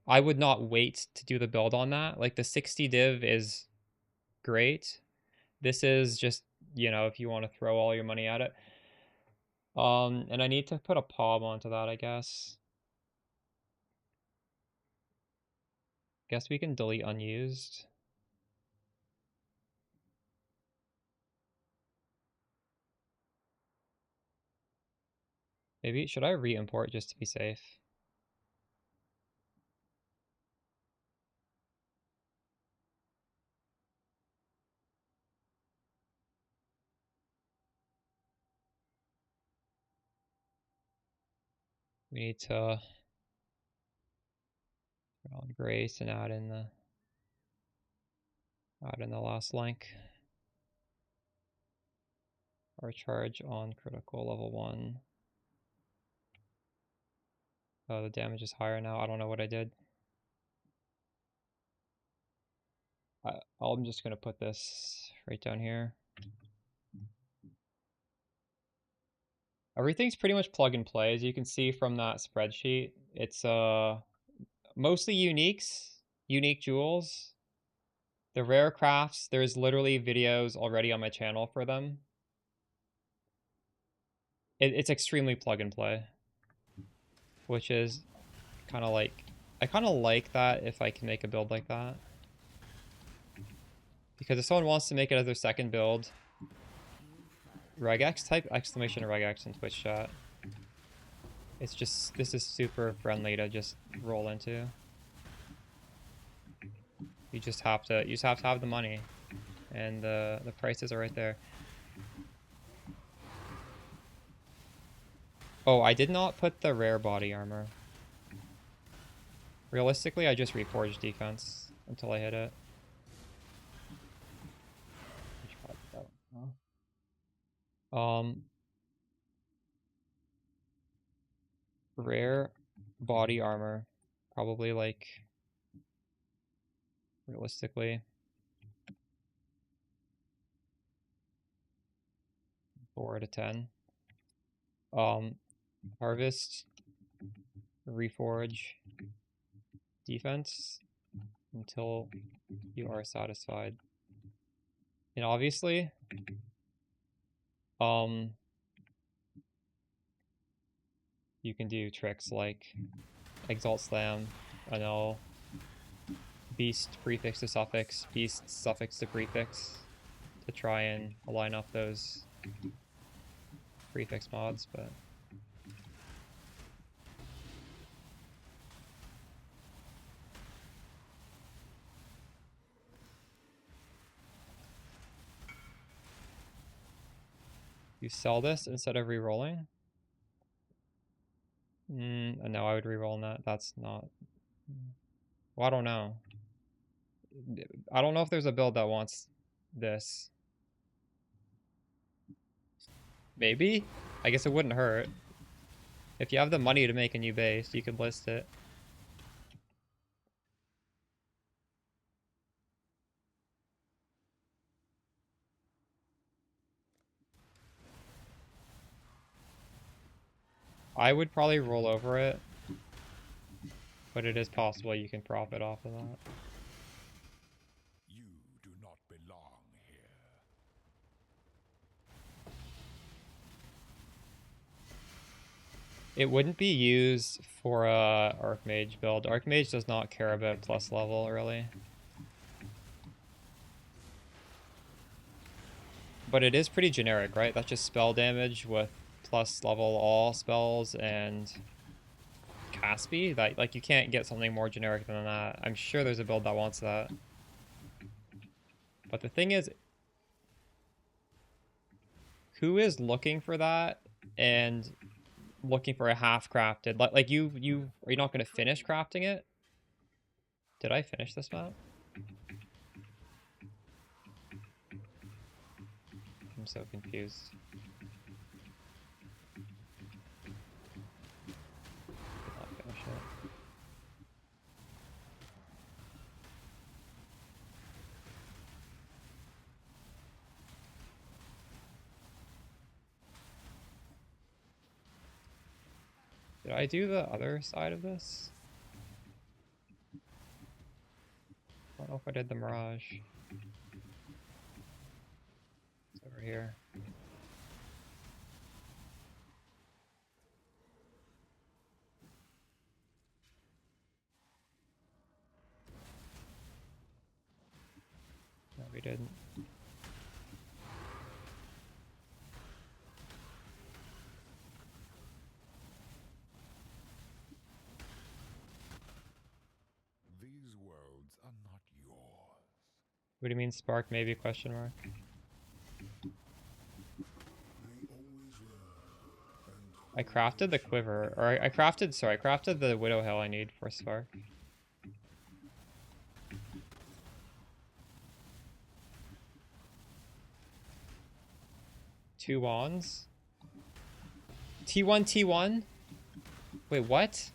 I would not wait to do the build on that. Like the 60 div is great. This is just, you know, if you want to throw all your money at it. And I need to put a POB onto that, I guess. Guess we can delete unused. Maybe, should I re-import just to be safe? We need to put on Grace and add in the last link. Our charge on critical level 1. Oh, the damage is higher now. I don't know what I did. I'm just gonna put this right down here. Everything's pretty much plug and play, as you can see from that spreadsheet. It's mostly uniques, unique jewels. The rare crafts, there's literally videos already on my channel for them. It's extremely plug and play, which is kind of like, I kind of like that if I can make a build like that. Because if someone wants to make it as their second build, regex, type exclamation regex in Twitch chat. It's just, this is super friendly to just roll into. You just have to have the money, and the prices are right there. Oh, I did not put the rare body armor. Realistically, I just reforged defense until I hit it. Rare body armor, probably like, realistically, 4 out of 10. Harvest, reforge, defense until you are satisfied. And obviously, you can do tricks like Exalt Slam, Annul, Beast prefix to suffix, Beast suffix to prefix, to try and align up those prefix mods, but you sell this instead of re-rolling? No, I would re-roll on that. That's not... Well, I don't know. I don't know if there's a build that wants this. Maybe? I guess it wouldn't hurt. If you have the money to make a new base, you could list it. I would probably roll over it, but it is possible you can profit off of that. You do not belong here. It wouldn't be used for a Archmage build. Archmage does not care about plus level, really. But it is pretty generic, right? That's just spell damage with plus level all spells and cast speed. Like, you can't get something more generic than that. I'm sure there's a build that wants that. But the thing is, who is looking for that and looking for a half crafted? Like are you not going to finish crafting it? Did I finish this map? I'm so confused. Did not finish it. Did I do the other side of this? I don't know if I did the Mirage. It's over here. good. These worlds are not yours. What do you mean spark maybe question mark? I crafted the quiver, or I crafted, sorry, I crafted the Widow Hill I need for spark. Two wands? T1, T1? Wait, what?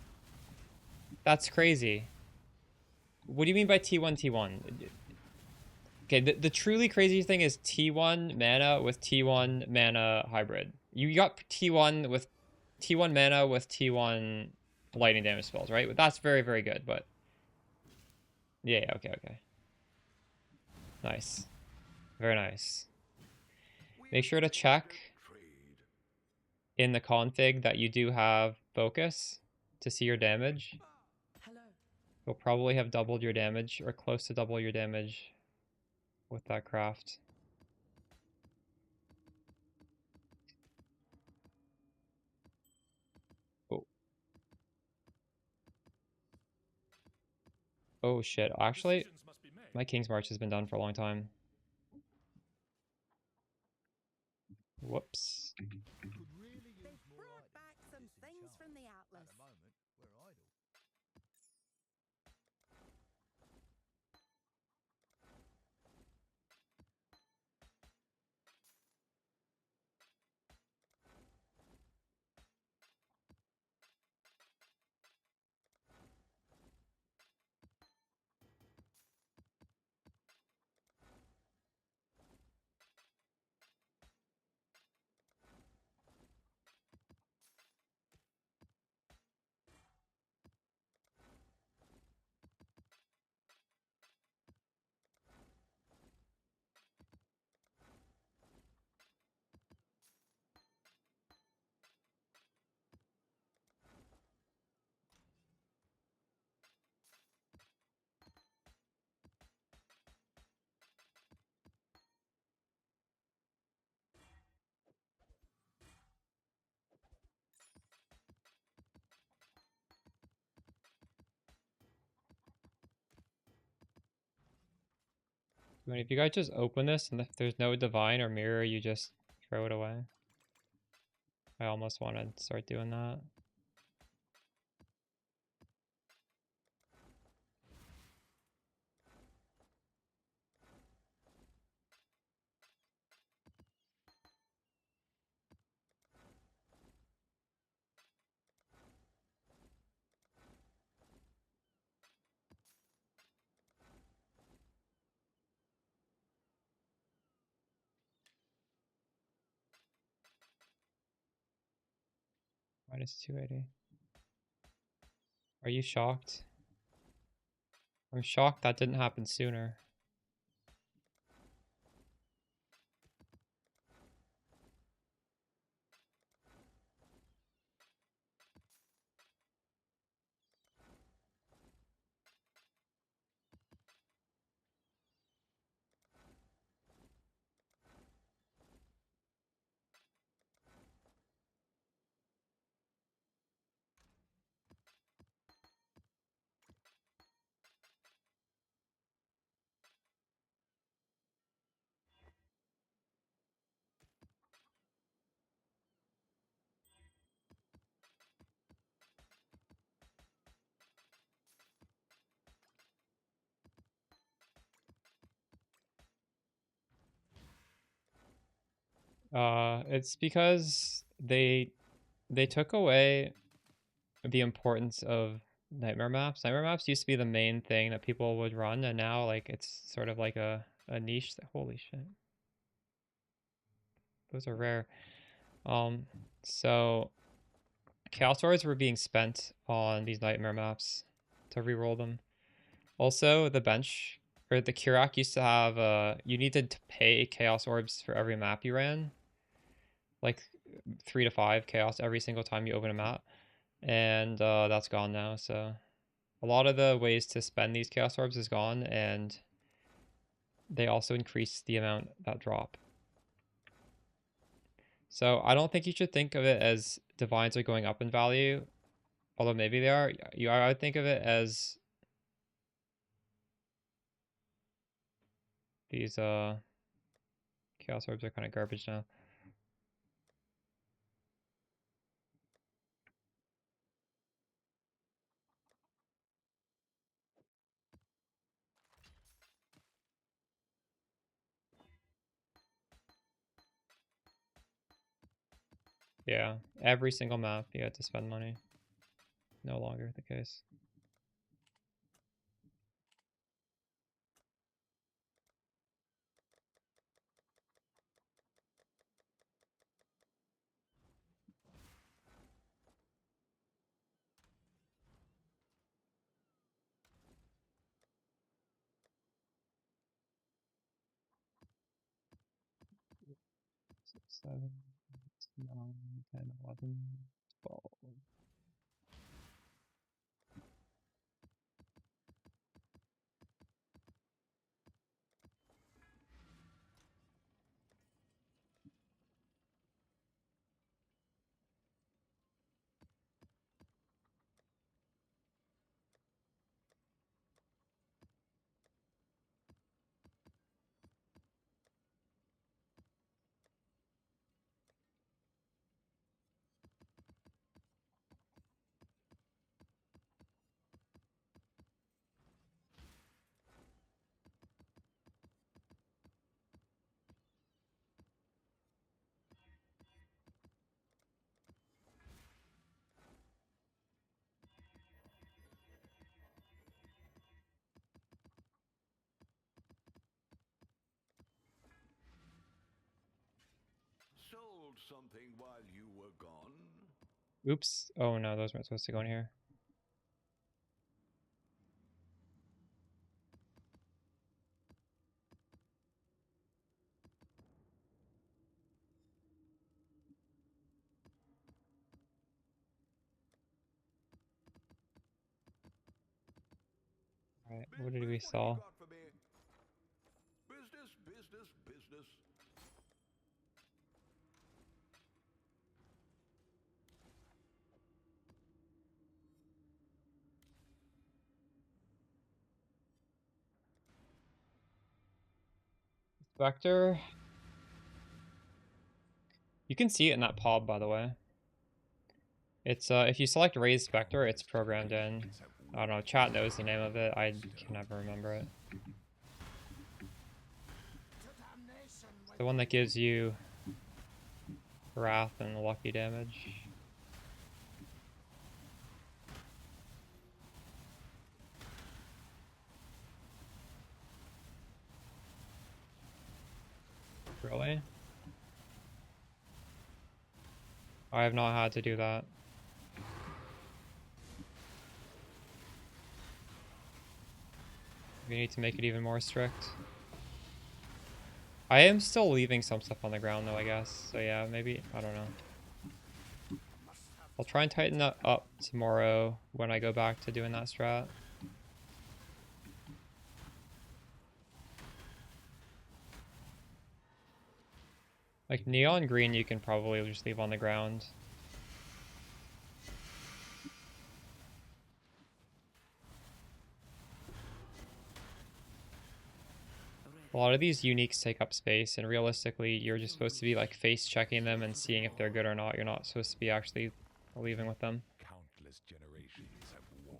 That's crazy. What do you mean by T1, T1? Okay, the truly crazy thing is T1 mana with T1 mana hybrid. You got T1 with T1 mana with T1 lightning damage spells, right? That's very, very good, but... Yeah, okay, okay. Nice. Very nice. Make sure to check in the config that you do have focus to see your damage. Hello. You'll probably have doubled your damage or close to double your damage with that craft. Oh. Oh shit. Actually, my King's March has been done for a long time. Whoops. They've brought back some things from the Atlas. I mean, if you guys just open this and if there's no divine or mirror, you just throw it away. I almost want to start doing that. Minus 280. Are you shocked? I'm shocked that didn't happen sooner. It's because they took away the importance of nightmare maps. Nightmare maps used to be the main thing that people would run, and now like it's sort of like a niche that, holy shit. Those are rare. So Chaos Swords were being spent on these nightmare maps to reroll them. Also, the bench or the Kurak used to have you needed to pay Chaos Orbs for every map you ran. Like 3 to 5 Chaos every single time you open a map. And that's gone now, so a lot of the ways to spend these Chaos Orbs is gone, and they also increase the amount that drop. So I don't think you should think of it as divines are going up in value, although maybe they are. I would think of it as these chaos orbs are kind of garbage now. Yeah, every single map you had to spend money. No longer the case. Six, 7, 8, 9, 10, 11, 12. Sold something while you were gone? Oops. Oh no, those weren't supposed to go in here. Alright, what did we What have you sell? got for me? Business, business, business. Spectre. You can see it in that pod, by the way. It's if you select Raise Spectre, it's programmed in. I don't know, chat knows the name of it. I can never remember it. It's the one that gives you Wrath and lucky damage. Really? I have not had to do that. We need to make it even more strict. I am still leaving some stuff on the ground though, I guess. So yeah, maybe, I don't know. I'll try and tighten that up tomorrow when I go back to doing that strat. Like neon green you can probably just leave on the ground. A lot of these uniques take up space, and realistically, you're just supposed to be like face checking them and seeing if they're good or not. You're not supposed to be actually leaving with them.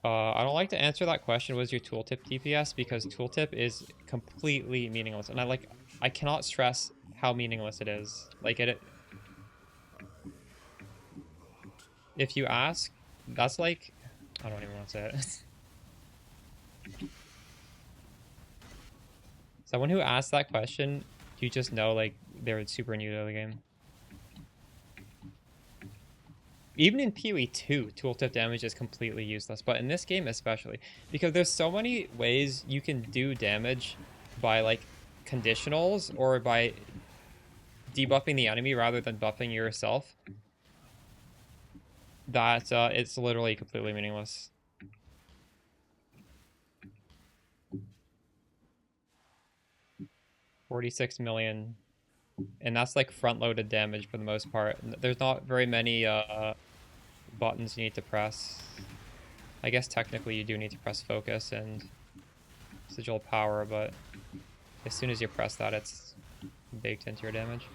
I don't like to answer that question, was your tooltip DPS, because tooltip is completely meaningless. And I cannot stress how meaningless it is. Like if you ask, that's like, I don't even want to say it. Someone who asked that question, you just know like they're super new to the game. Even in PoE 2, tooltip damage is completely useless, but in this game especially, because there's so many ways you can do damage by like conditionals or by debuffing the enemy rather than buffing yourself, that it's literally completely meaningless. 46 million. And that's like front-loaded damage for the most part. There's not very many buttons you need to press. I guess technically you do need to press focus and sigil power, but as soon as you press that, it's baked into your damage.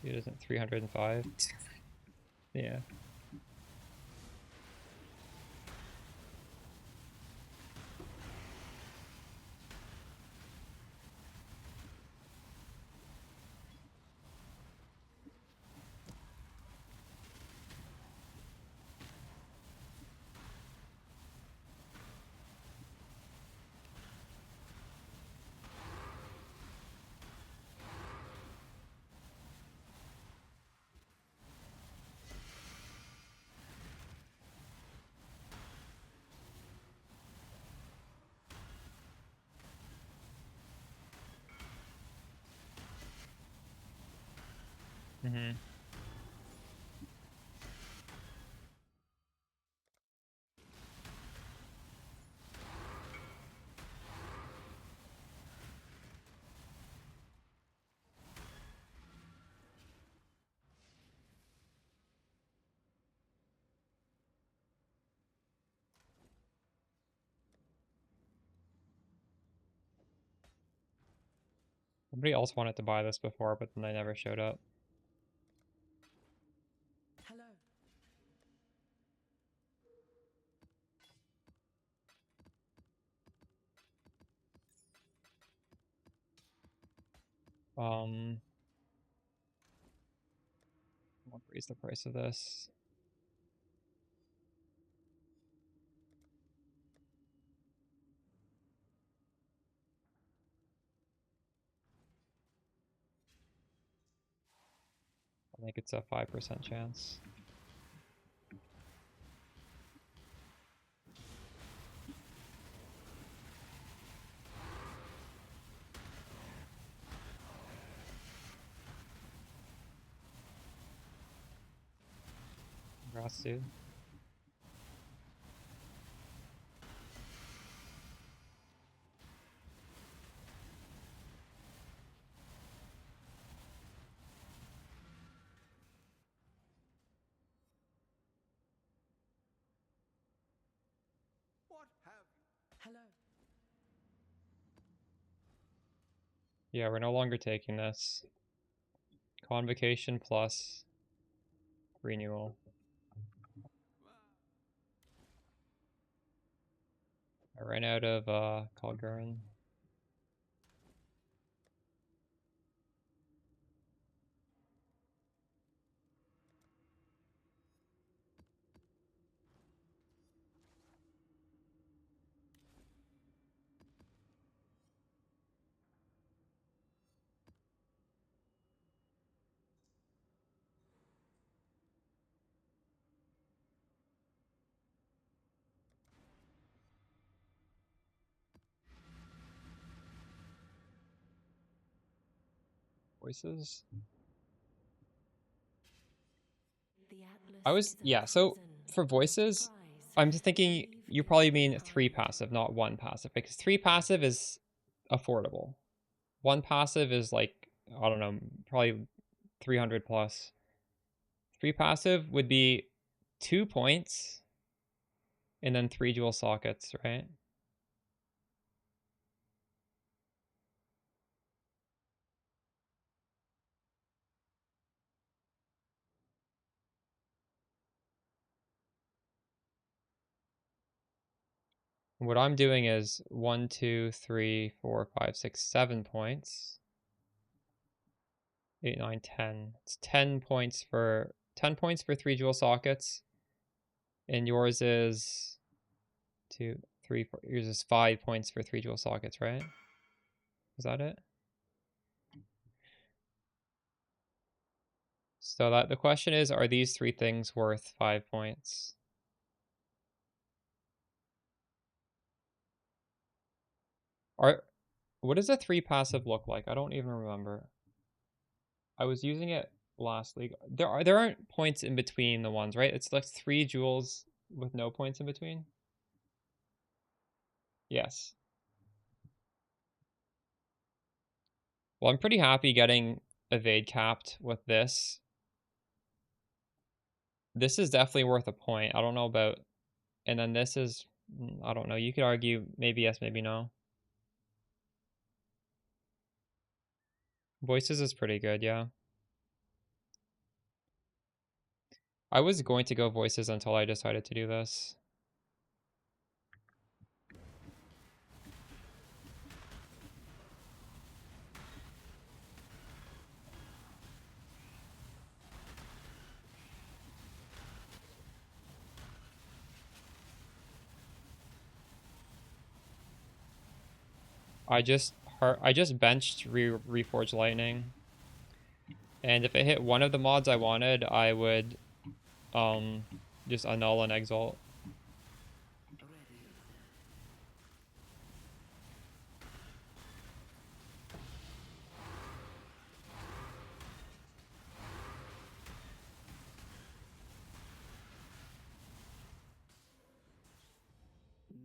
It isn't 305. Yeah. Mm-hmm. Somebody else wanted to buy this before, but then they never showed up. Hello. I'll raise the price of this. I think it's a 5% chance. Congrats, dude. What have Hello. Yeah, we're no longer taking this. Convocation plus renewal. I ran out of Kalgurin. Voices? I was, yeah, so for voices, I'm just thinking you probably mean 3 passive, not 1 passive, because 3 passive is affordable. 1 passive is like, I don't know, probably 300 plus. 3 passive would be 2 points and then 3 dual sockets, right? What I'm doing is 1, 2, 3, 4, 5, 6, 7 points. 8, 9, 10. It's 10 points for 3 dual sockets. And yours is 2, 3, 4. Yours is 5 points for 3 dual sockets, right? Is that it? So that the question is, are these 3 things worth 5 points? What does a 3 passive look like? I don't even remember. I was using it last league. There aren't points in between the ones, right? It's like 3 jewels with no points in between. Yes. Well, I'm pretty happy getting evade capped with this. This is definitely worth a point. I don't know about, and then this is, I don't know. You could argue maybe yes, maybe no. Voices is pretty good, yeah. I was going to go voices until I decided to do this. I just benched Reforged Lightning. And if it hit one of the mods I wanted, I would just annul and exalt.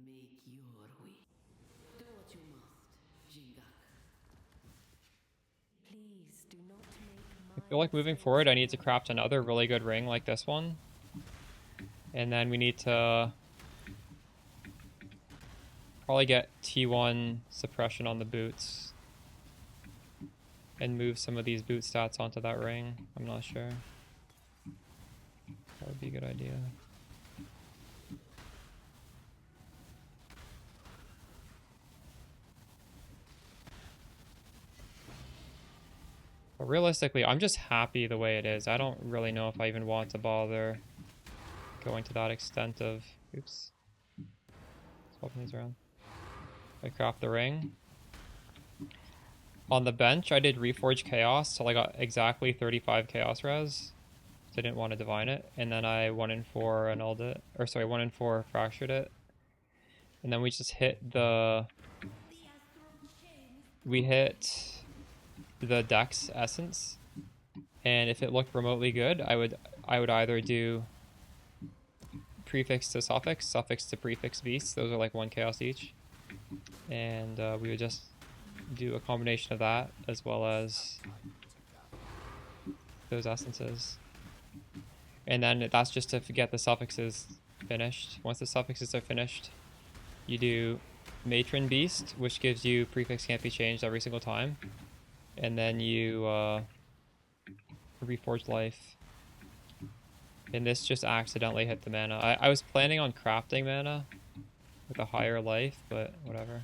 Make your way. Do what you must, Jingak. Please do not make I feel like moving forward, I need to craft another really good ring like this one. And then we need to probably get T1 suppression on the boots. And move some of these boot stats onto that ring. I'm not sure. That would be a good idea. But realistically, I'm just happy the way it is. I don't really know if I even want to bother going to that extent of... Oops. Swapping these around. I craft the ring. On the bench, I did Reforge Chaos till I got exactly 35 Chaos Res. So I didn't want to divine it. And then I 1 in 4 annulled it. Or sorry, 1 in 4 fractured it. And then we just hit the... We hit the Dex Essence. And if it looked remotely good, I would either do prefix to suffix, suffix to prefix beast. Those are like 1 chaos each. And we would just do a combination of that as well as those essences. And then that's just to get the suffixes finished. Once the suffixes are finished, you do Matron Beast, which gives you prefix can't be changed every single time. And then you Reforge Life. And this just accidentally hit the mana. I was planning on crafting mana with a higher life, but whatever.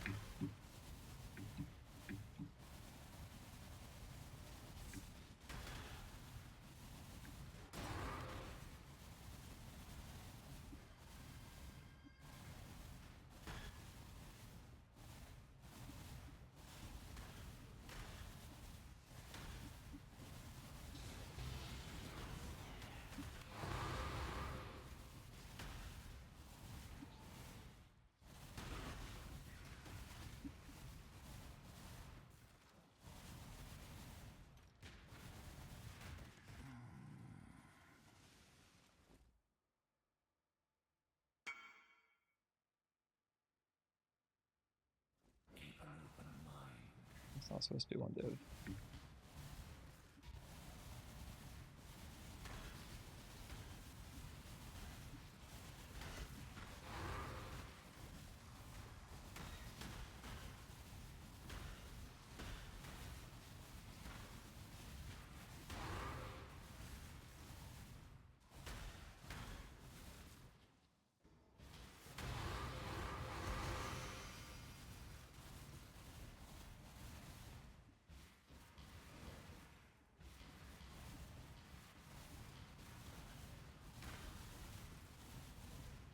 It's not supposed to be 1 div.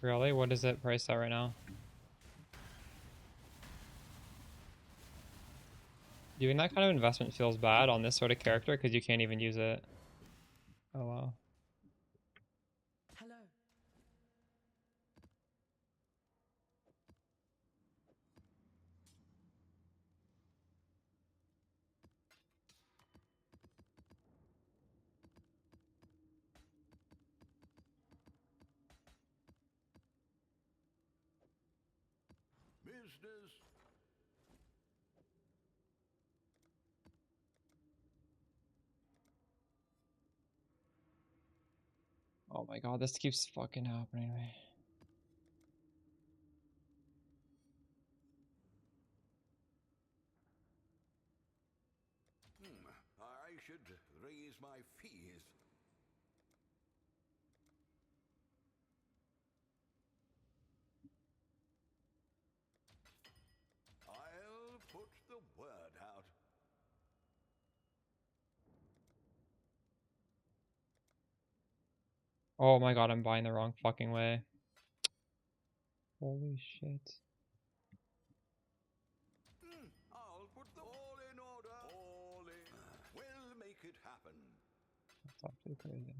Really? What is it priced at right now? Doing that kind of investment feels bad on this sort of character because you can't even use it. Oh wow. Hello. business. Oh my god, this keeps fucking happening to me. I should raise my fees. I'll put the word out. Oh my god, I'm buying the wrong fucking way. Holy shit. I'll put them all in order. All in. We'll make it happen. That's actually crazy.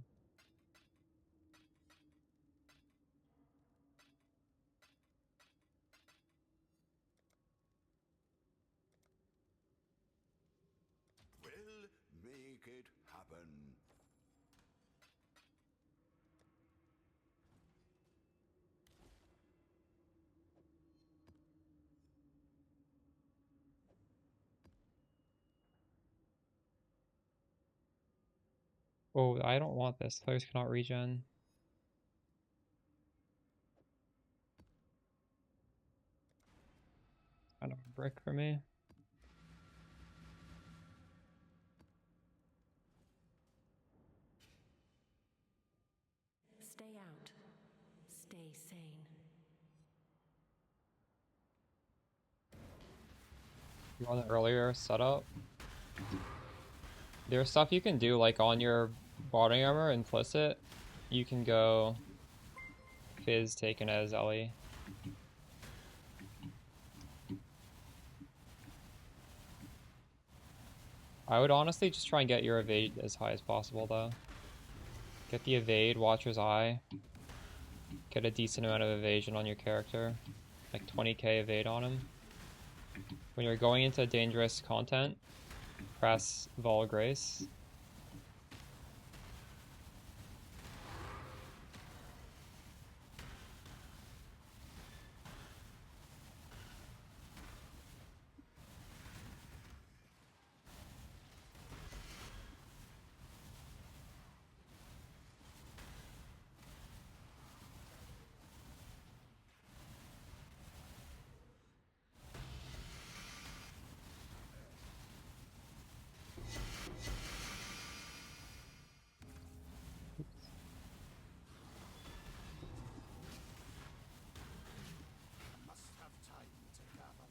We'll make it happen. Oh, I don't want this. Players cannot regen. Kind of a brick for me. Stay out. Stay sane. You want an earlier setup? There's stuff you can do like on your body armor implicit. You can go Fizz taken as Ellie. I would honestly just try and get your evade as high as possible though. Get the evade, Watcher's Eye. Get a decent amount of evasion on your character. Like 20k evade on him. When you're going into dangerous content, press Vol Grace. Must have time to gather.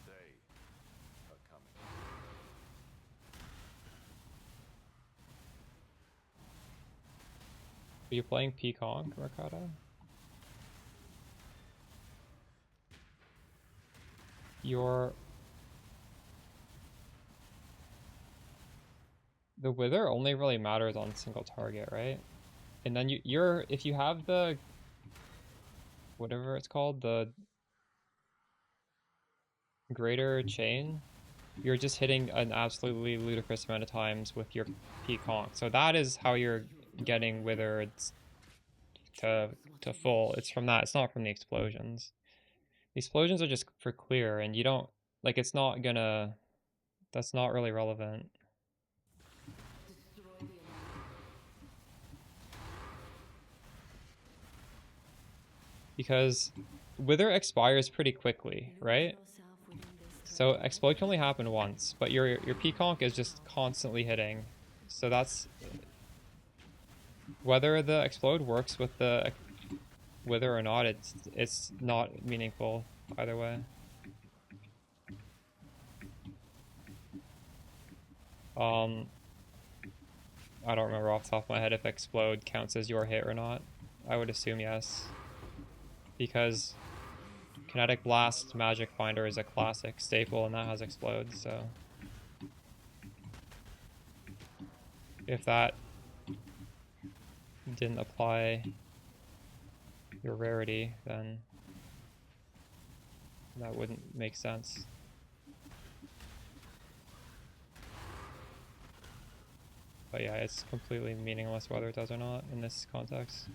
They are coming. Are you playing Peacock, Ricardo? The Wither only really matters on single target, right? And then if you have the whatever it's called, the greater chain, you're just hitting an absolutely ludicrous amount of times with your Peacock. So that is how you're getting Withered to full. It's from that. It's not from the explosions. The explosions are just for clear, and you don't like. It's not gonna. That's not really relevant. Because Wither expires pretty quickly, right? So explode can only happen once, but your Peacock is just constantly hitting. So that's whether the explode works with the Wither or not, it's not meaningful either way. I don't remember off the top of my head if explode counts as your hit or not. I would assume yes, because kinetic blast magic finder is a classic staple and that has explode, so if that didn't apply your rarity, then that wouldn't make sense. But yeah, it's completely meaningless whether it does or not in this context.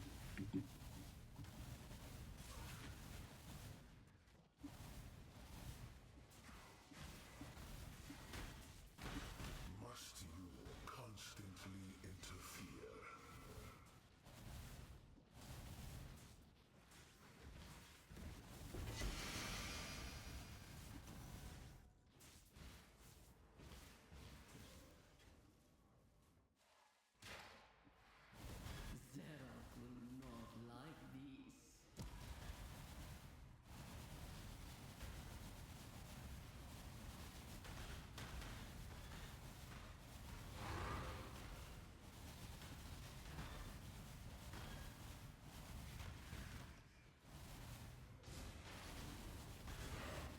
Must you constantly interfere? Xerath will not like this.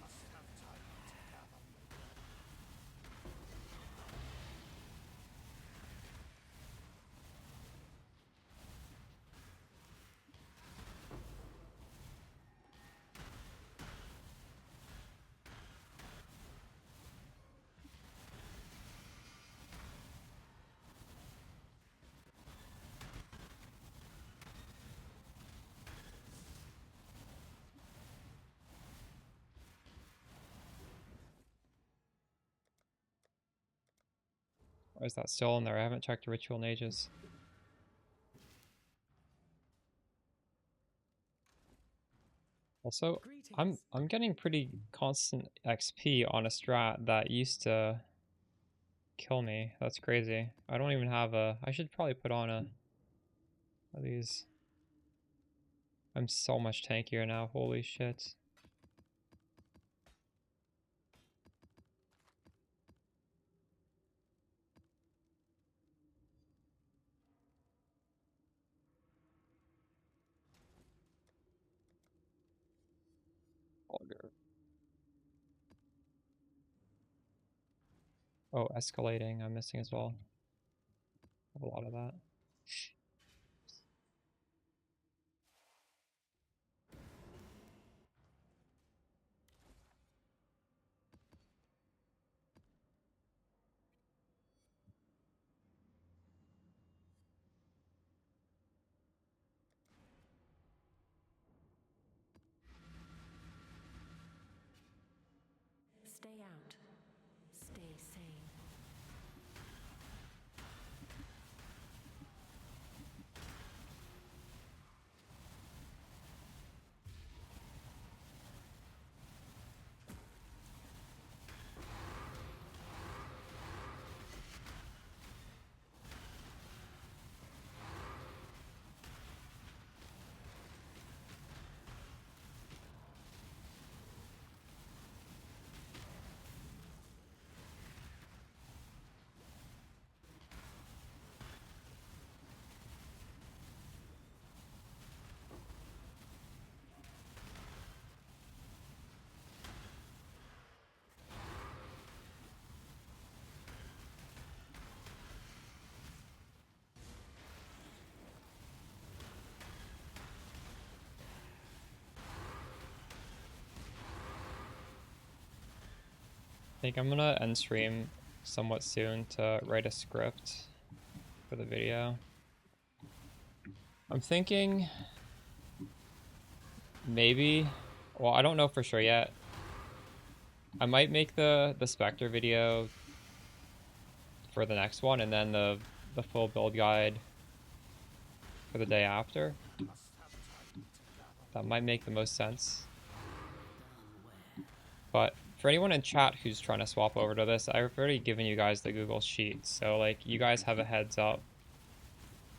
Must have time to gather more. Why is that still in there? I haven't checked ritual in ages. Also, I'm getting pretty constant XP on a strat that used to kill me. That's crazy. I don't even have a... I should probably put on a of these. I'm so much tankier now. Holy shit. Vulgar. Oh, escalating. I'm missing as well. I have a lot of that. Stay out. Stay sane. I think I'm gonna end stream somewhat soon to write a script for the video. I'm thinking maybe, well, I don't know for sure yet. I might make the Spectre video for the next one and then the full build guide for the day after. That might make the most sense. But for anyone in chat who's trying to swap over to this, I've already given you guys the Google Sheet, so like you guys have a heads up.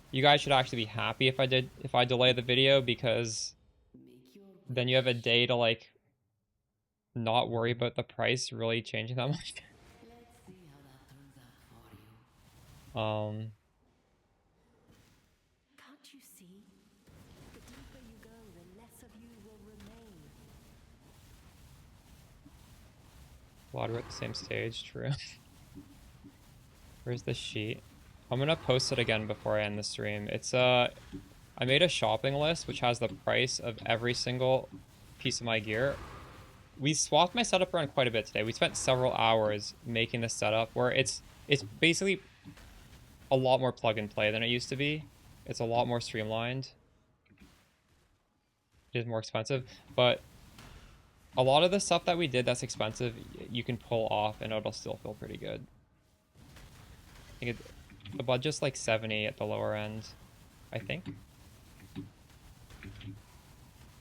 You guys should actually be happy if I delay the video, because then you have a day to like not worry about the price really changing that much. Let's see how that turns out for you. Can't you see? The deeper you go, the less of you will remain. Glad we're at the same stage, true. Where's the sheet? I'm gonna post it again before I end the stream. It's I made a shopping list which has the price of every single piece of my gear. We swapped my setup around quite a bit today. We spent several hours making this setup where it's basically a lot more plug and play than it used to be. It's a lot more streamlined. It is more expensive, but a lot of the stuff that we did that's expensive, you can pull off and it'll still feel pretty good. I think the budget's like 70 at the lower end, I think.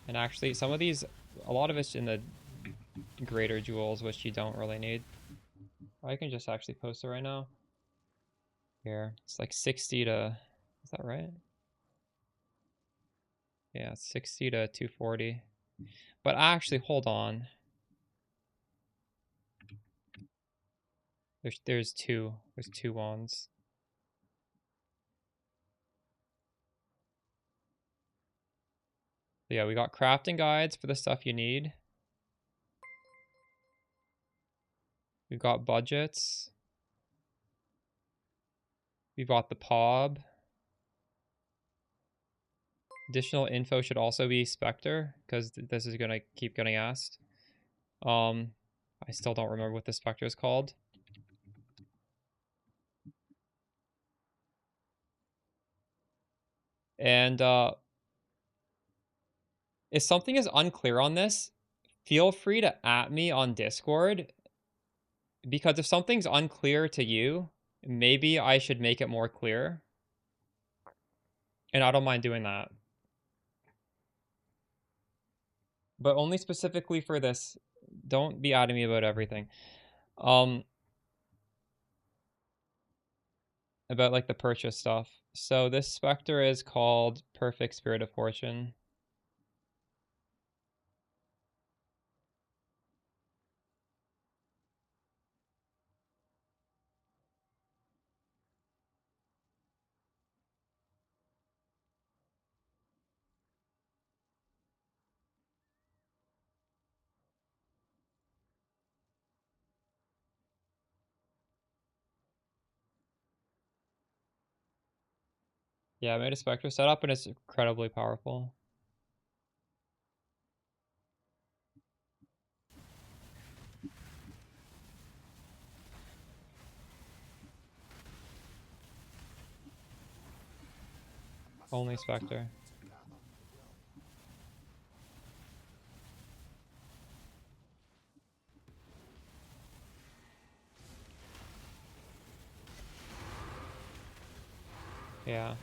And actually, some of these, a lot of it's in the greater jewels, which you don't really need. I can just actually post it right now. Here, it's like 60 to, is that right? Yeah, 60 to 240. But actually, hold on. There's two ones. So yeah, we got crafting guides for the stuff you need. We've got budgets. We've got the POB. Additional info should also be Spectre, because this is gonna keep getting asked. I still don't remember what the Spectre is called. And if something is unclear on this, feel free to at me on Discord, because if something's unclear to you, maybe I should make it more clear. And I don't mind doing that. But only specifically for this. Don't be adding me about everything. About like the purchase stuff. So this Spectre is called Perfect Spirit of Fortune. Yeah, I made a Spectre setup and it's incredibly powerful. Only Spectre. Yeah.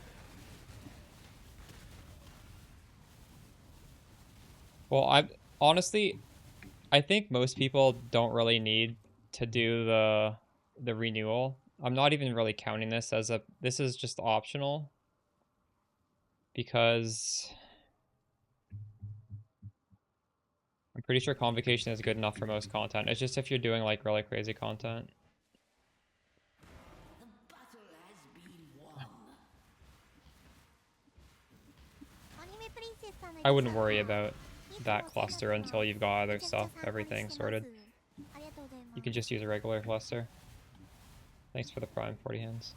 Well, honestly, I think most people don't really need to do the renewal. I'm not even really counting this as this is just optional, because I'm pretty sure Convocation is good enough for most content. It's just if you're doing like really crazy content. I wouldn't worry about that cluster until you've got other stuff, everything sorted. You can just use a regular cluster. Thanks for the prime 40 hands.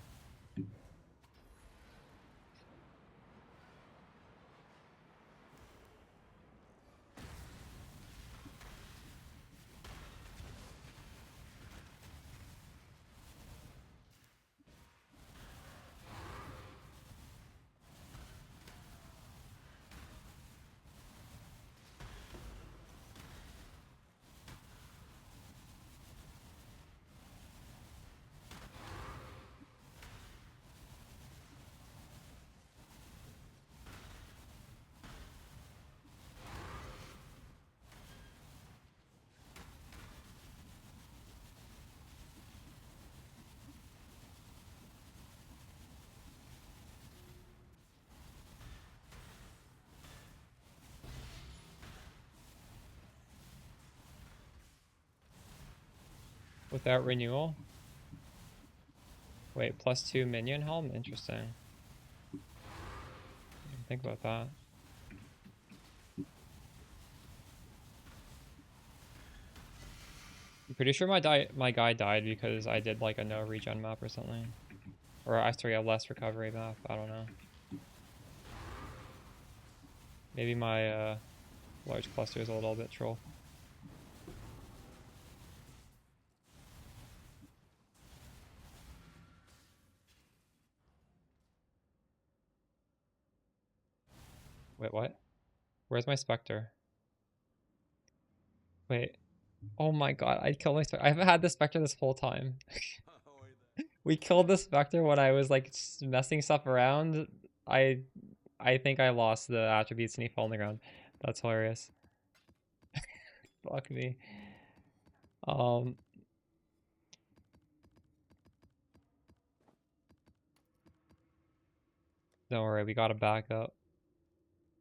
Without renewal? Wait, +2 minion helm? Interesting. Didn't think about that. I'm pretty sure my guy died because I did like a no regen map or something. Or actually a less recovery map, I don't know. Maybe my large cluster is a little bit troll. Wait, what? Where's my Spectre? Wait. Oh my god, I killed my Spectre. I haven't had the Spectre this whole time. We killed the Spectre when I was like messing stuff around. I think I lost the attributes and he fell on the ground. That's hilarious. Fuck me. Don't worry, we got a backup.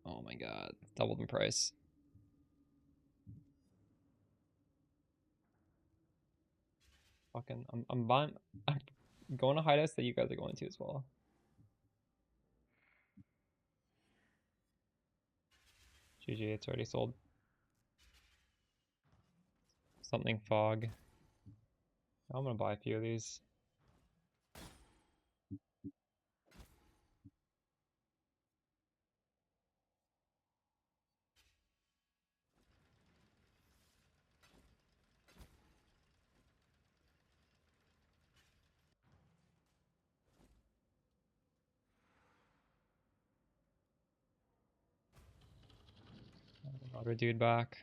Oh my god, doubled in price. Fucking, I'm buying. I'm going to hideouts that you guys are going to as well. GG, it's already sold. Something fog. I'm gonna buy a few of these. Another dude back.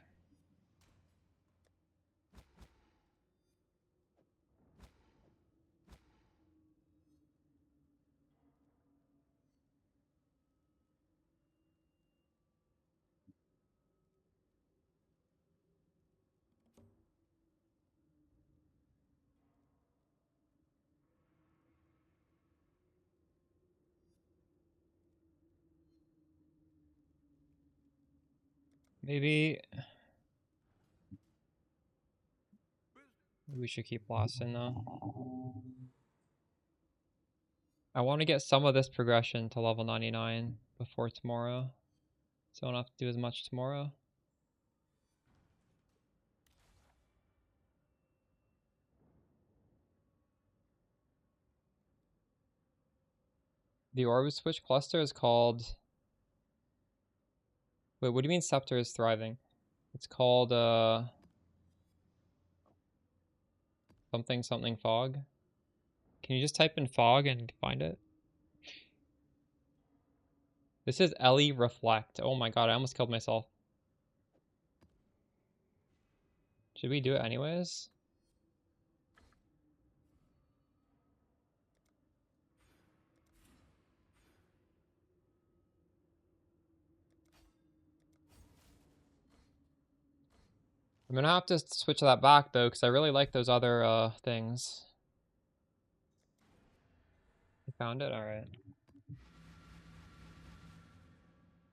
Maybe we should keep blasting though. I want to get some of this progression to level 99 before tomorrow, so I don't have to do as much tomorrow. The orb switch cluster is called... Wait, what do you mean Scepter is thriving? It's called something something fog. Can you just type in fog and find it? This is Ellie Reflect. Oh my god, I almost killed myself. Should we do it anyways? I'm gonna have to switch that back though, because I really like those other things. You found it? Alright.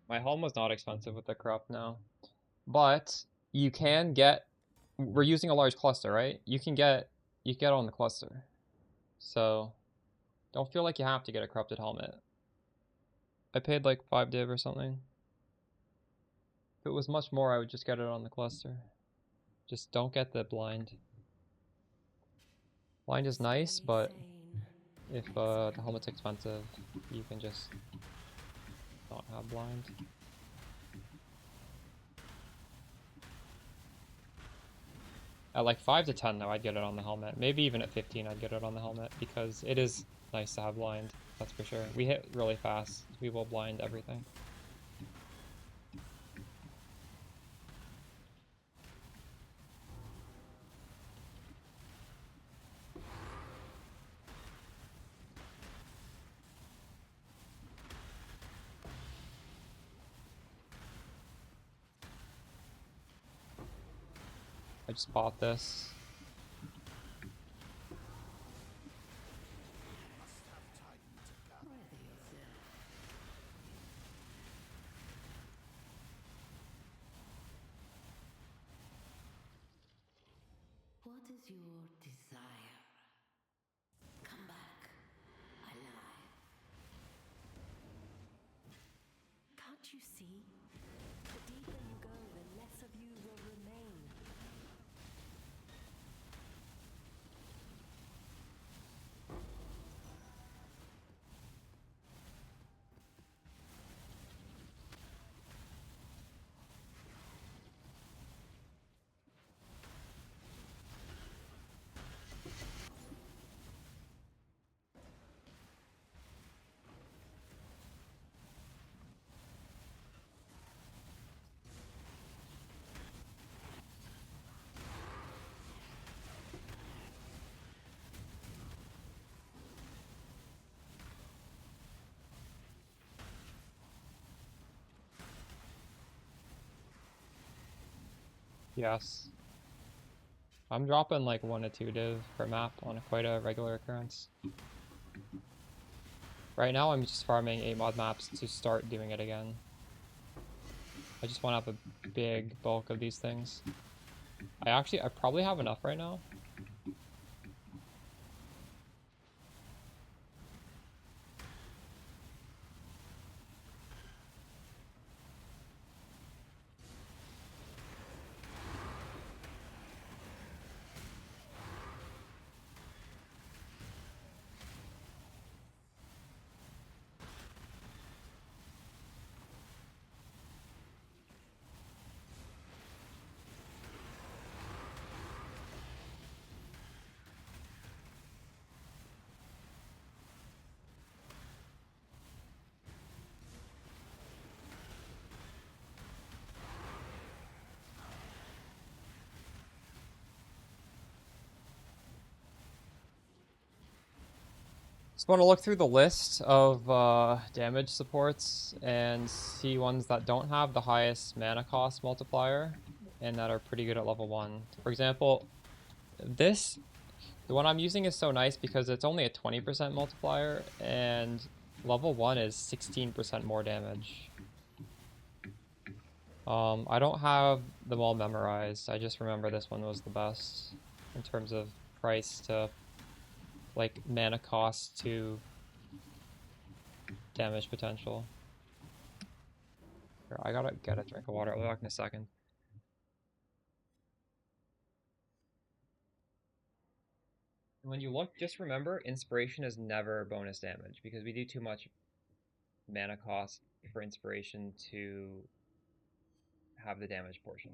My helm was not expensive with the corrupt now. But you can get... We're using a large cluster, right? You can get on the cluster. So don't feel like you have to get a corrupted helmet. I paid like 5 div or something. If it was much more, I would just get it on the cluster. Just don't get the blind. Blind is nice, but if the helmet's expensive, you can just not have blind. At like 5 to 10 though, I'd get it on the helmet. Maybe even at 15 I'd get it on the helmet, because it is nice to have blind, that's for sure. We hit really fast, we will blind everything. I just bought this. What is your desire? Come back. Yes. I'm dropping like 1 to 2 div per map on quite a regular occurrence. Right now I'm just farming 8 mod maps to start doing it again. I just want to have a big bulk of these things. I probably have enough right now. Just want to look through the list of damage supports and see ones that don't have the highest mana cost multiplier and that are pretty good at level 1. For example, the one I'm using is so nice because it's only a 20% multiplier and level 1 is 16% more damage. I don't have them all memorized. I just remember this one was the best in terms of price to like mana cost to damage potential. Here, I gotta get a drink of water. I'll be back in a second. When you look, just remember, inspiration is never bonus damage because we do too much mana cost for inspiration to have the damage portion.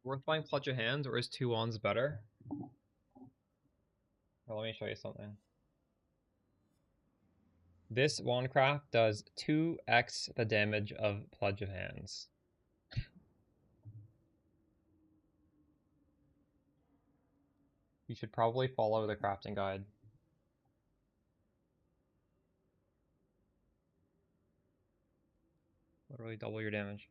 Worth buying Pledge of Hands, or is 2 wands better? Well, let me show you something. This wandcraft does 2x the damage of Pledge of Hands. You should probably follow the crafting guide. Literally double your damage.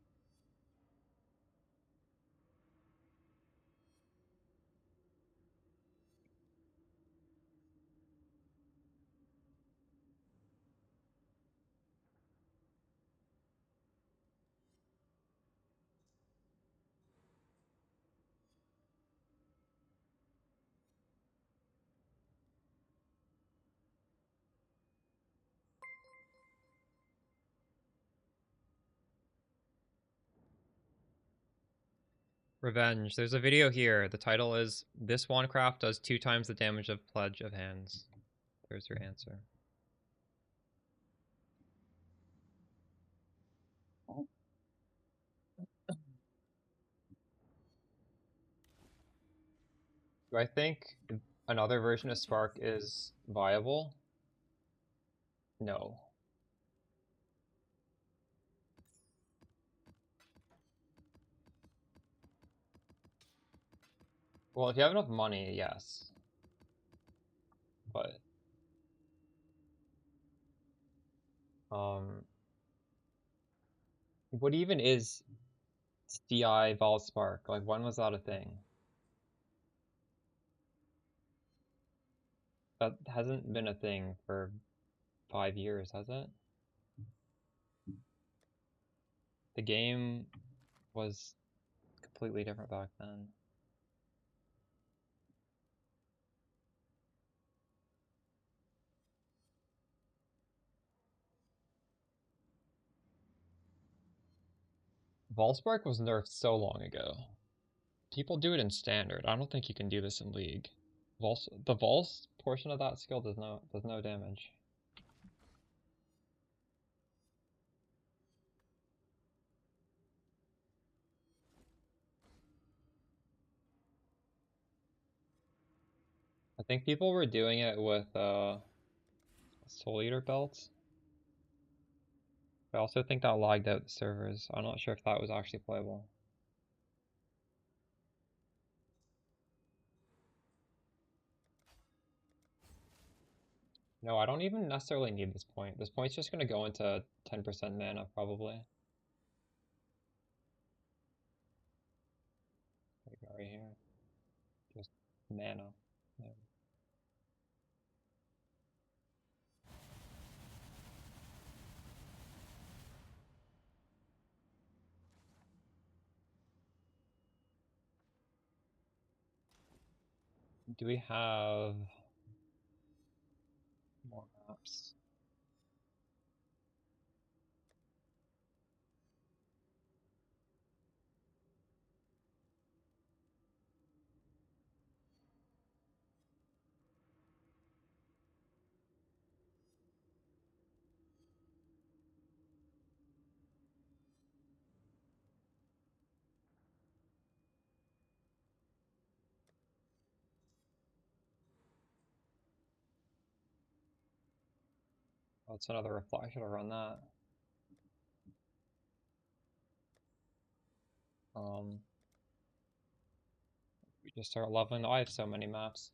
Revenge. There's a video here. The title is This Wandcraft does 2 times the damage of Pledge of Hands. There's your answer. Do I think another version of Spark is viable? No. Well, if you have enough money, yes. But what even is CI VODS Spark? Like, when was that a thing? That hasn't been a thing for 5 years, has it? The game was completely different back then. Volspark was nerfed so long ago. People do it in standard. I don't think you can do this in League. The Vols portion of that skill does no damage. I think people were doing it with Soul Eater belts. I also think that lagged out the servers. I'm not sure if that was actually playable. No, I don't even necessarily need this point. This point's just gonna go into 10% mana, probably. Right here. Just mana. Yeah. Do we have more maps? Oh, it's another reflect. I should have run that. We just start leveling. I have so many maps.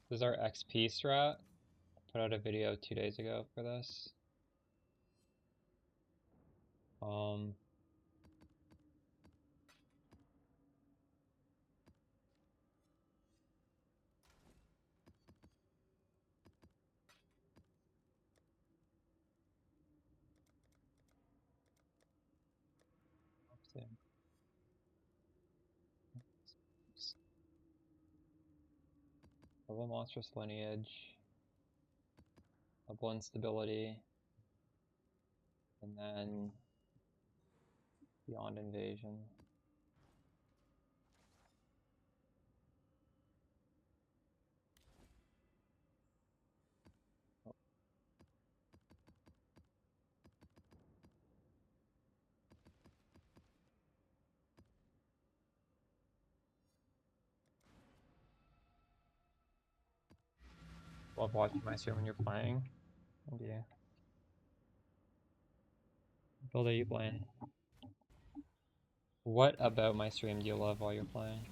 This is our XP strat. Put out a video 2 days ago for this. Level monstrous lineage, level instability, and then beyond invasion. Love watching my stream when you're playing. And yeah. Build, are you playing? What about my stream do you love while you're playing?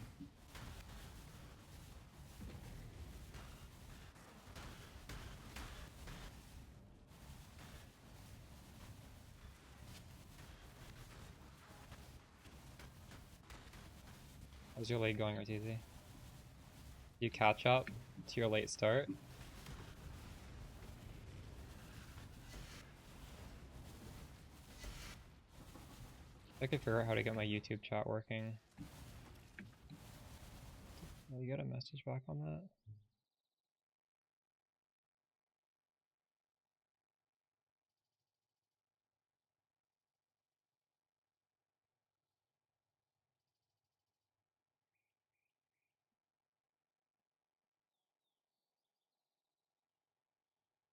How's your late going, RTZ? You catch up to your late start? I could figure out how to get my YouTube chat working. Will you get a message back on that?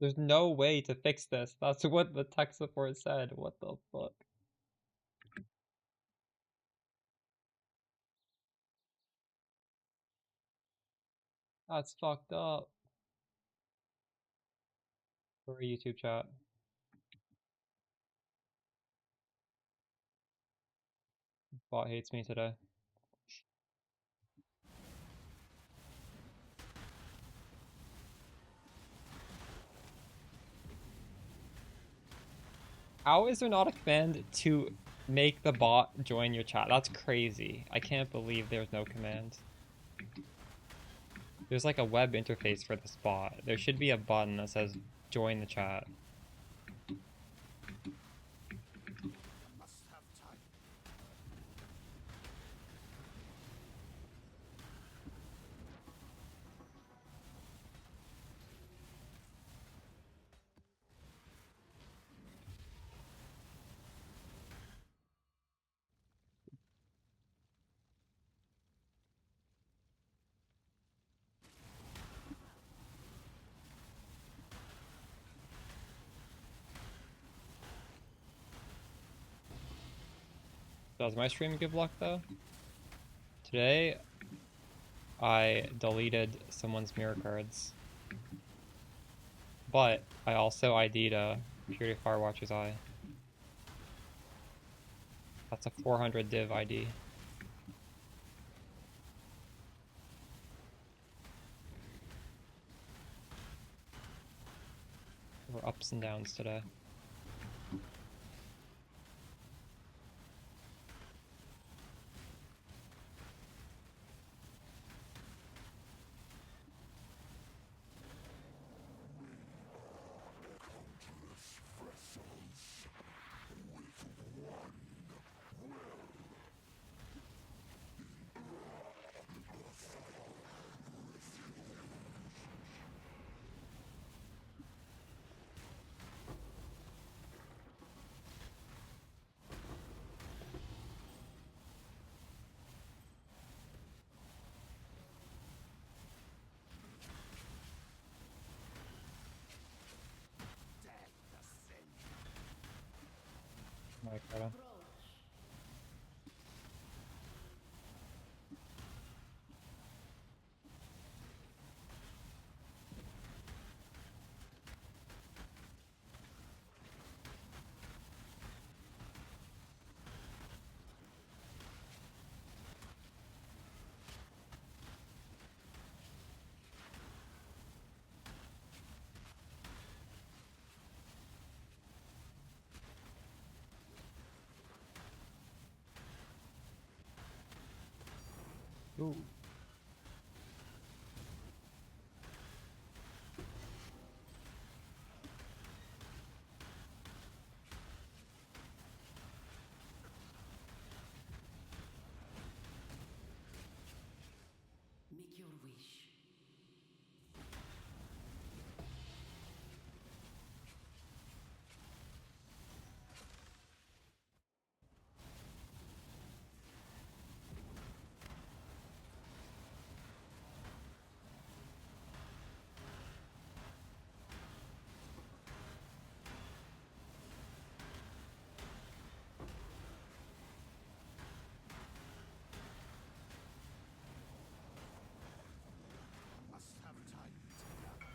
There's no way to fix this. That's what the tech support said. What the fuck? That's fucked up. For a YouTube chat. Bot hates me today. How is there not a command to make the bot join your chat? That's crazy. I can't believe there's no command. There's like a web interface for this bot. There should be a button that says join the chat. Must have time. Does my stream give luck though? Today, I deleted someone's mirror cards. But I also ID'd a Purity Firewatcher's Eye. That's a 400 div ID. We're ups and downs today. My God. Ooh. Make your wish. Must have time to gather.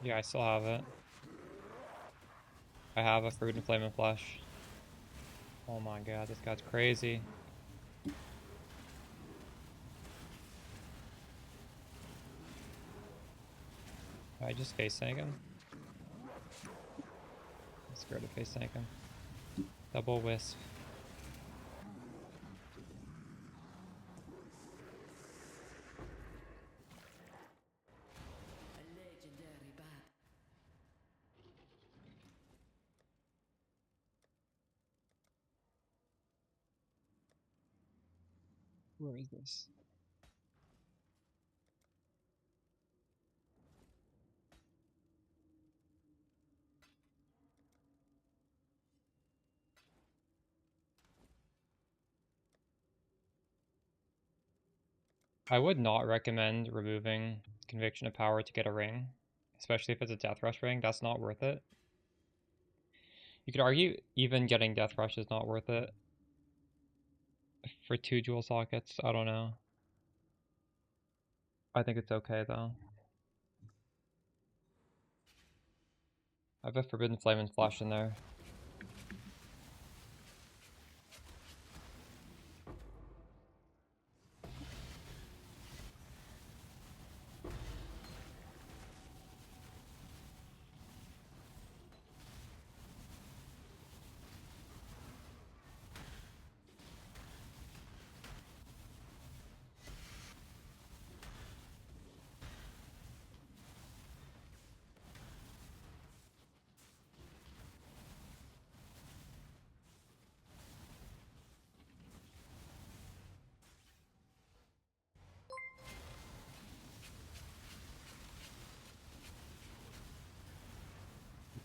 Yeah, I still have it. I have a Fruit and Flame and Flesh. Oh my god, this guy's crazy. I just face tank him. I'm scared to face tank him. Double Wisp. A legendary bat. Where is this? I would not recommend removing Conviction of Power to get a ring, especially if it's a Death Rush ring. That's not worth it. You could argue even getting Death Rush is not worth it for 2 dual sockets. I don't know. I think it's okay though. I have a Forbidden Flame and Flash in there.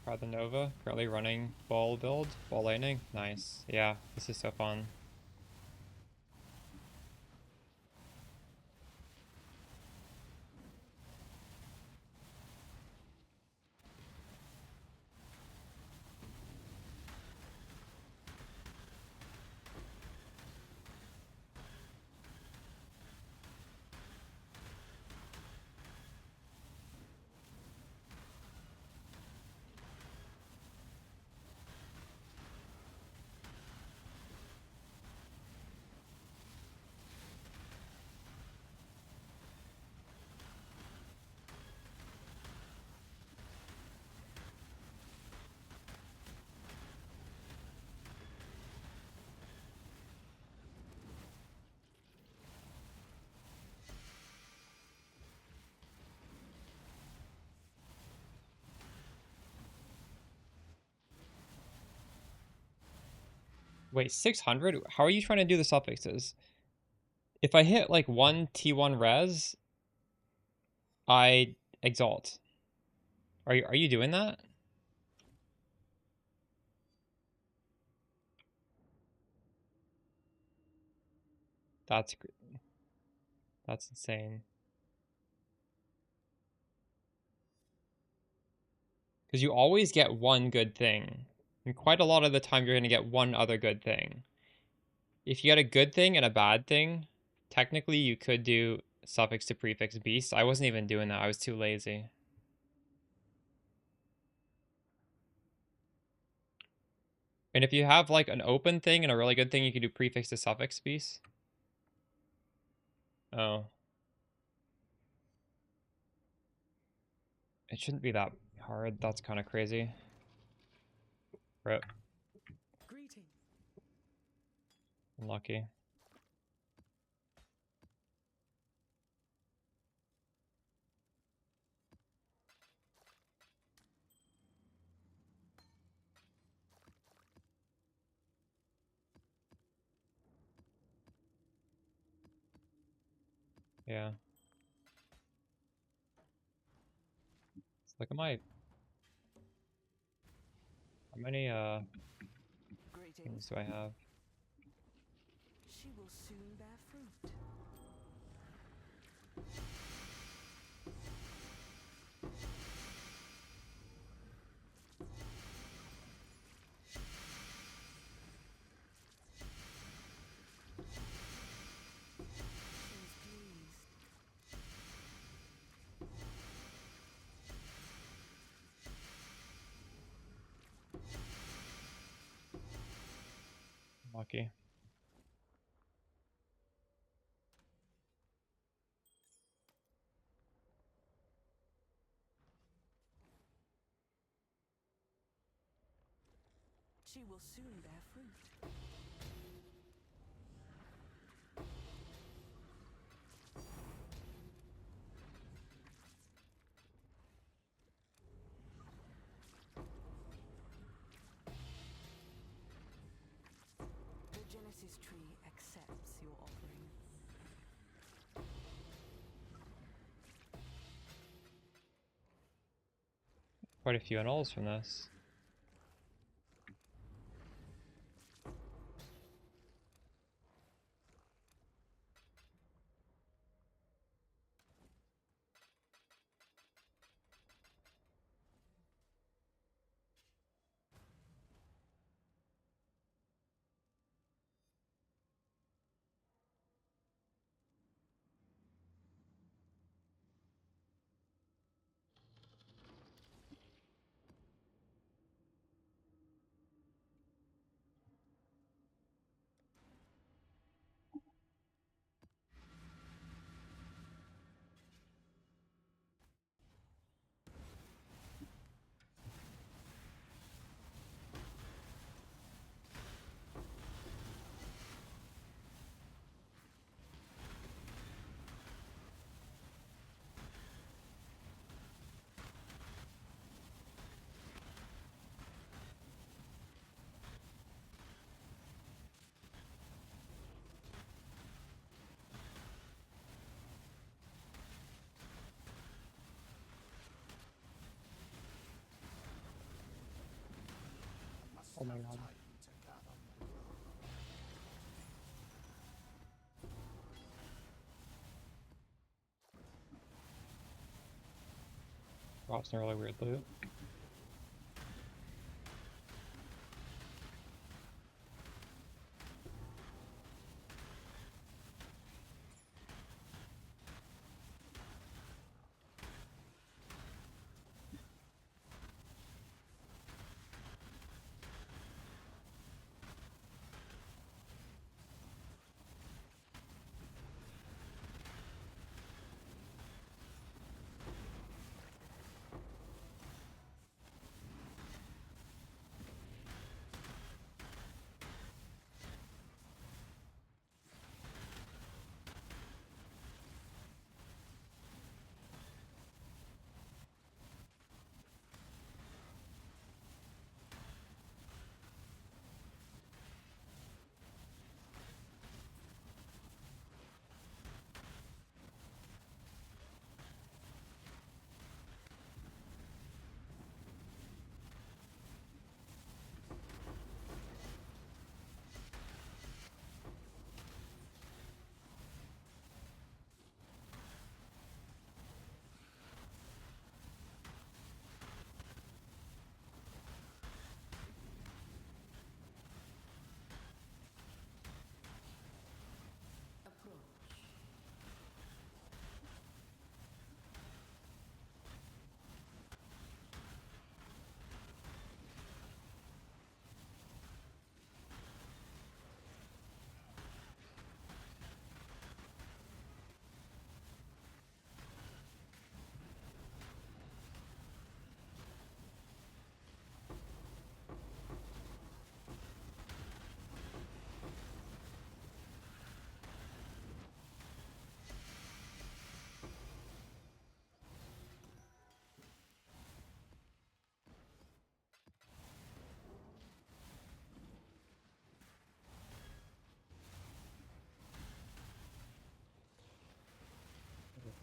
Try the Nova, currently running ball build, ball laning. Nice. Yeah, this is so fun. Wait, 600? How are you trying to do the suffixes? If I hit like 1 T1 res, I exalt. Are you doing that? That's insane. Because you always get one good thing. And quite a lot of the time you're going to get one other good thing. If you get a good thing and a bad thing, technically you could do suffix to prefix beast. I wasn't even doing that. I was too lazy. And if you have like an open thing and a really good thing, you can do prefix to suffix beast. Oh. It shouldn't be that hard. That's kind of crazy. Rip. Greeting. Unlucky. Yeah. It's like, how many things Greetings. do I have? She will soon bear fruit. She's pleased. Lucky. She will soon bear fruit. The Genesis tree accepts your offering. Quite a few annuls from this. Oh my god. time to gather more. Drops some really weird loot.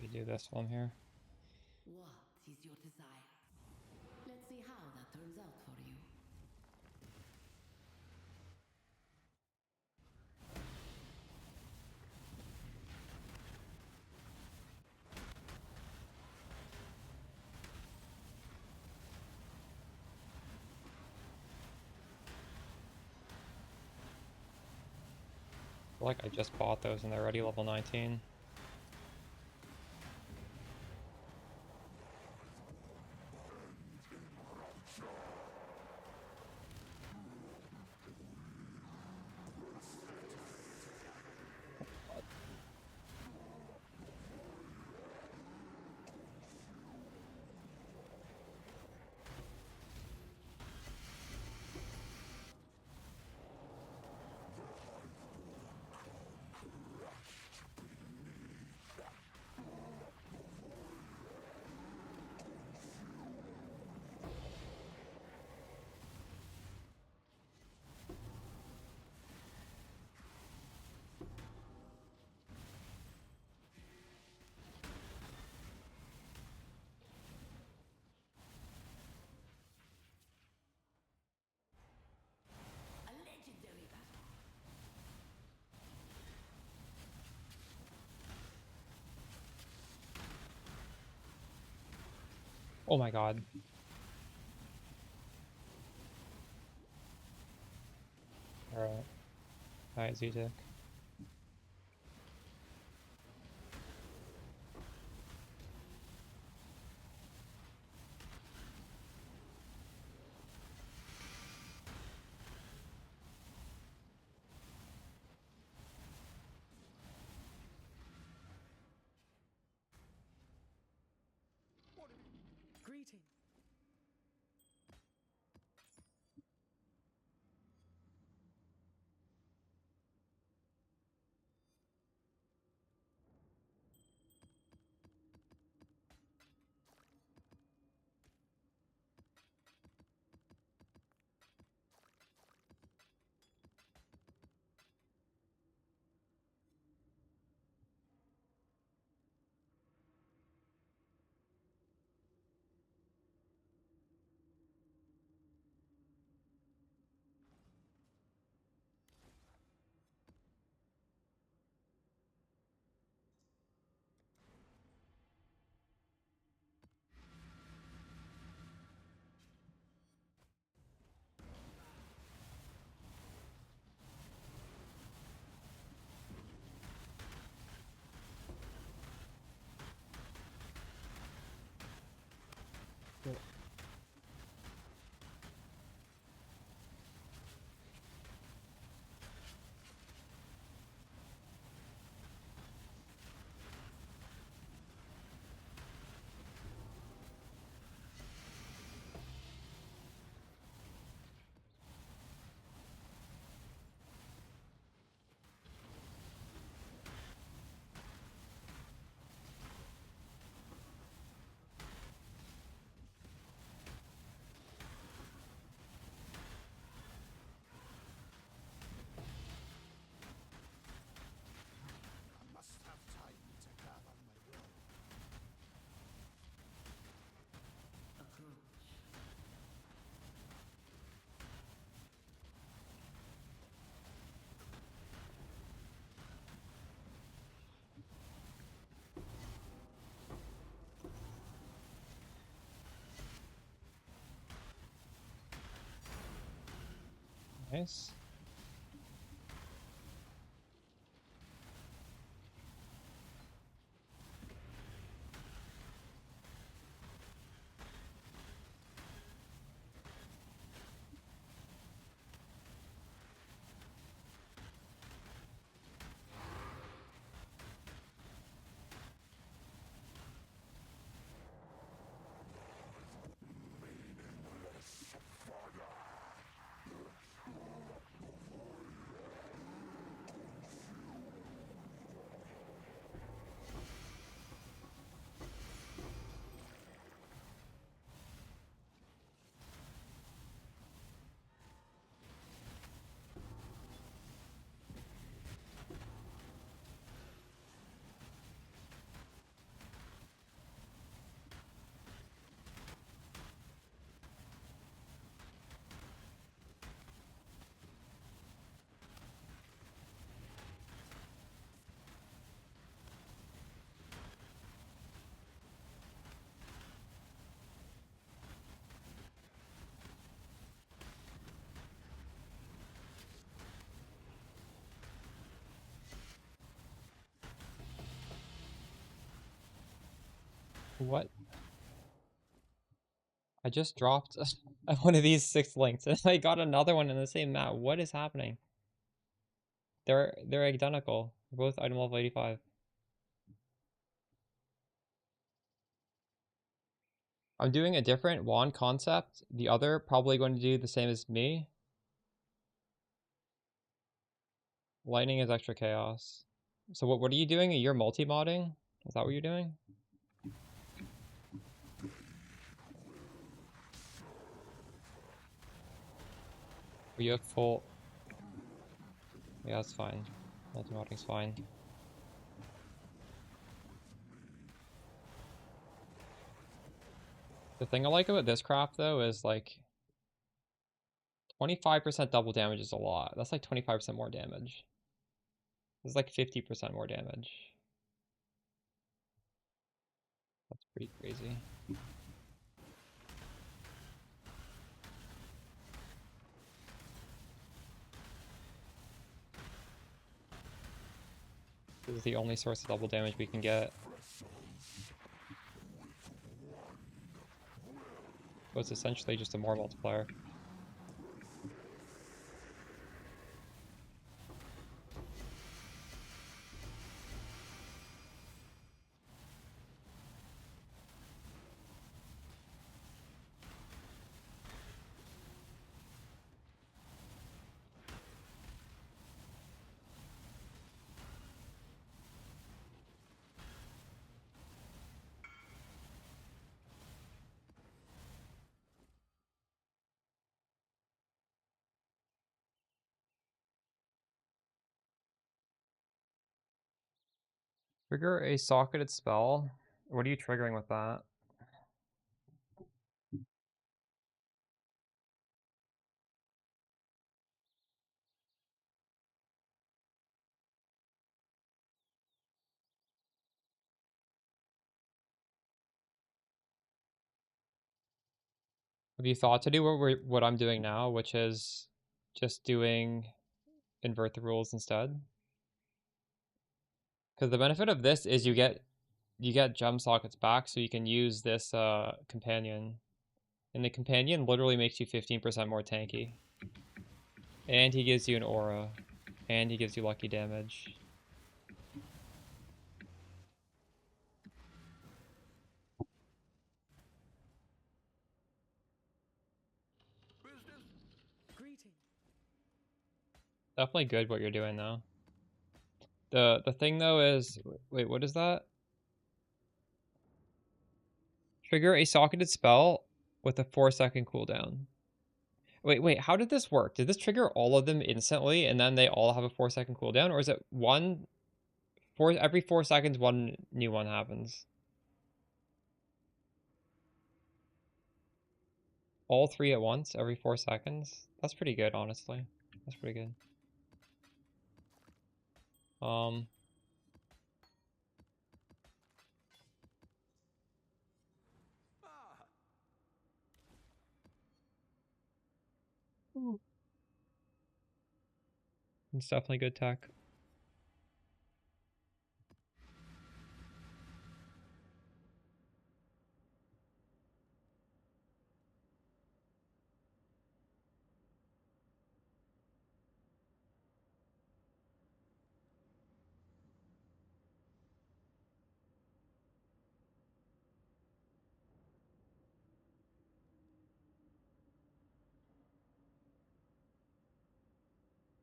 We do this one here. What is your desire? Let's see how that turns out for you. I feel like I just bought those and they're already level 19. A legendary battle. Oh my god. Alright. Alright, Z-Tick. Greeting. Cool. I must have time to gather my will. Nice. What? I just dropped one of these 6 links and I got another one in the same map. What is happening? They're identical. They're both item level 85. I'm doing a different wand concept. The other probably going to do the same as me. Lightning is extra chaos. So what are you doing? You're multi-modding? Is that what you're doing? You have full... Yeah, that's fine. Multi-modding's fine. The thing I like about this craft though is like 25% double damage is a lot. That's like 25% more damage. It's like 50% more damage. That's pretty crazy. This is the only source of double damage we can get. So it's essentially just a more multiplier. Trigger a socketed spell. What are you triggering with that? Have you thought to do what I'm doing now, which is just doing invert the rules instead? Because the benefit of this is you get gem sockets back, so you can use this companion And the companion literally makes you 15% more tanky. And he gives you an aura. And he gives you lucky damage. Greeting. Definitely good what you're doing though. The thing though is, wait, what is that? Trigger a socketed spell with a 4-second cooldown. Wait, how did this work? Did this trigger all of them instantly and then they all have a 4-second cooldown? Or is it every 4 seconds one new one happens? All 3 at once every 4 seconds? That's pretty good, honestly. That's pretty good. It's definitely good tech.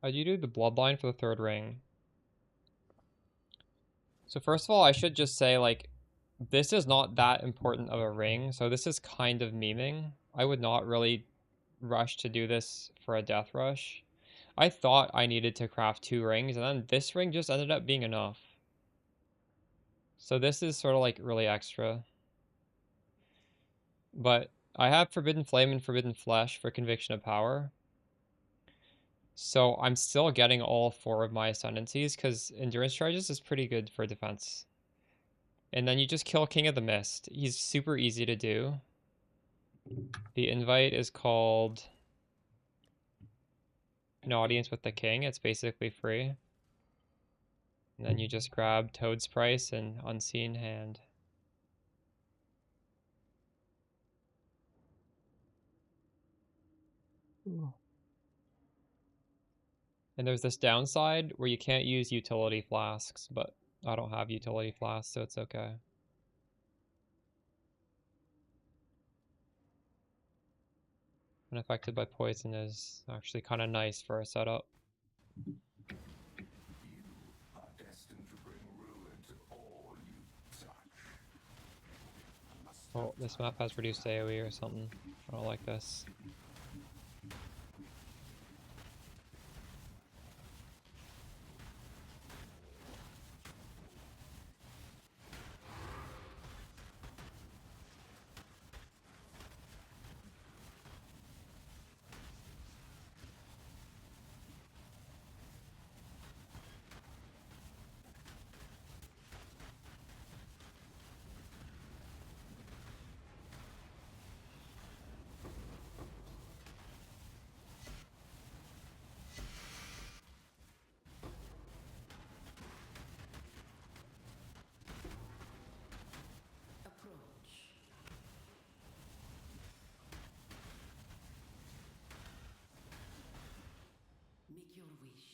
How'd you do the bloodline for the 3rd ring? So first of all, I should just say, like, this is not that important of a ring, so this is kind of memeing. I would not really rush to do this for a death rush. I thought I needed to craft 2 rings, and then this ring just ended up being enough. So this is sort of like really extra. But I have Forbidden Flame and Forbidden Flesh for Conviction of Power. So I'm still getting all 4 of my ascendancies because Endurance Charges is pretty good for defense. And then you just kill King of the Mist. He's super easy to do. The invite is called An Audience with the King. It's basically free. And then you just grab Toad's Price and Unseen Hand. And there's this downside where you can't use utility flasks, but I don't have utility flasks, so it's okay. Unaffected by poison is actually kind of nice for a setup. You are destined to bring ruin to all you touch. Oh, this map has reduced AoE or something. I don't like this. Approach. Make your wish.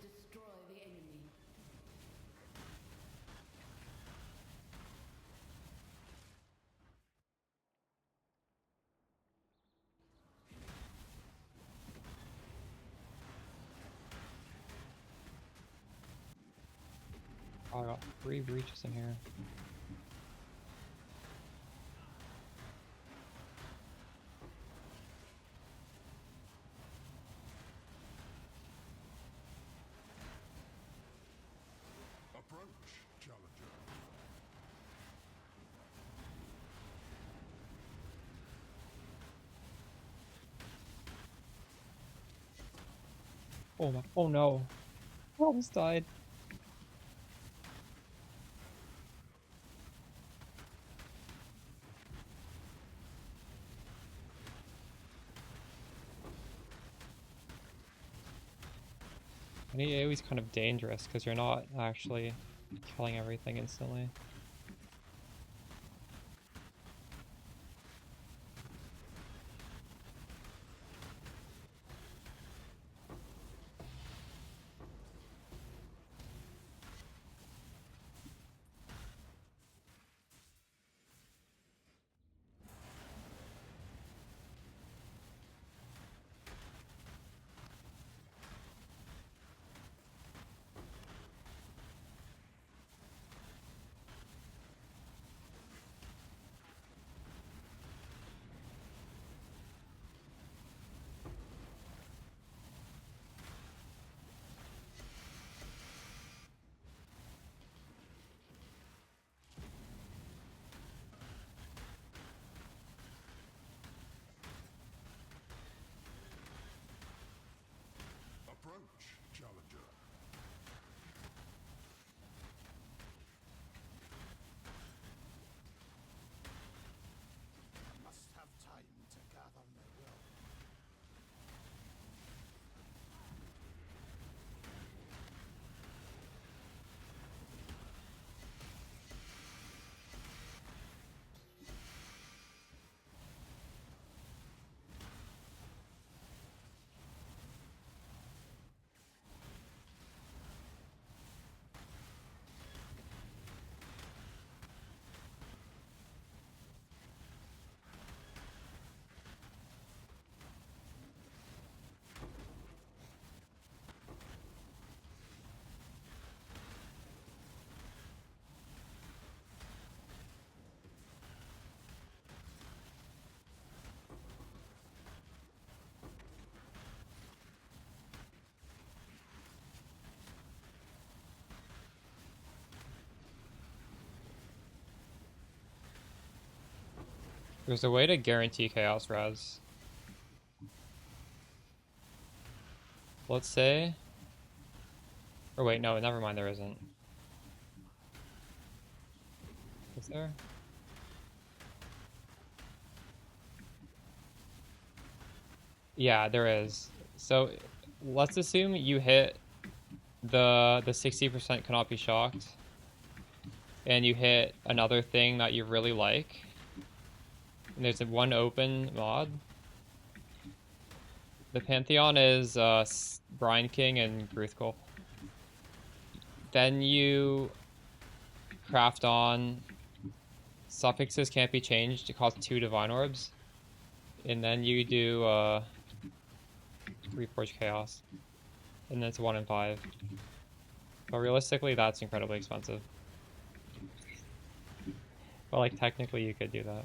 Destroy the enemy. Oh, I got 3 breaches in here. Approach, challenger. Oh my, oh no. I almost died. Any AoE is kind of dangerous because you're not actually killing everything instantly. There's a way to guarantee chaos res. Let's say... Or wait, no, never mind, there isn't. Is there? Yeah, there is. So let's assume you hit the 60% cannot be shocked, and you hit another thing that you really like, and there's one open mod. The Pantheon is Brine King and Gruthkul. Then you craft on suffixes can't be changed to cost 2 divine orbs, and then you do Reforge Chaos, and then it's 1 in 5. But realistically, that's incredibly expensive. But like technically, you could do that.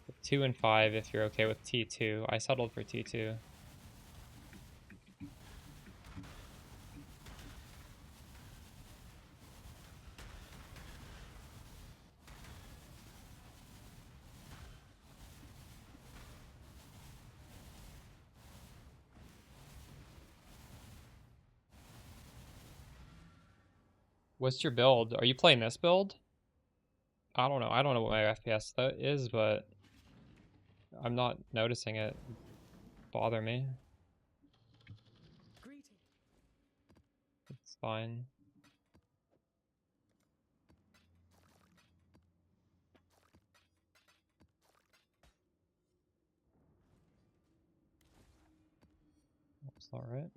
With 2 and 5 if you're okay with T2. I settled for T2. What's your build? Are you playing this build? I don't know. I don't know what my FPS that is, but I'm not noticing it bother me. It's fine. That's all right.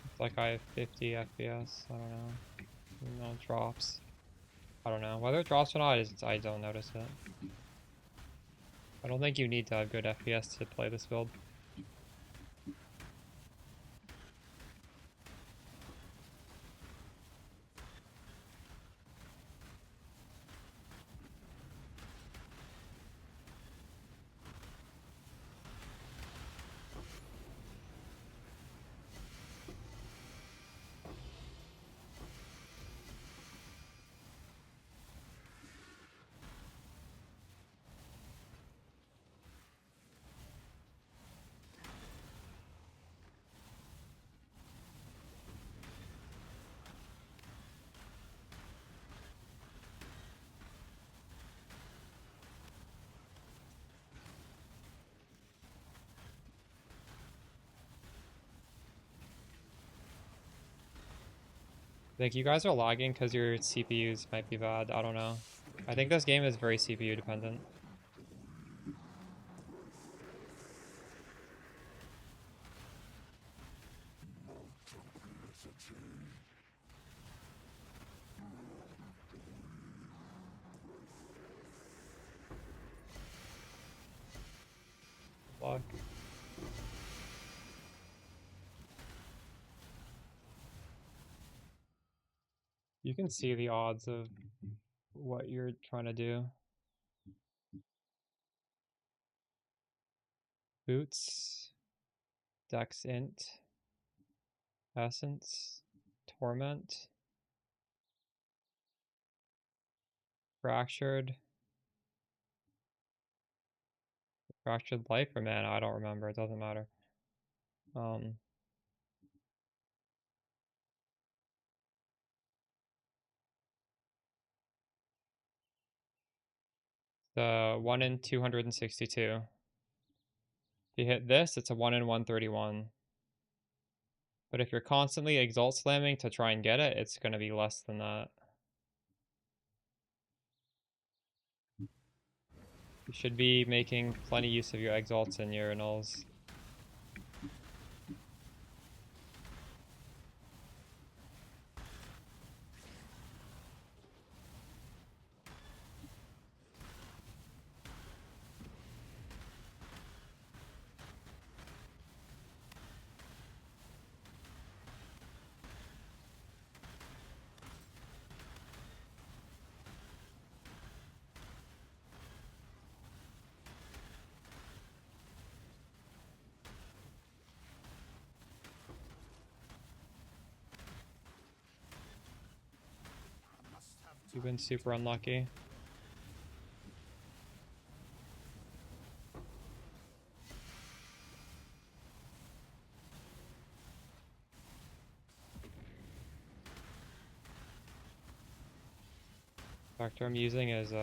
It's like I have 50 FPS. I don't know. No drops. I don't know. Whether it drops or not, I don't notice it. I don't think you need to have good FPS to play this build. I think you guys are lagging because your CPUs might be bad. I don't know. I think this game is very CPU dependent. Fuck. You can see the odds of what you're trying to do. Boots, Dex Int, Essence, Torment, Fractured, Fractured Life or Mana, I don't remember, it doesn't matter. The 1 in 262. If you hit this, it's a 1 in 131. But if you're constantly exalt slamming to try and get it, it's going to be less than that. You should be making plenty use of your exalts and your nulls. You've been super unlucky. Factor I'm using is They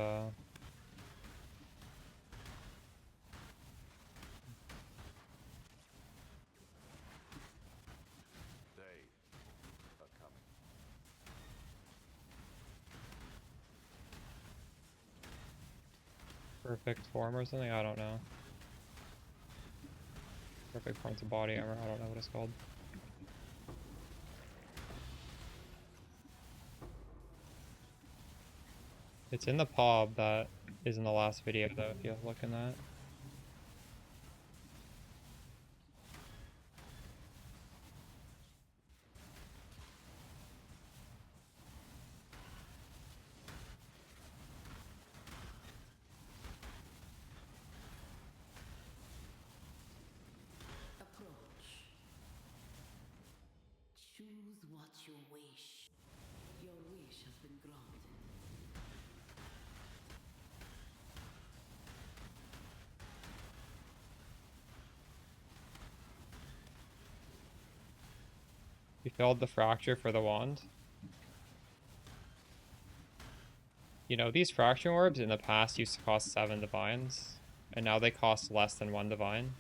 are coming. perfect form or something, I don't know. Perfect form to body armor, I don't know what it's called. It's in the PoB that is in the last video though, if you look in that. Approach. Choose what you wish. Your wish has been granted. You filled the fracture for the wand. You know, these fracture orbs in the past used to cost 7 divines, and now they cost less than 1 divine.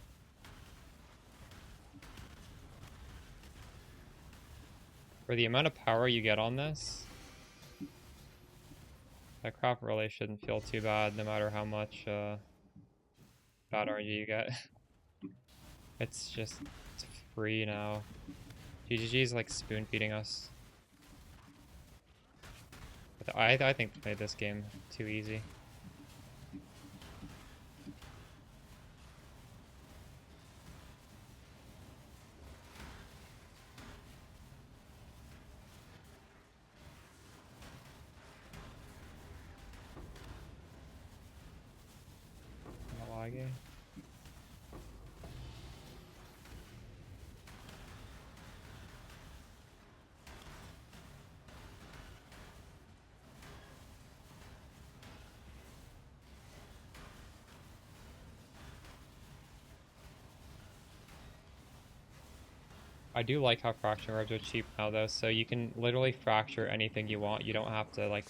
For the amount of power you get on this, that crap really shouldn't feel too bad, no matter how much bad RNG you get. It's free now. GGG's like spoon feeding us. I think they made this game too easy. Kinda laggy. I do like how fracture orbs are cheap now though, so you can literally fracture anything you want. You don't have to like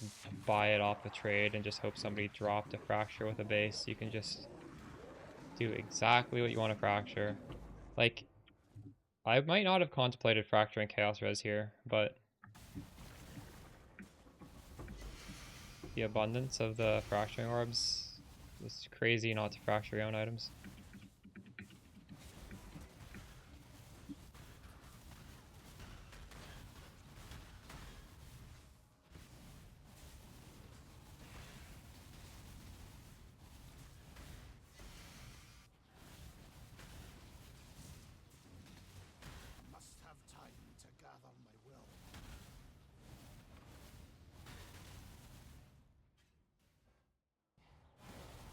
buy it off a trade and just hope somebody dropped a fracture with a base. You can just do exactly what you want to fracture. Like, I might not have contemplated fracturing Chaos Res here, but the abundance of the fracturing orbs is crazy not to fracture your own items. Must have time to gather my will.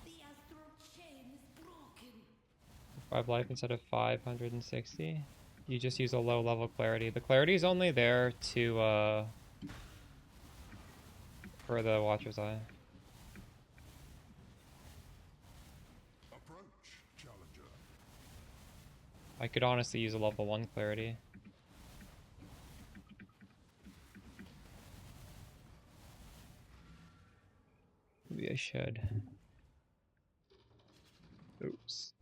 The astral chain is broken. 5 life instead of 560. You just use a low level clarity. The clarity is only there to for the Watcher's Eye. Approach, challenger. I could honestly use a level 1 clarity. Maybe I should. Oops.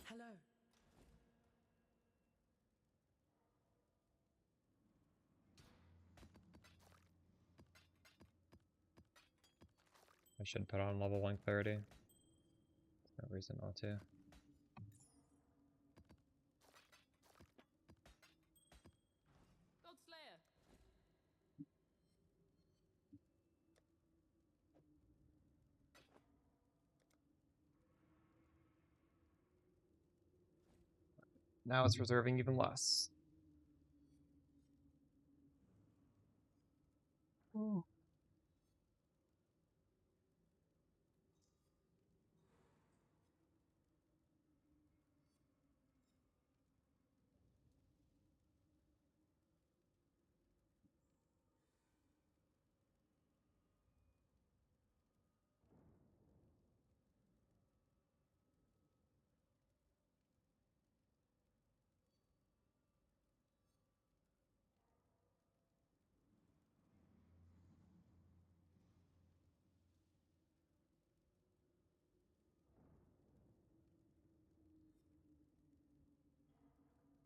Hello. I should put on level 1 clarity. No reason not to. Now it's reserving even less. Oh.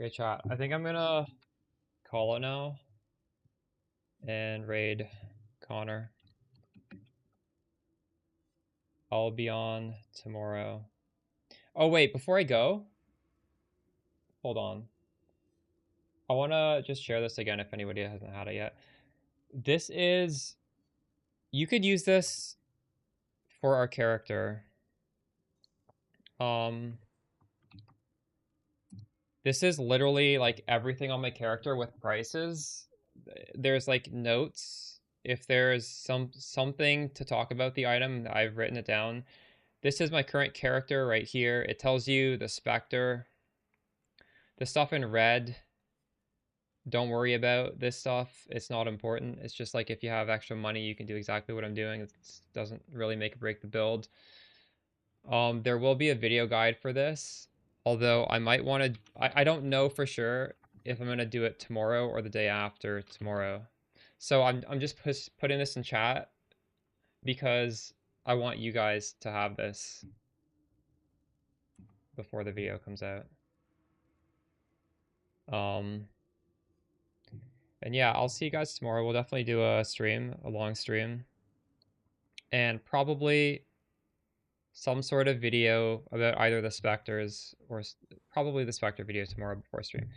Okay, chat. I think I'm gonna call it now and raid Connor. I'll be on tomorrow. Oh wait, before I go, hold on. I want to just share this again if anybody hasn't had it yet. This is, you could use this for our character. This is literally like everything on my character with prices. There's like notes. If there's something to talk about the item, I've written it down. This is my current character right here. It tells you the Spectre. The stuff in red, don't worry about this stuff. It's not important. It's just like if you have extra money, you can do exactly what I'm doing. It doesn't really make or break the build. There will be a video guide for this, although I might want to, I don't know for sure if I'm going to do it tomorrow or the day after tomorrow. So I'm just putting this in chat because I want you guys to have this before the video comes out. And yeah, I'll see you guys tomorrow. We'll definitely do a stream, a long stream. And probably some sort of video about either the Spectres or probably the Spectre video tomorrow before stream.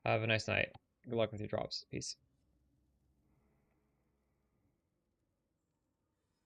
Have a nice night. Good luck with your drops. Peace.